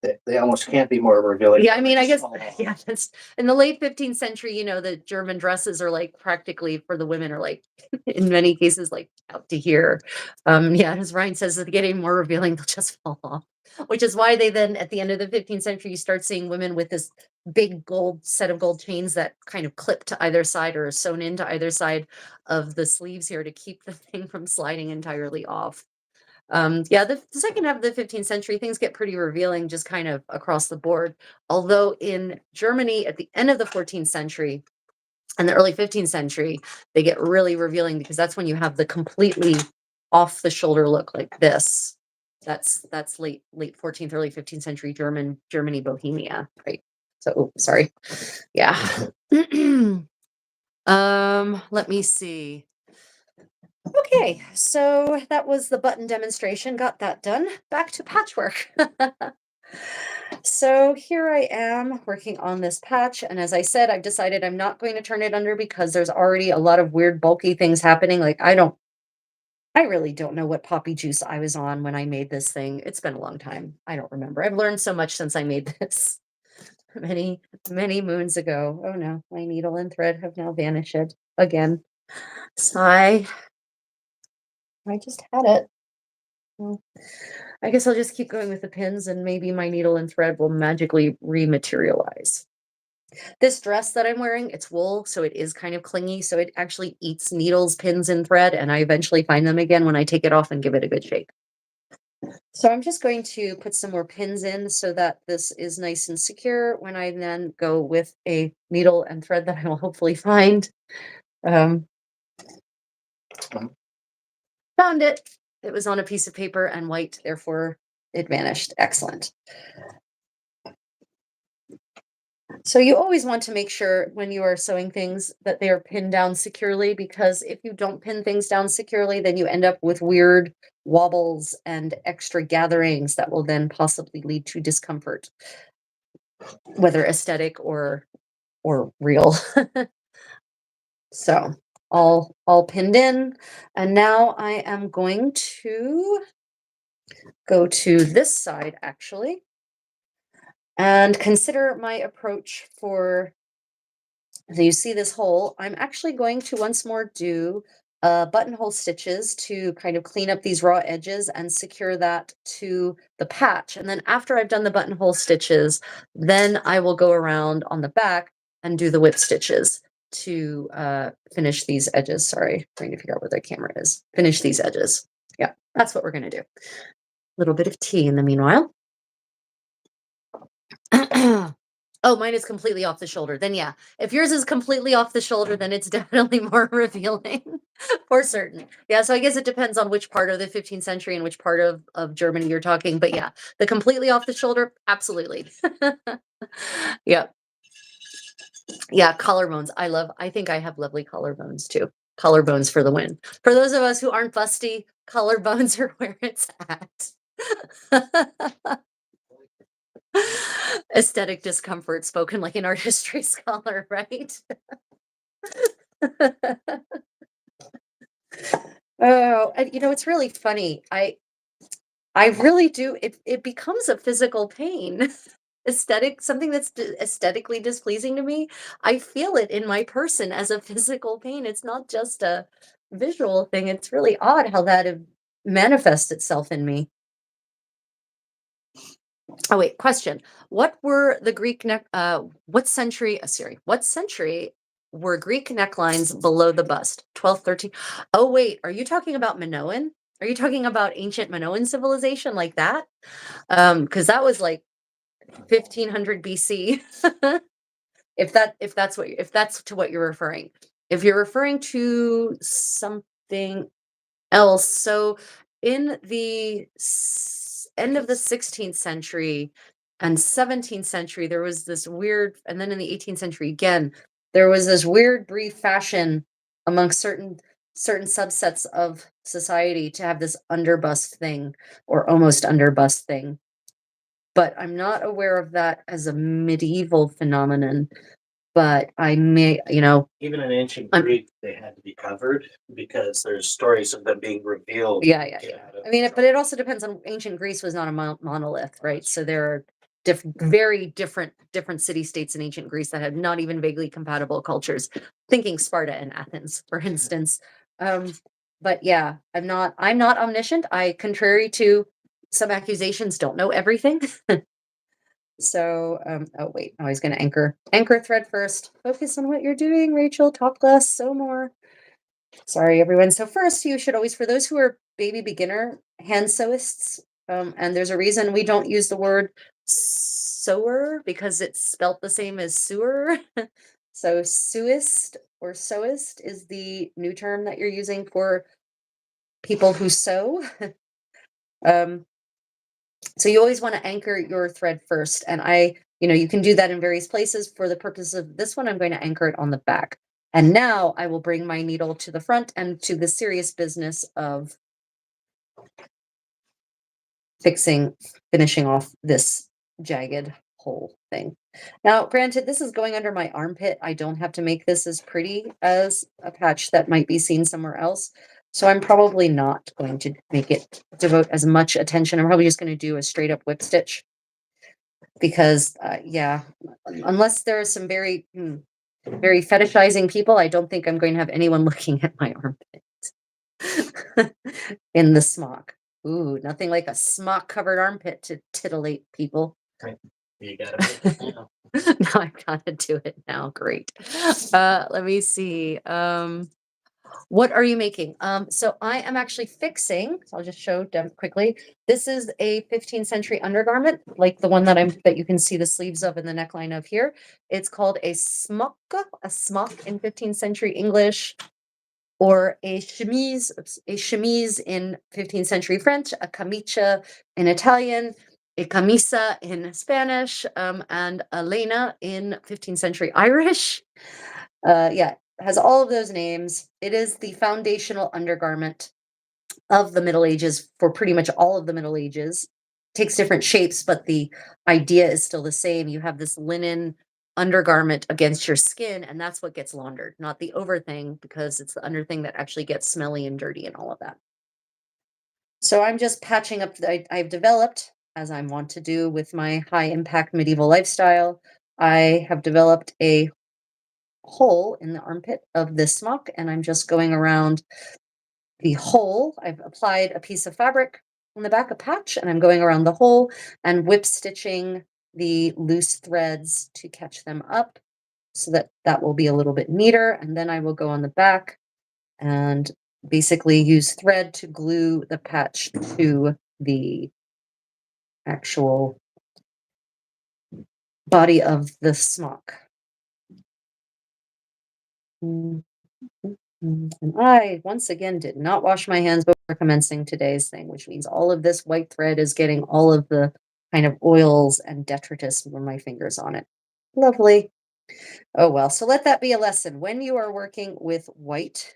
They almost can't be more revealing. Yeah, I mean, I guess, Fall off. yeah, that's in the late 15th century, the German dresses are like practically for the women are like in many cases like out to here. Yeah, as Ryan says, they're getting more revealing, they'll just fall off. Which is why they then at the end of the 15th century, you start seeing women with this big gold set of gold chains that kind of clip to either side or are sewn into either side of the sleeves here to keep the thing from sliding entirely off. Yeah, the second half of the 15th century, things get pretty revealing just kind of across the board. Although in Germany at the end of the 14th century and the early 15th century, they get really revealing because that's when you have the completely off the shoulder look like this. That's late 14th, early 15th century Germany, Bohemia, right? So, sorry. Yeah. Let me see. Okay, so that was the button demonstration. Got that done. Back to patchwork. So here I am working on this patch. And as I said, I've decided I'm not going to turn it under because there's already a lot of weird bulky things happening. Like I really don't know what poppy juice I was on when I made this thing. It's been a long time. I don't remember. I've learned so much since I made this many, many moons ago. Oh no, my needle and thread have now vanished again. Sigh. I just had it. Well, I guess I'll just keep going with the pins and maybe my needle and thread will magically rematerialize. This dress that I'm wearing, it's wool, so it is kind of clingy. So it actually eats needles, pins, and thread, and I eventually find them again when I take it off and give it a good shake. So I'm just going to put some more pins in so that this is nice and secure when I then go with a needle and thread that I will hopefully find. Um, Found it. It was on a piece of paper and white, therefore it vanished. Excellent. So you always want to make sure when you are sewing things that they are pinned down securely, because if you don't pin things down securely, then you end up with weird wobbles and extra gatherings that will then possibly lead to discomfort, whether aesthetic or real. So all pinned in, and now I am going to go to this side actually and consider my approach for. So you see this hole, I'm actually going to once more do buttonhole stitches to kind of clean up these raw edges and secure that to the patch. And then after I've done the buttonhole stitches, then I will go around on the back and do the whip stitches to finish these edges. Sorry, trying to figure out where the camera is. Finish these edges. Yeah, that's what we're going to do. A little bit of tea in the meanwhile. Oh, mine is completely off the shoulder. Then yeah, if yours is completely off the shoulder, then it's definitely more revealing for certain. Yeah, so I guess it depends on which part of the 15th century and which part of Germany you're talking. But yeah, the completely off the shoulder, absolutely. Yeah. Yeah, collarbones. I think I have lovely collarbones too. Collarbones for the win. For those of us who aren't busty, collarbones are where it's at. Aesthetic discomfort spoken like an art history scholar, right? Oh, and it's really funny. I really do. It becomes a physical pain. Something that's aesthetically displeasing to me. I feel it in my person as a physical pain. It's not just a visual thing. It's really odd how that manifests itself in me. Oh wait, question. What were the Greek what century, what century were Greek necklines below the bust? 12th, 13th. Oh wait, are you talking about Minoan? Are you talking about ancient Minoan civilization like that? Because that was like 1500 BC. If that's to what you're referring. If you're referring to something else, so in the end of the 16th century and 17th century, there was this weird, and then in the 18th century again, there was this weird brief fashion among certain subsets of society to have this underbust thing or almost underbust thing. But I'm not aware of that as a medieval phenomenon. But I may, Even in ancient Greek, they had to be covered because there's stories of them being revealed. yeah. I mean, but it also depends on ancient Greece was not a monolith, right? So there are very different city states in ancient Greece that had not even vaguely compatible cultures. Thinking Sparta and Athens, for instance. But yeah, I'm not omniscient. I, contrary to some accusations, don't know everything. So, oh wait, I was going to anchor thread first. Focus on what you're doing, Rachel. Talk less, sew more. Sorry, everyone. So first, you should always, for those who are baby beginner hand sewists, and there's a reason we don't use the word sewer because it's spelt the same as sewer. So sewist or sewist is the new term that you're using for people who sew. um, so you always want to anchor your thread first. And you can do that in various places. For the purpose of this one, I'm going to anchor it on the back. And now I will bring my needle to the front and to the serious business of finishing off this jagged hole thing. Now, granted, this is going under my armpit. I don't have to make this as pretty as a patch that might be seen somewhere else. So I'm probably not going to make it devote as much attention. I'm probably just going to do a straight up whip stitch because, yeah, unless there are some very fetishizing people, I don't think I'm going to have anyone looking at my armpit in the smock. Ooh, nothing like a smock covered armpit to titillate people. Right. You gotta Now I've got to do it now. Great. Let me see. What are you making? So I am actually fixing, so I'll just show them quickly. This is a 15th century undergarment, like the one that you can see the sleeves of and the neckline of here. It's called a smock in 15th century English, or a chemise in 15th century French, a camicia in Italian, a camisa in Spanish, and a lena in 15th century Irish. Yeah, has all of those names. It is the foundational undergarment of the Middle Ages for pretty much all of the Middle Ages. Takes different shapes, but the idea is still the same. You have this linen undergarment against your skin, and that's what gets laundered, not the over thing, because it's the under thing that actually gets smelly and dirty and all of that. So I'm just patching up. I've developed, as I want to do with my high impact medieval lifestyle, I have developed a hole in the armpit of this smock, and I'm just going around the hole. I've applied a piece of fabric on the back, a patch, and I'm going around the hole and whip stitching the loose threads to catch them up so that will be a little bit neater. And then I will go on the back and basically use thread to glue the patch to the actual body of the smock. And I, once again, did not wash my hands before commencing today's thing, which means all of this white thread is getting all of the kind of oils and detritus from my fingers on it. Lovely. Oh, well, so let that be a lesson. When you are working with white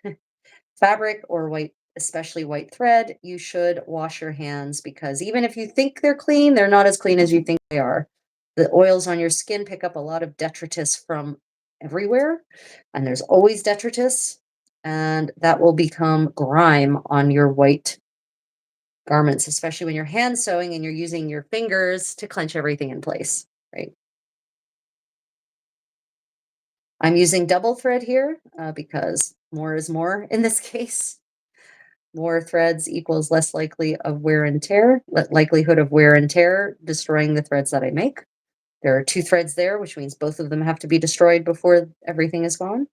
fabric or especially white thread, you should wash your hands, because even if you think they're clean, they're not as clean as you think they are. The oils on your skin pick up a lot of detritus from everywhere, and there's always detritus, and that will become grime on your white garments, especially when you're hand sewing and you're using your fingers to clench everything in place, right? I'm using double thread here because more is more in this case. More threads equals less likely of wear and tear, likelihood of wear and tear, destroying the threads that I make. There are 2 threads there, which means both of them have to be destroyed before everything is gone.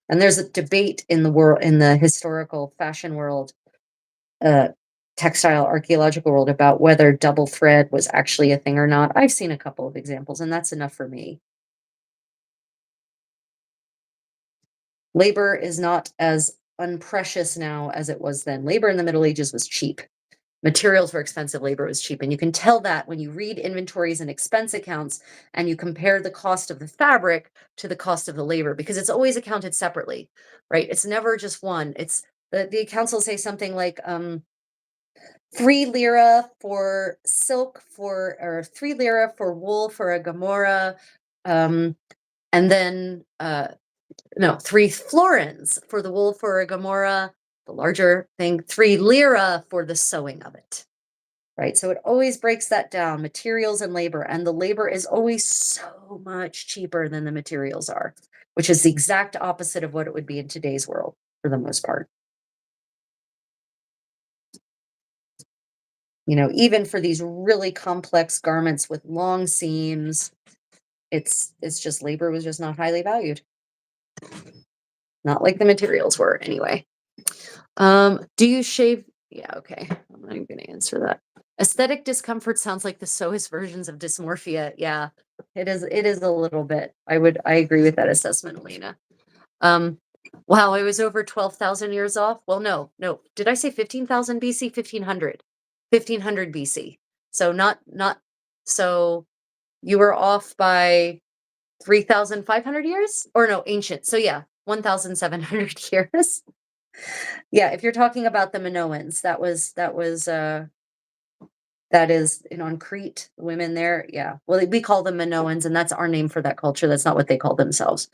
And there's a debate in the historical fashion world, textile archaeological world, about whether double thread was actually a thing or not. I've seen a couple of examples, and that's enough for me. Labor is not as unprecious now as it was then. Labor in the Middle Ages was cheap. Materials were expensive, labor was cheap. And you can tell that when you read inventories and expense accounts and you compare the cost of the fabric to the cost of the labor, because it's always accounted separately, right? It's never just one. It's the accounts will say something like 3 lira for silk or 3 lira for wool for a gamurra, and then no, 3 florins for the wool for a gamurra, the larger thing, 3 lira for the sewing of it. right? So it always breaks that down, materials and labor, and the labor is always so much cheaper than the materials are, which is the exact opposite of what it would be in today's world for the most part. You know, even for these really complex garments with long seams, it's just labor was just not highly valued. Not like the materials were anyway. Do you shave? Yeah, okay. I'm not even gonna answer that. Aesthetic discomfort sounds like the sewist versions of dysmorphia. Yeah, it is a little bit. I agree with that assessment, Elena. Um, wow, I was over 12,000 years off. Well, no. Did I say 15,000 BC? 1500. 1500 BC. So not so you were off by 3,500 years? Or no, ancient. So yeah, 1,700 years. Yeah, if you're talking about the Minoans, that is on Crete, the women there. Yeah. Well, we call them Minoans, and that's our name for that culture. That's not what they call themselves.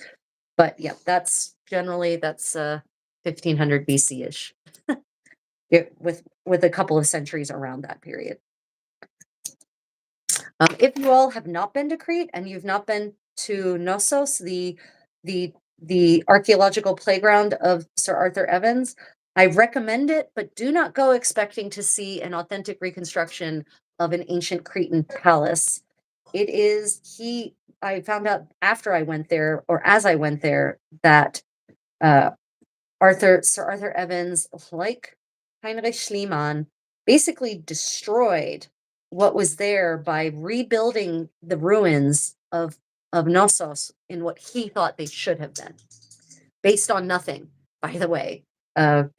But yeah, that's 1500 BC-ish. With a couple of centuries around that period. If you all have not been to Crete and you've not been to Knossos, the archaeological playground of Sir Arthur Evans, I recommend it, but do not go expecting to see an authentic reconstruction of an ancient Cretan palace. I found out after I went there, or as I went there, that Sir Arthur Evans, like Heinrich Schliemann, basically destroyed what was there by rebuilding the ruins of Knossos in what he thought they should have been, based on nothing, by the way,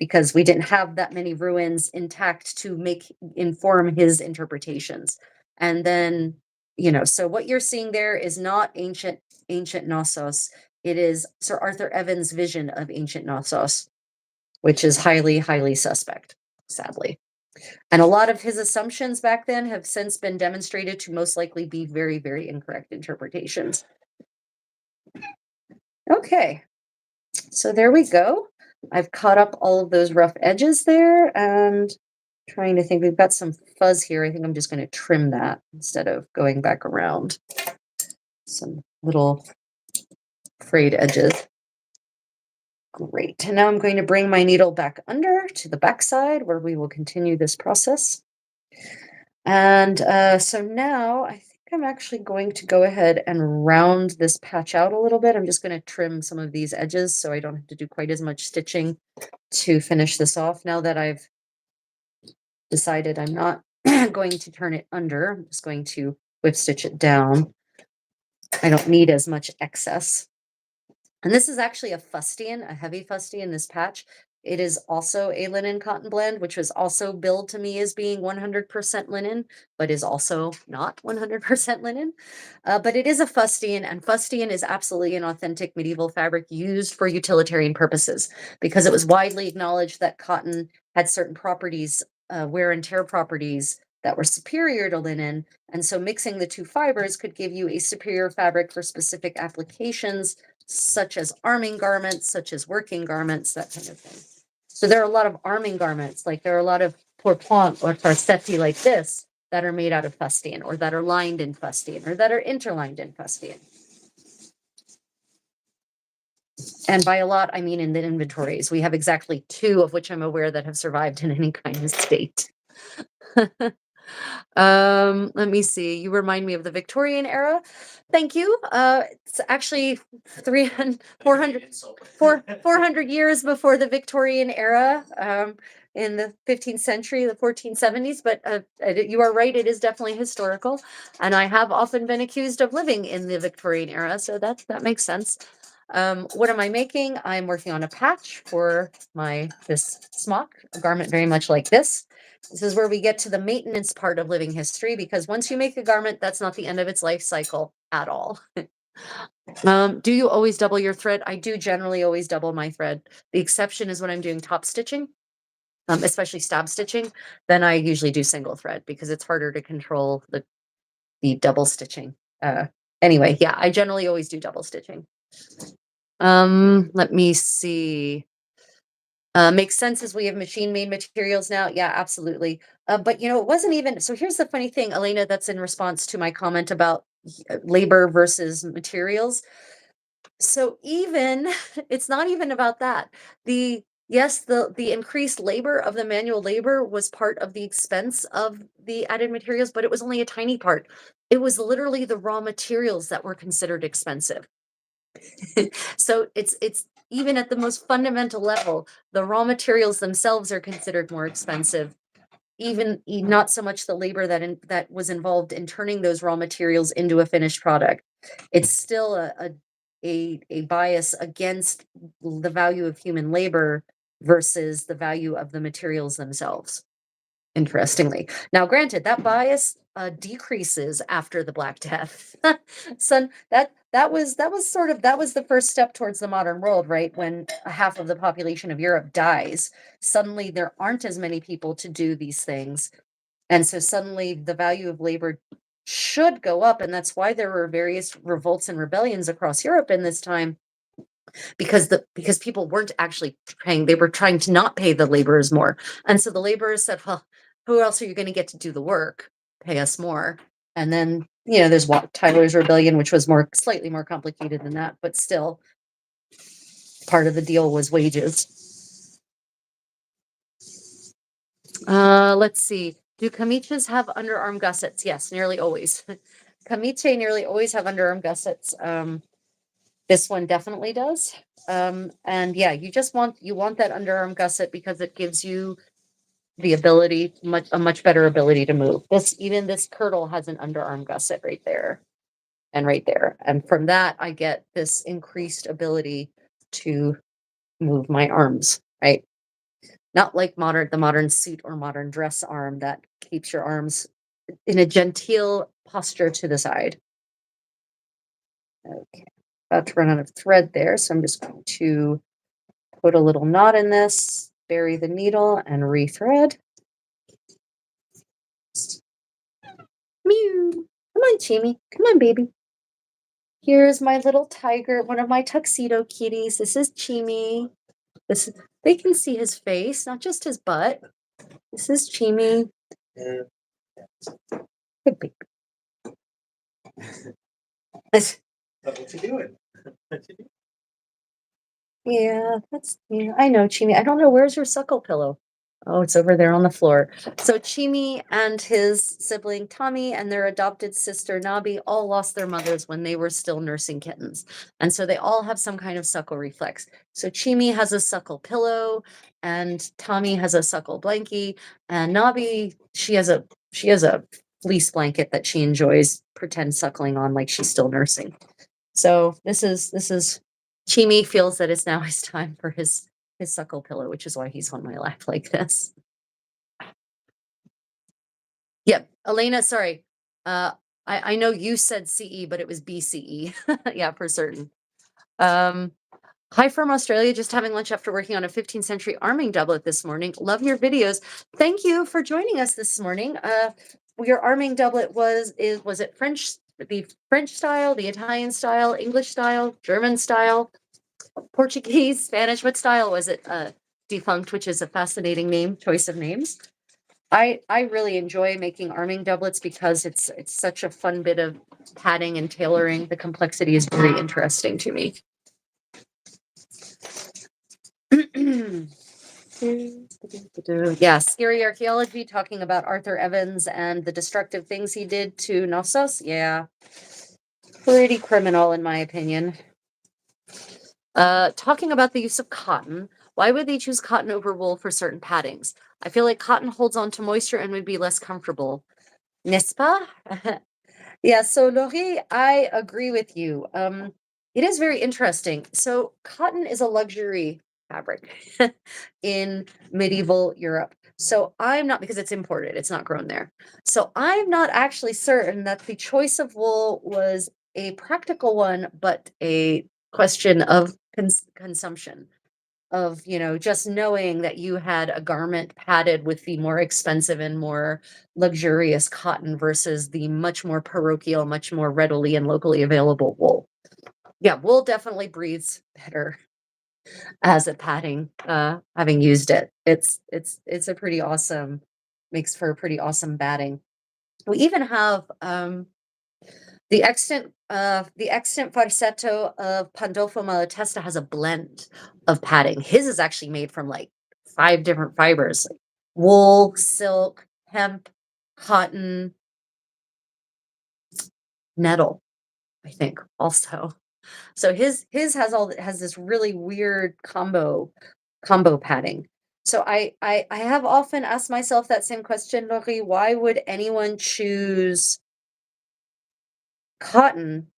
because we didn't have that many ruins intact to inform his interpretations. And then, so what you're seeing there is not ancient Knossos. It is Sir Arthur Evans' vision of ancient Knossos, which is highly, highly suspect, sadly. And a lot of his assumptions back then have since been demonstrated to most likely be very, very incorrect interpretations. Okay, so there we go. I've caught up all of those rough edges there, and trying to think, we've got some fuzz here. I think I'm just going to trim that instead of going back around. Some little frayed edges. Great. And now I'm going to bring my needle back under to the back side where we will continue this process. And so now I think I'm actually going to go ahead and round this patch out a little bit. I'm just going to trim some of these edges so I don't have to do quite as much stitching to finish this off. Now that I've decided I'm not going to turn it under, I'm just going to whip stitch it down. I don't need as much excess. And this is actually a fustian, a heavy fustian, this patch. It is also a linen cotton blend, which was also billed to me as being 100% linen, but is also not 100% linen. But it is a fustian, and fustian is absolutely an authentic medieval fabric used for utilitarian purposes, because it was widely acknowledged that cotton had certain properties, wear and tear properties, that were superior to linen. And so mixing the two fibers could give you a superior fabric for specific applications, such as arming garments, such as working garments, that kind of thing. So there are a lot of arming garments, like there are a lot of pourpoint or farsetti like this that are made out of fustian, or that are lined in fustian, or that are interlined in fustian. And by a lot, I mean in the inventories. We have exactly 2 of which I'm aware that have survived in any kind of state. Let me see. You remind me of the Victorian era. Thank you. It's actually 400 years before the Victorian era, in the 15th century, the 1470s. But you are right, it is definitely historical. And I have often been accused of living in the Victorian era, so that makes sense. What am I making? I'm working on a patch for this smock, a garment very much like this. This is where we get to the maintenance part of living history, because once you make a garment, that's not the end of its life cycle at all. Do you always double your thread? I do generally always double my thread. The exception is when I'm doing top stitching, especially stab stitching. Then I usually do single thread because it's harder to control the double stitching. Anyway, yeah, I generally always do double stitching. Let me see. Makes sense as we have machine-made materials now. Yeah, absolutely. But it wasn't even, so here's the funny thing, Elena, that's in response to my comment about labor versus materials. So even it's not even about that. Yes, the increased labor of the manual labor was part of the expense of the added materials, but it was only a tiny part. It was literally the raw materials that were considered expensive. So it's even at the most fundamental level, the raw materials themselves are considered more expensive. Even not so much the labor that was involved in turning those raw materials into a finished product. It's still a bias against the value of human labor versus the value of the materials themselves. Interestingly, now granted, that bias decreases after the Black Death. So that was the first step towards the modern world, right? When half of the population of Europe dies, suddenly there aren't as many people to do these things, and so suddenly the value of labor should go up, and that's why there were various revolts and rebellions across Europe in this time, because people weren't actually paying, they were trying to not pay the laborers more. And so the laborers said, well, who else are you going to get to do the work? Pay us more. And then, there's Tyler's Rebellion, which was slightly more complicated than that, but still part of the deal was wages. Let's see. Do camiches have underarm gussets? Yes, nearly always. Camiche nearly always have underarm gussets. This one definitely does. And yeah, you want that underarm gusset because it gives you the ability, a much better ability to move. Even this kirtle has an underarm gusset right there and right there. And from that, I get this increased ability to move my arms, right? Not like the modern suit or modern dress arm that keeps your arms in a genteel posture to the side. Okay, about to run out of thread there, so I'm just going to put a little knot in this, bury the needle, and rethread. Mew. Come on, Chimmy. Come on, baby. Here's my little tiger, one of my tuxedo kitties. This is Chimmy. They can see his face, not just his butt. This is Chimmy. Good baby. What you doing? What you doing? Yeah, I know, Chimmy. I don't know, where's your suckle pillow? Oh, it's over there on the floor. So Chimmy and his sibling Tommy and their adopted sister Nabi all lost their mothers when they were still nursing kittens. And so they all have some kind of suckle reflex. So Chimmy has a suckle pillow and Tommy has a suckle blankie, and Nabi, she has a fleece blanket that she enjoys pretend suckling on like she's still nursing. So this is Chimmy feels that it's now his time for his suckle pillow, which is why he's on my lap like this. Yep, Elena, sorry. I know you said CE, but it was BCE. Yeah, for certain. Hi from Australia, just having lunch after working on a 15th century arming doublet this morning. Love your videos. Thank you for joining us this morning. Your arming doublet was it the French style, the Italian style, English style, German style, Portuguese, Spanish? What style was it? Defunct, which is a fascinating choice of names. I really enjoy making arming doublets because it's such a fun bit of padding and tailoring. The complexity is very interesting to me. Yeah, Scary Archaeology, talking about Arthur Evans and the destructive things he did to Knossos. Yeah, pretty criminal in my opinion. Talking about the use of cotton, why would they choose cotton over wool for certain paddings? I feel like cotton holds on to moisture and would be less comfortable. N'est-ce pas? Yeah, so Laurie, I agree with you. It is very interesting. So cotton is a luxury fabric in medieval Europe. So I'm not, because it's imported, it's not grown there. So I'm not actually certain that the choice of wool was a practical one, but a question of consumption, of just knowing that you had a garment padded with the more expensive and more luxurious cotton versus the much more parochial, much more readily and locally available wool. Yeah, wool definitely breathes better as a padding, having used it. It's a pretty awesome makes for a pretty awesome batting. We even have the extant farsetto of Pandolfo Malatesta has a blend of padding. His is actually made from like 5 different fibers: wool, silk, hemp, cotton, nettle, I think also. So his has this really weird combo padding. So I have often asked myself that same question, Laurie, why would anyone choose cotton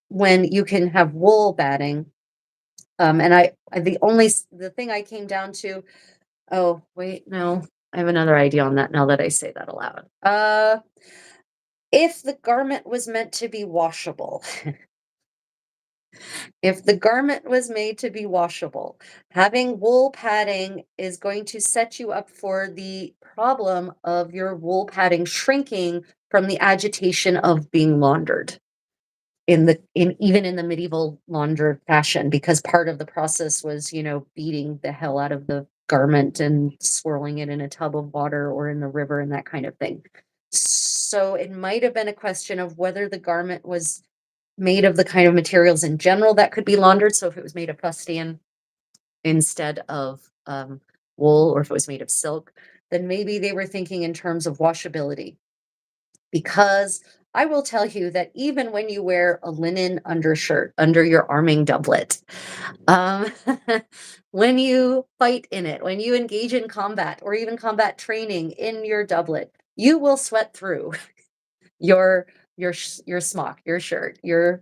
when you can have wool batting? And the thing I came down to, oh wait, no, I have another idea on that now that I say that aloud. If the garment was meant to be washable, if the garment was made to be washable, having wool padding is going to set you up for the problem of your wool padding shrinking from the agitation of being laundered even in the medieval launder fashion, because part of the process was, beating the hell out of the garment and swirling it in a tub of water or in the river and that kind of thing. So it might have been a question of whether the garment was made of the kind of materials in general that could be laundered. So if it was made of fustian instead of wool, or if it was made of silk, then maybe they were thinking in terms of washability. Because I will tell you that even when you wear a linen undershirt under your arming doublet, um, when you fight in it, when you engage in combat or even combat training in your doublet, you will sweat through your your smock, your shirt, your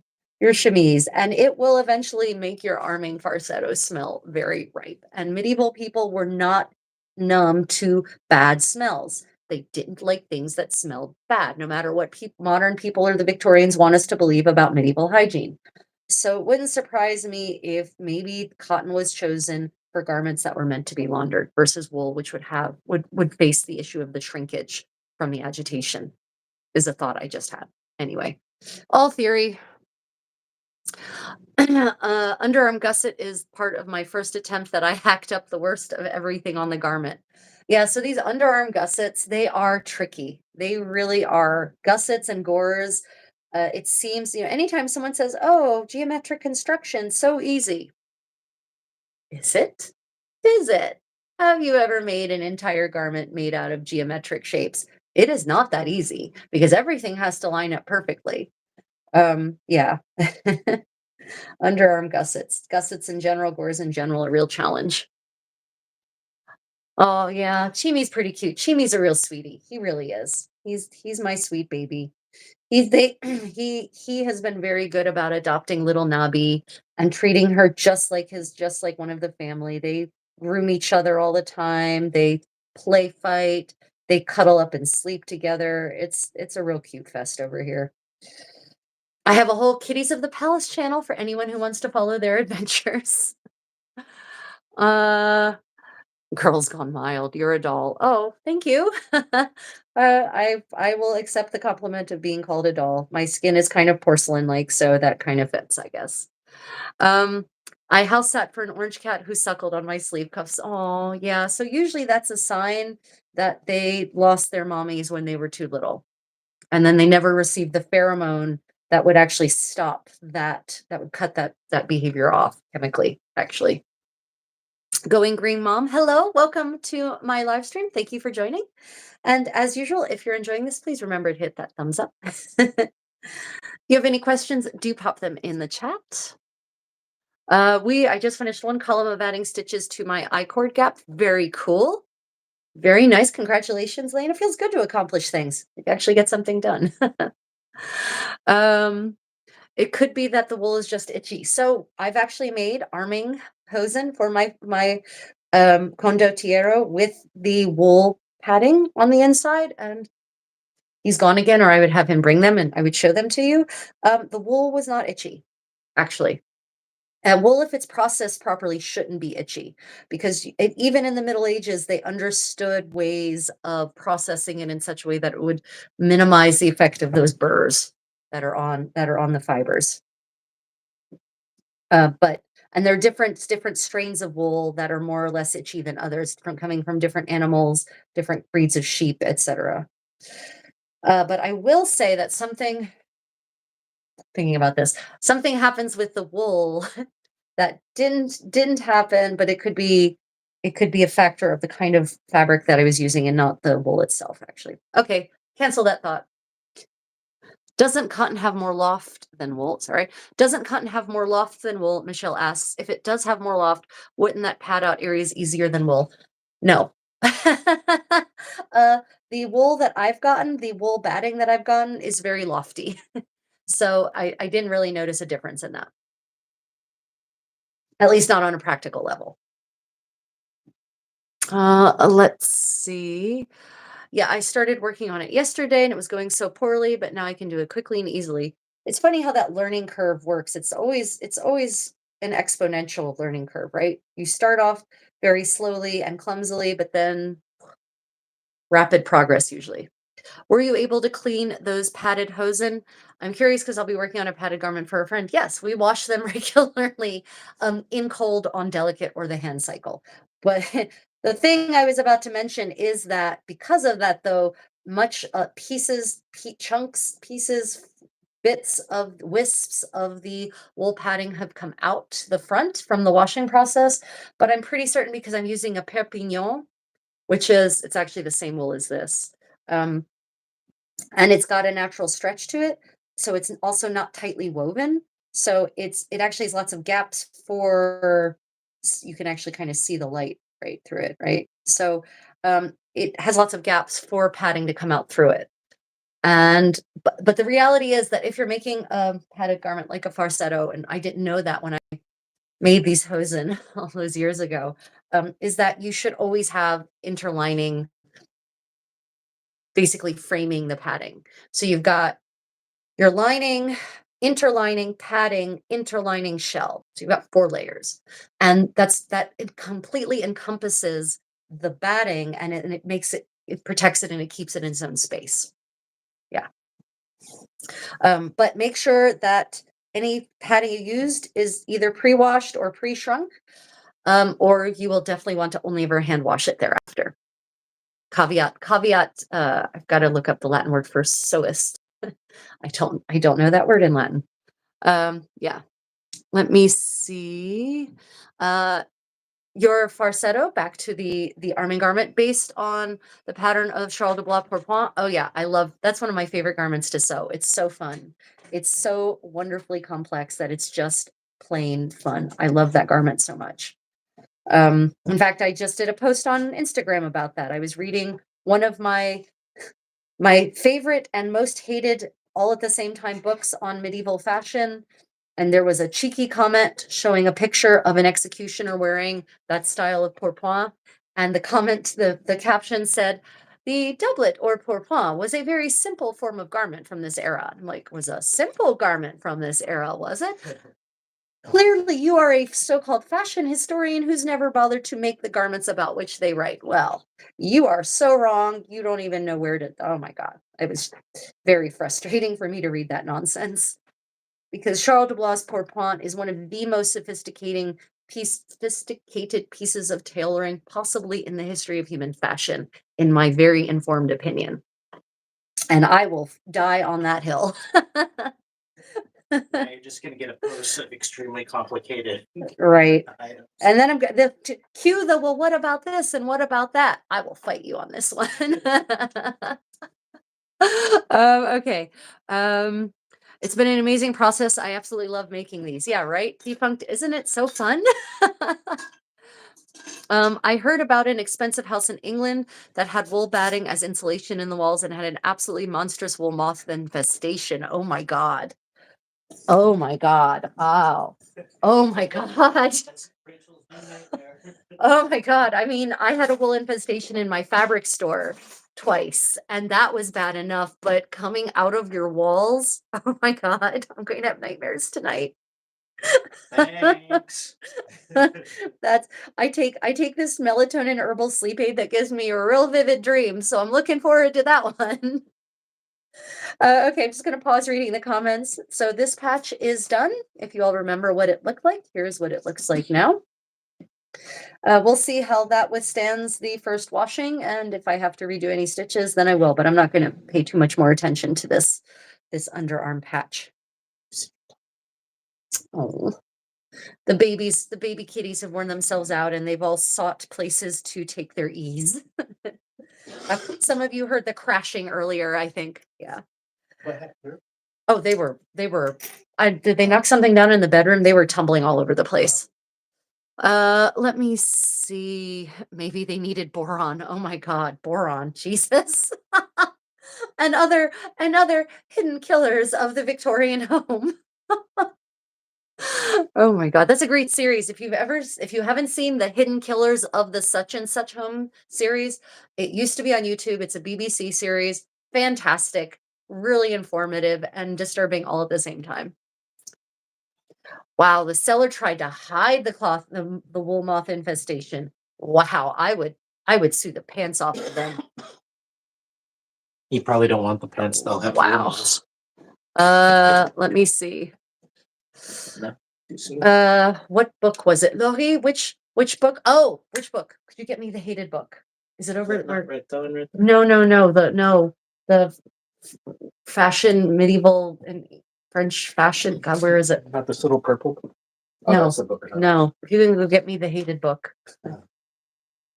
chemise, and it will eventually make your arming farsetto smell very ripe. And medieval people were not numb to bad smells. They didn't like things that smelled bad, no matter what modern people or the Victorians want us to believe about medieval hygiene. So it wouldn't surprise me if maybe cotton was chosen for garments that were meant to be laundered versus wool, which would face the issue of the shrinkage from the agitation, is a thought I just had. Anyway, all theory. Underarm gusset is part of my first attempt that I hacked up the worst of everything on the garment. Yeah, so these underarm gussets, they are tricky. They really are. Gussets and gores, it seems, anytime someone says, oh, geometric construction, so easy. Is it? Is it? Have you ever made an entire garment made out of geometric shapes? It is not that easy because everything has to line up perfectly. Yeah. Underarm gussets in general, gores in general, a real challenge. Oh yeah, Chimi's pretty cute. Chimi's a real sweetie. He really is. He's my sweet baby. He has been very good about adopting little Nabi and treating her just like one of the family. They groom each other all the time. They play fight. They cuddle up and sleep together. It's a real cute fest over here. I have a whole Kitties of the Palace channel for anyone who wants to follow their adventures. Uh, Girls Gone Wild, you're a doll. Oh, thank you. I will accept the compliment of being called a doll. My skin is kind of porcelain-like, so that kind of fits, I guess. Um, I house sat for an orange cat who suckled on my sleeve cuffs. Oh, yeah. So usually that's a sign that they lost their mommies when they were too little. And then they never received the pheromone that would actually stop that would cut that behavior off chemically, actually. Going Green Mom, hello, welcome to my live stream. Thank you for joining. And as usual, if you're enjoying this, please remember to hit that thumbs up. If you have any questions, do pop them in the chat. I just finished one column of adding stitches to my I-cord gap. Very cool. Very nice. Congratulations, Lane. It feels good to accomplish things. You actually get something done. It could be that the wool is just itchy. So I've actually made arming hosen for my condottiero with the wool padding on the inside, and he's gone again, or I would have him bring them and I would show them to you. The wool was not itchy, actually. Wool, if it's processed properly, shouldn't be itchy because even in the Middle Ages, they understood ways of processing it in such a way that it would minimize the effect of those burrs that are on the fibers. But And there are different strains of wool that are more or less itchy than others from coming from different animals, different breeds of sheep, etc. But I will say that thinking about this, something happens with the wool that didn't happen, but it could be a factor of the kind of fabric that I was using and not the wool itself, actually. Okay, cancel that thought. Doesn't cotton have more loft than wool? Sorry. Doesn't cotton have more loft than wool? Michelle asks. If it does have more loft, wouldn't that pad out areas easier than wool? No. uh, the wool that I've gotten, the wool batting that I've gotten is very lofty. So I didn't really notice a difference in that, at least not on a practical level. Let's see. Yeah, I started working on it yesterday and it was going so poorly, but now I can do it quickly and easily. It's funny how that learning curve works. It's always an exponential learning curve, right? You start off very slowly and clumsily, but then rapid progress usually. Were you able to clean those padded hosen? I'm curious because I'll be working on a padded garment for a friend. Yes, we wash them regularly, in cold, on delicate, or the hand cycle. But the thing I was about to mention is that because of that, though, much chunks, pieces, bits of wisps of the wool padding have come out the front from the washing process. But I'm pretty certain because I'm using a perpignan, it's actually the same wool as this. Um, and it's got a natural stretch to it, so it's also not tightly woven. So it actually has lots of gaps for you can actually kind of see the light right through it, right? So it has lots of gaps for padding to come out through it. And but the reality is that if you're making a padded garment like a farsetto, and I didn't know that when I made these hosen all those years ago, is that you should always have interlining, basically framing the padding. So you've got your lining, interlining, padding, interlining shell. So you've got 4 layers. And it completely encompasses the batting, and it makes it protects it and it keeps it in its own space. Yeah. But make sure that any padding you used is either pre-washed or pre-shrunk, or you will definitely want to only ever hand wash it thereafter. Caveat, I've got to look up the Latin word for sewist. I don't know that word in Latin. Yeah. Let me see. Uh, your farsetto, back to the arming garment based on the pattern of Charles de Blois Pourpoint. Oh yeah, that's one of my favorite garments to sew. It's so fun. It's so wonderfully complex that it's just plain fun. I love that garment so much. In fact, I just did a post on Instagram about that. I was reading one of my favorite and most hated all at the same time books on medieval fashion. And there was a cheeky comment showing a picture of an executioner wearing that style of pourpoint. And the caption said, the doublet or pourpoint was a very simple form of garment from this era. I'm like, was a simple garment from this era, was it? Clearly, you are a so-called fashion historian who's never bothered to make the garments about which they write. Well, you are so wrong. You don't even know where to. Oh my God. It was very frustrating for me to read that nonsense, because Charles de Blois Pourpoint is one of the most sophisticated pieces of tailoring possibly in the history of human fashion, in my very informed opinion. And I will die on that hill. Now you're just gonna get a post of extremely complicated Right. items. And then I'm going to cue well, what about this and what about that? I will fight you on this one. Okay. It's been an amazing process. I absolutely love making these. Yeah, right? Defunct, isn't it so fun? I heard about an expensive house in England that had wool batting as insulation in the walls and had an absolutely monstrous wool moth infestation. Oh my God. Oh my God. Wow. Oh my God. That's Rachel's new nightmare. Oh my God. I mean, I had a wool infestation in my fabric store twice, and that was bad enough. But coming out of your walls, oh my God, I'm going to have nightmares tonight. Thanks. That's I take this melatonin herbal sleep aid that gives me a real vivid dream. So I'm looking forward to that one. Okay, I'm just gonna pause reading the comments. So this patch is done. If you all remember what it looked like, here's what it looks like now. We'll see how that withstands the first washing, and if I have to redo any stitches, then I will, but I'm not gonna pay too much more attention to this underarm patch. Oh, the baby kitties have worn themselves out and they've all sought places to take their ease. Some of you heard the crashing earlier, I think. Yeah. What happened? Oh, did they knock something down in the bedroom? They were tumbling all over the place. Let me see. Maybe they needed boron. Oh my God, boron, Jesus. and other hidden killers of the Victorian home. Oh my God, that's a great series. If you haven't seen the Hidden Killers of the Such and Such Home series, it used to be on YouTube. It's a BBC series. Fantastic, really informative and disturbing all at the same time. Wow, the seller tried to hide the wool moth infestation. Wow, I would sue the pants off of them. You probably don't want the pants. They'll have Wow. wounds. Let me see. No. Too soon. What book was it? Laurie, which book? Oh, which book? Could you get me the hated book? Is it over? Right down, right there. No, the fashion medieval and French fashion. God, where is it? Not this little purple. No, that's the book or not. No, if you can go get me the hated book.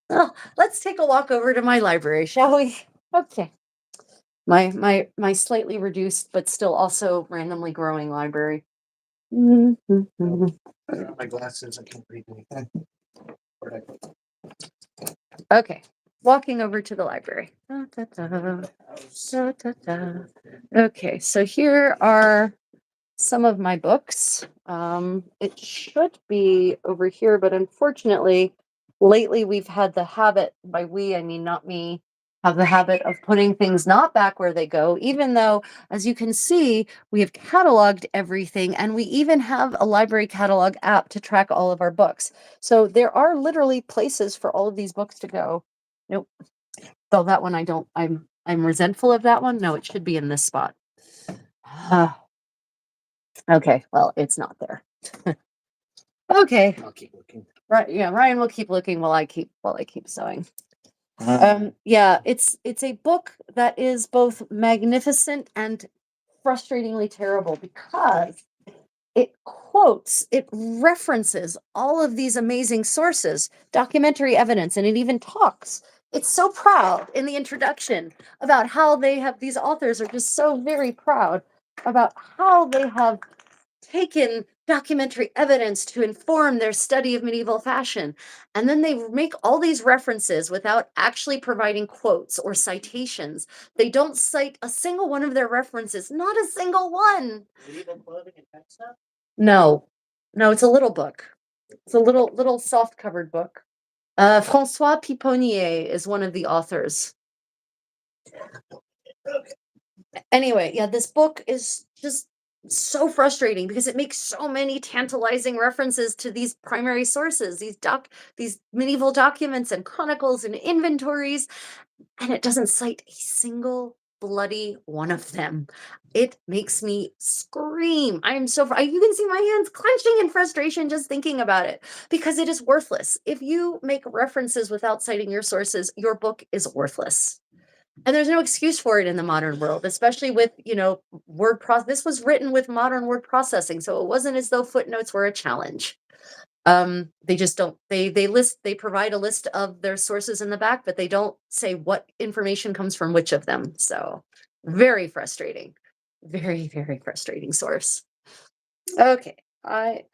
Oh, let's take a walk over to my library, shall we? Okay. My slightly reduced but still also randomly growing library. I got my glasses. I can't read anything. Okay, walking over to the library. Da, da, da, da, da, da. Okay, so here are some of my books. It should be over here, but unfortunately, lately we've had the habit, by we, I mean not me, have the habit of putting things not back where they go, even though, as you can see, we have cataloged everything and we even have a library catalog app to track all of our books. So there are literally places for all of these books to go. Nope. Though that one I'm resentful of that one. No, it should be in this spot. Okay, well, it's not there. Okay. I'll keep looking. Right, yeah, Ryan will keep looking while I keep sewing. Yeah, it's a book that is both magnificent and frustratingly terrible because it references all of these amazing sources, documentary evidence, and it even talks. It's so proud in the introduction about how these authors are just so very proud about how they have taken documentary evidence to inform their study of medieval fashion. And then they make all these references without actually providing quotes or citations. They don't cite a single one of their references, not a single one. Medieval clothing and pet stuff? No, it's a little book. It's a little soft covered book. Francois Piponnier is one of the authors. Anyway, yeah, this book is just so frustrating because it makes so many tantalizing references to these primary sources, these medieval documents and chronicles and inventories, and it doesn't cite a single bloody one of them. It makes me scream. I am so you can see my hands clenching in frustration just thinking about it because it is worthless. If you make references without citing your sources, your book is worthless. And there's no excuse for it in the modern world, especially with, this was written with modern word processing. So it wasn't as though footnotes were a challenge. They just don't, they provide a list of their sources in the back, but they don't say what information comes from which of them. So very frustrating, very, very frustrating source. Okay. Okay.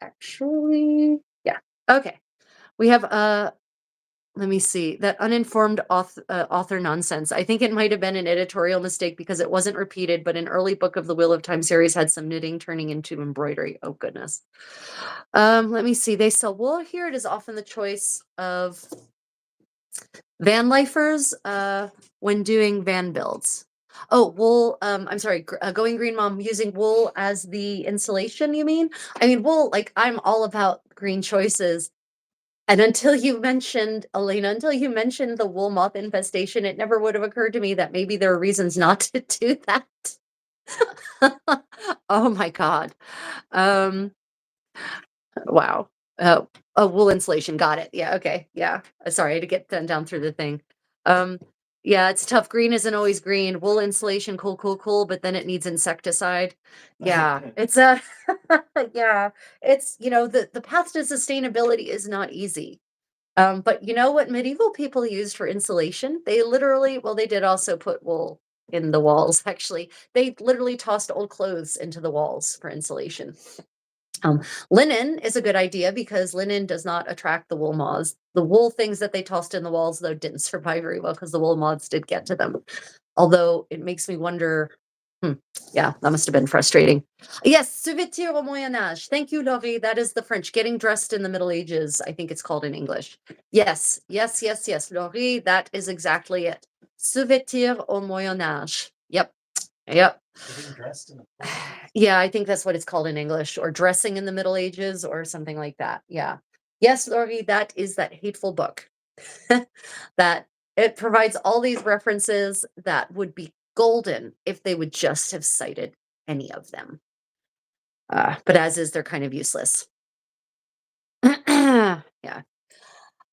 We have, let me see, that uninformed author nonsense. I think it might have been an editorial mistake because it wasn't repeated, but an early book of the Wheel of Time series had some knitting turning into embroidery. Oh, goodness. Let me see. They sell wool here. It is often the choice of van lifers when doing van builds. Oh, wool. I'm sorry. Going Green Mom, using wool as the insulation, you mean? I mean, wool, like I'm all about green choices. And until you mentioned, Elena, until you mentioned the wool moth infestation, it never would have occurred to me that maybe there are reasons not to do that. Oh my God. Um, wow. Oh, wool insulation. Got it. Yeah. Okay. Yeah. Sorry, I had to get down through the thing. Um, yeah, it's tough. Green isn't always green. Wool insulation, cool, but then it needs insecticide. Yeah, it's a, yeah, it's, the path to sustainability is not easy. But you know what medieval people used for insulation? They literally, well, they did also put wool in the walls, actually. They literally tossed old clothes into the walls for insulation. Linen is a good idea because linen does not attract the wool moths. The wool things that they tossed in the walls, though, didn't survive very well because the wool moths did get to them. Although it makes me wonder, yeah, that must have been frustrating. Yes, se vêtir au Moyen Âge. Thank you, Laurie. That is the French. Getting dressed in the Middle Ages, I think it's called in English. Yes, Laurie, that is exactly it. Se vêtir au Moyen Âge. Yep. Getting dressed in a Yeah, I think that's what it's called in English, or dressing in the Middle Ages or something like that. Yeah. Yes, Laurie, that is that hateful book. That it provides all these references that would be golden if they would just have cited any of them. But as is, they're kind of useless. Yeah.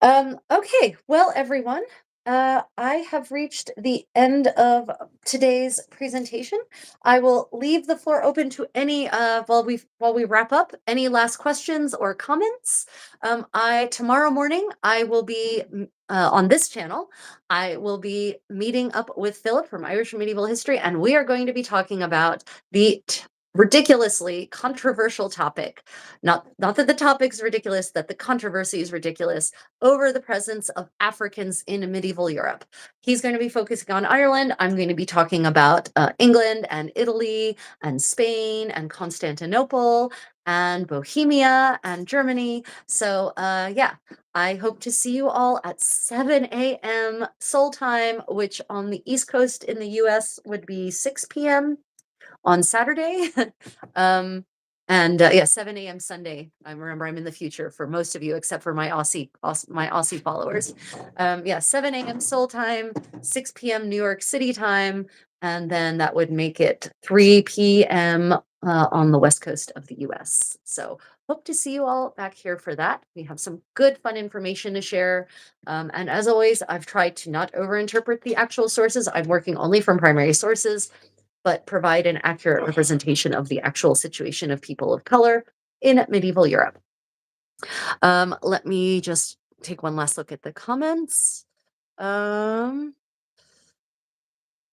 Okay, well, everyone, I have reached the end of today's presentation. I will leave the floor open to any while we wrap up, any last questions or comments. I tomorrow morning I will be on this channel. I will be meeting up with Philip from Irish Medieval History, and we are going to be talking about the ridiculously controversial topic. Not that the topic's ridiculous, that the controversy is ridiculous, over the presence of Africans in medieval Europe. He's going to be focusing on Ireland. I'm going to be talking about England and Italy and Spain and Constantinople and Bohemia and Germany. So yeah, I hope to see you all at 7 a.m. Seoul time, which on the East Coast in the US would be 6 p.m. on Saturday. um, and yeah, 7 a.m. Sunday. I remember I'm in the future for most of you, except for my Aussie followers. Yeah, 7 a.m. Seoul time, 6 p.m. New York City time, and then that would make it 3 p.m. On the west coast of the U.S. So hope to see you all back here for that. We have some good, fun information to share. And as always, I've tried to not overinterpret the actual sources. I'm working only from primary sources, but provide an accurate representation of the actual situation of people of color in medieval Europe. Let me just take one last look at the comments. Yeah,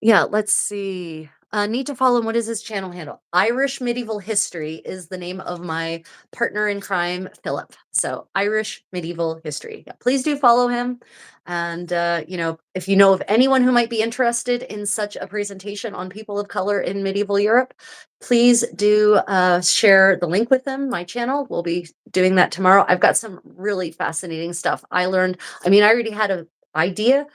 let's see. Need to follow him. What is his channel handle? Irish Medieval History is the name of my partner in crime, Philip. So Irish Medieval History. Yeah, please do follow him. And if you know of anyone who might be interested in such a presentation on people of color in medieval Europe, please do share the link with them. My channel. We'll be doing that tomorrow. I've got some really fascinating stuff. I already had an idea.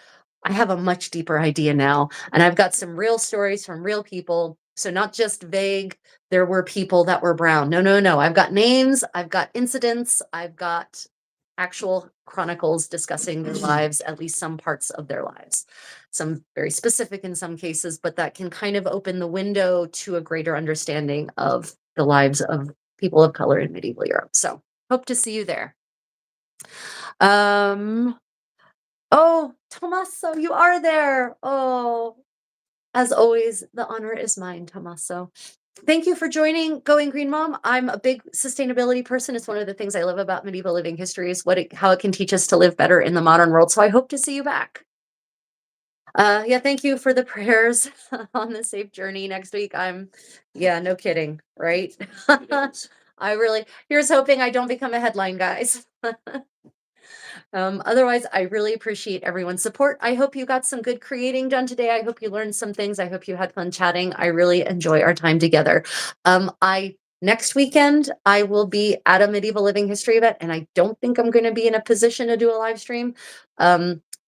I have a much deeper idea now, and I've got some real stories from real people. So not just vague, there were people that were brown. No. I've got names, I've got incidents, I've got actual chronicles discussing their lives, at least some parts of their lives. Some very specific in some cases, but that can kind of open the window to a greater understanding of the lives of people of color in medieval Europe. So hope to see you there. Oh, Tommaso, you are there. Oh, as always, the honor is mine, Tommaso. Thank you for joining Going Green Mom. I'm a big sustainability person. It's one of the things I love about medieval living history is how it can teach us to live better in the modern world. So I hope to see you back. Yeah, thank you for the prayers on the safe journey next week. Yeah, no kidding, right? Here's hoping I don't become a headline, guys. Otherwise, I really appreciate everyone's support. I hope you got some good creating done today. I hope you learned some things. I hope you had fun chatting. I really enjoy our time together. Next weekend, I will be at a medieval living history event, and I don't think I'm going to be in a position to do a live stream.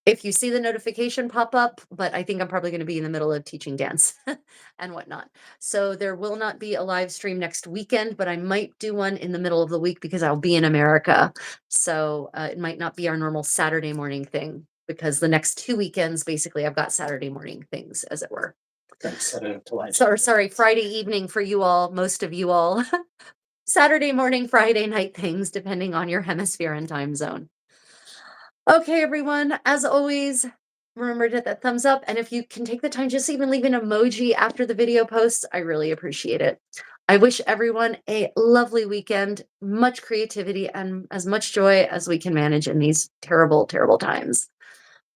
if you see the notification pop up, but I think I'm probably going to be in the middle of teaching dance and whatnot. So there will not be a live stream next weekend, but I might do one in the middle of the week because I'll be in America. So it might not be our normal Saturday morning thing because the next 2 weekends, basically, I've got Saturday morning things, as it were. Don't set it up to live. Sorry, Friday evening for you all, most of you all. Saturday morning, Friday night things, depending on your hemisphere and time zone. Okay, everyone, as always, remember to hit that thumbs up. And if you can take the time, just even leave an emoji after the video posts, I really appreciate it. I wish everyone a lovely weekend, much creativity, and as much joy as we can manage in these terrible, terrible times.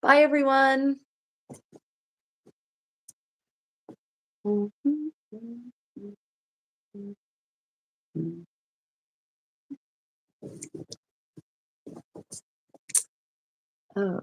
Bye, everyone. Oh.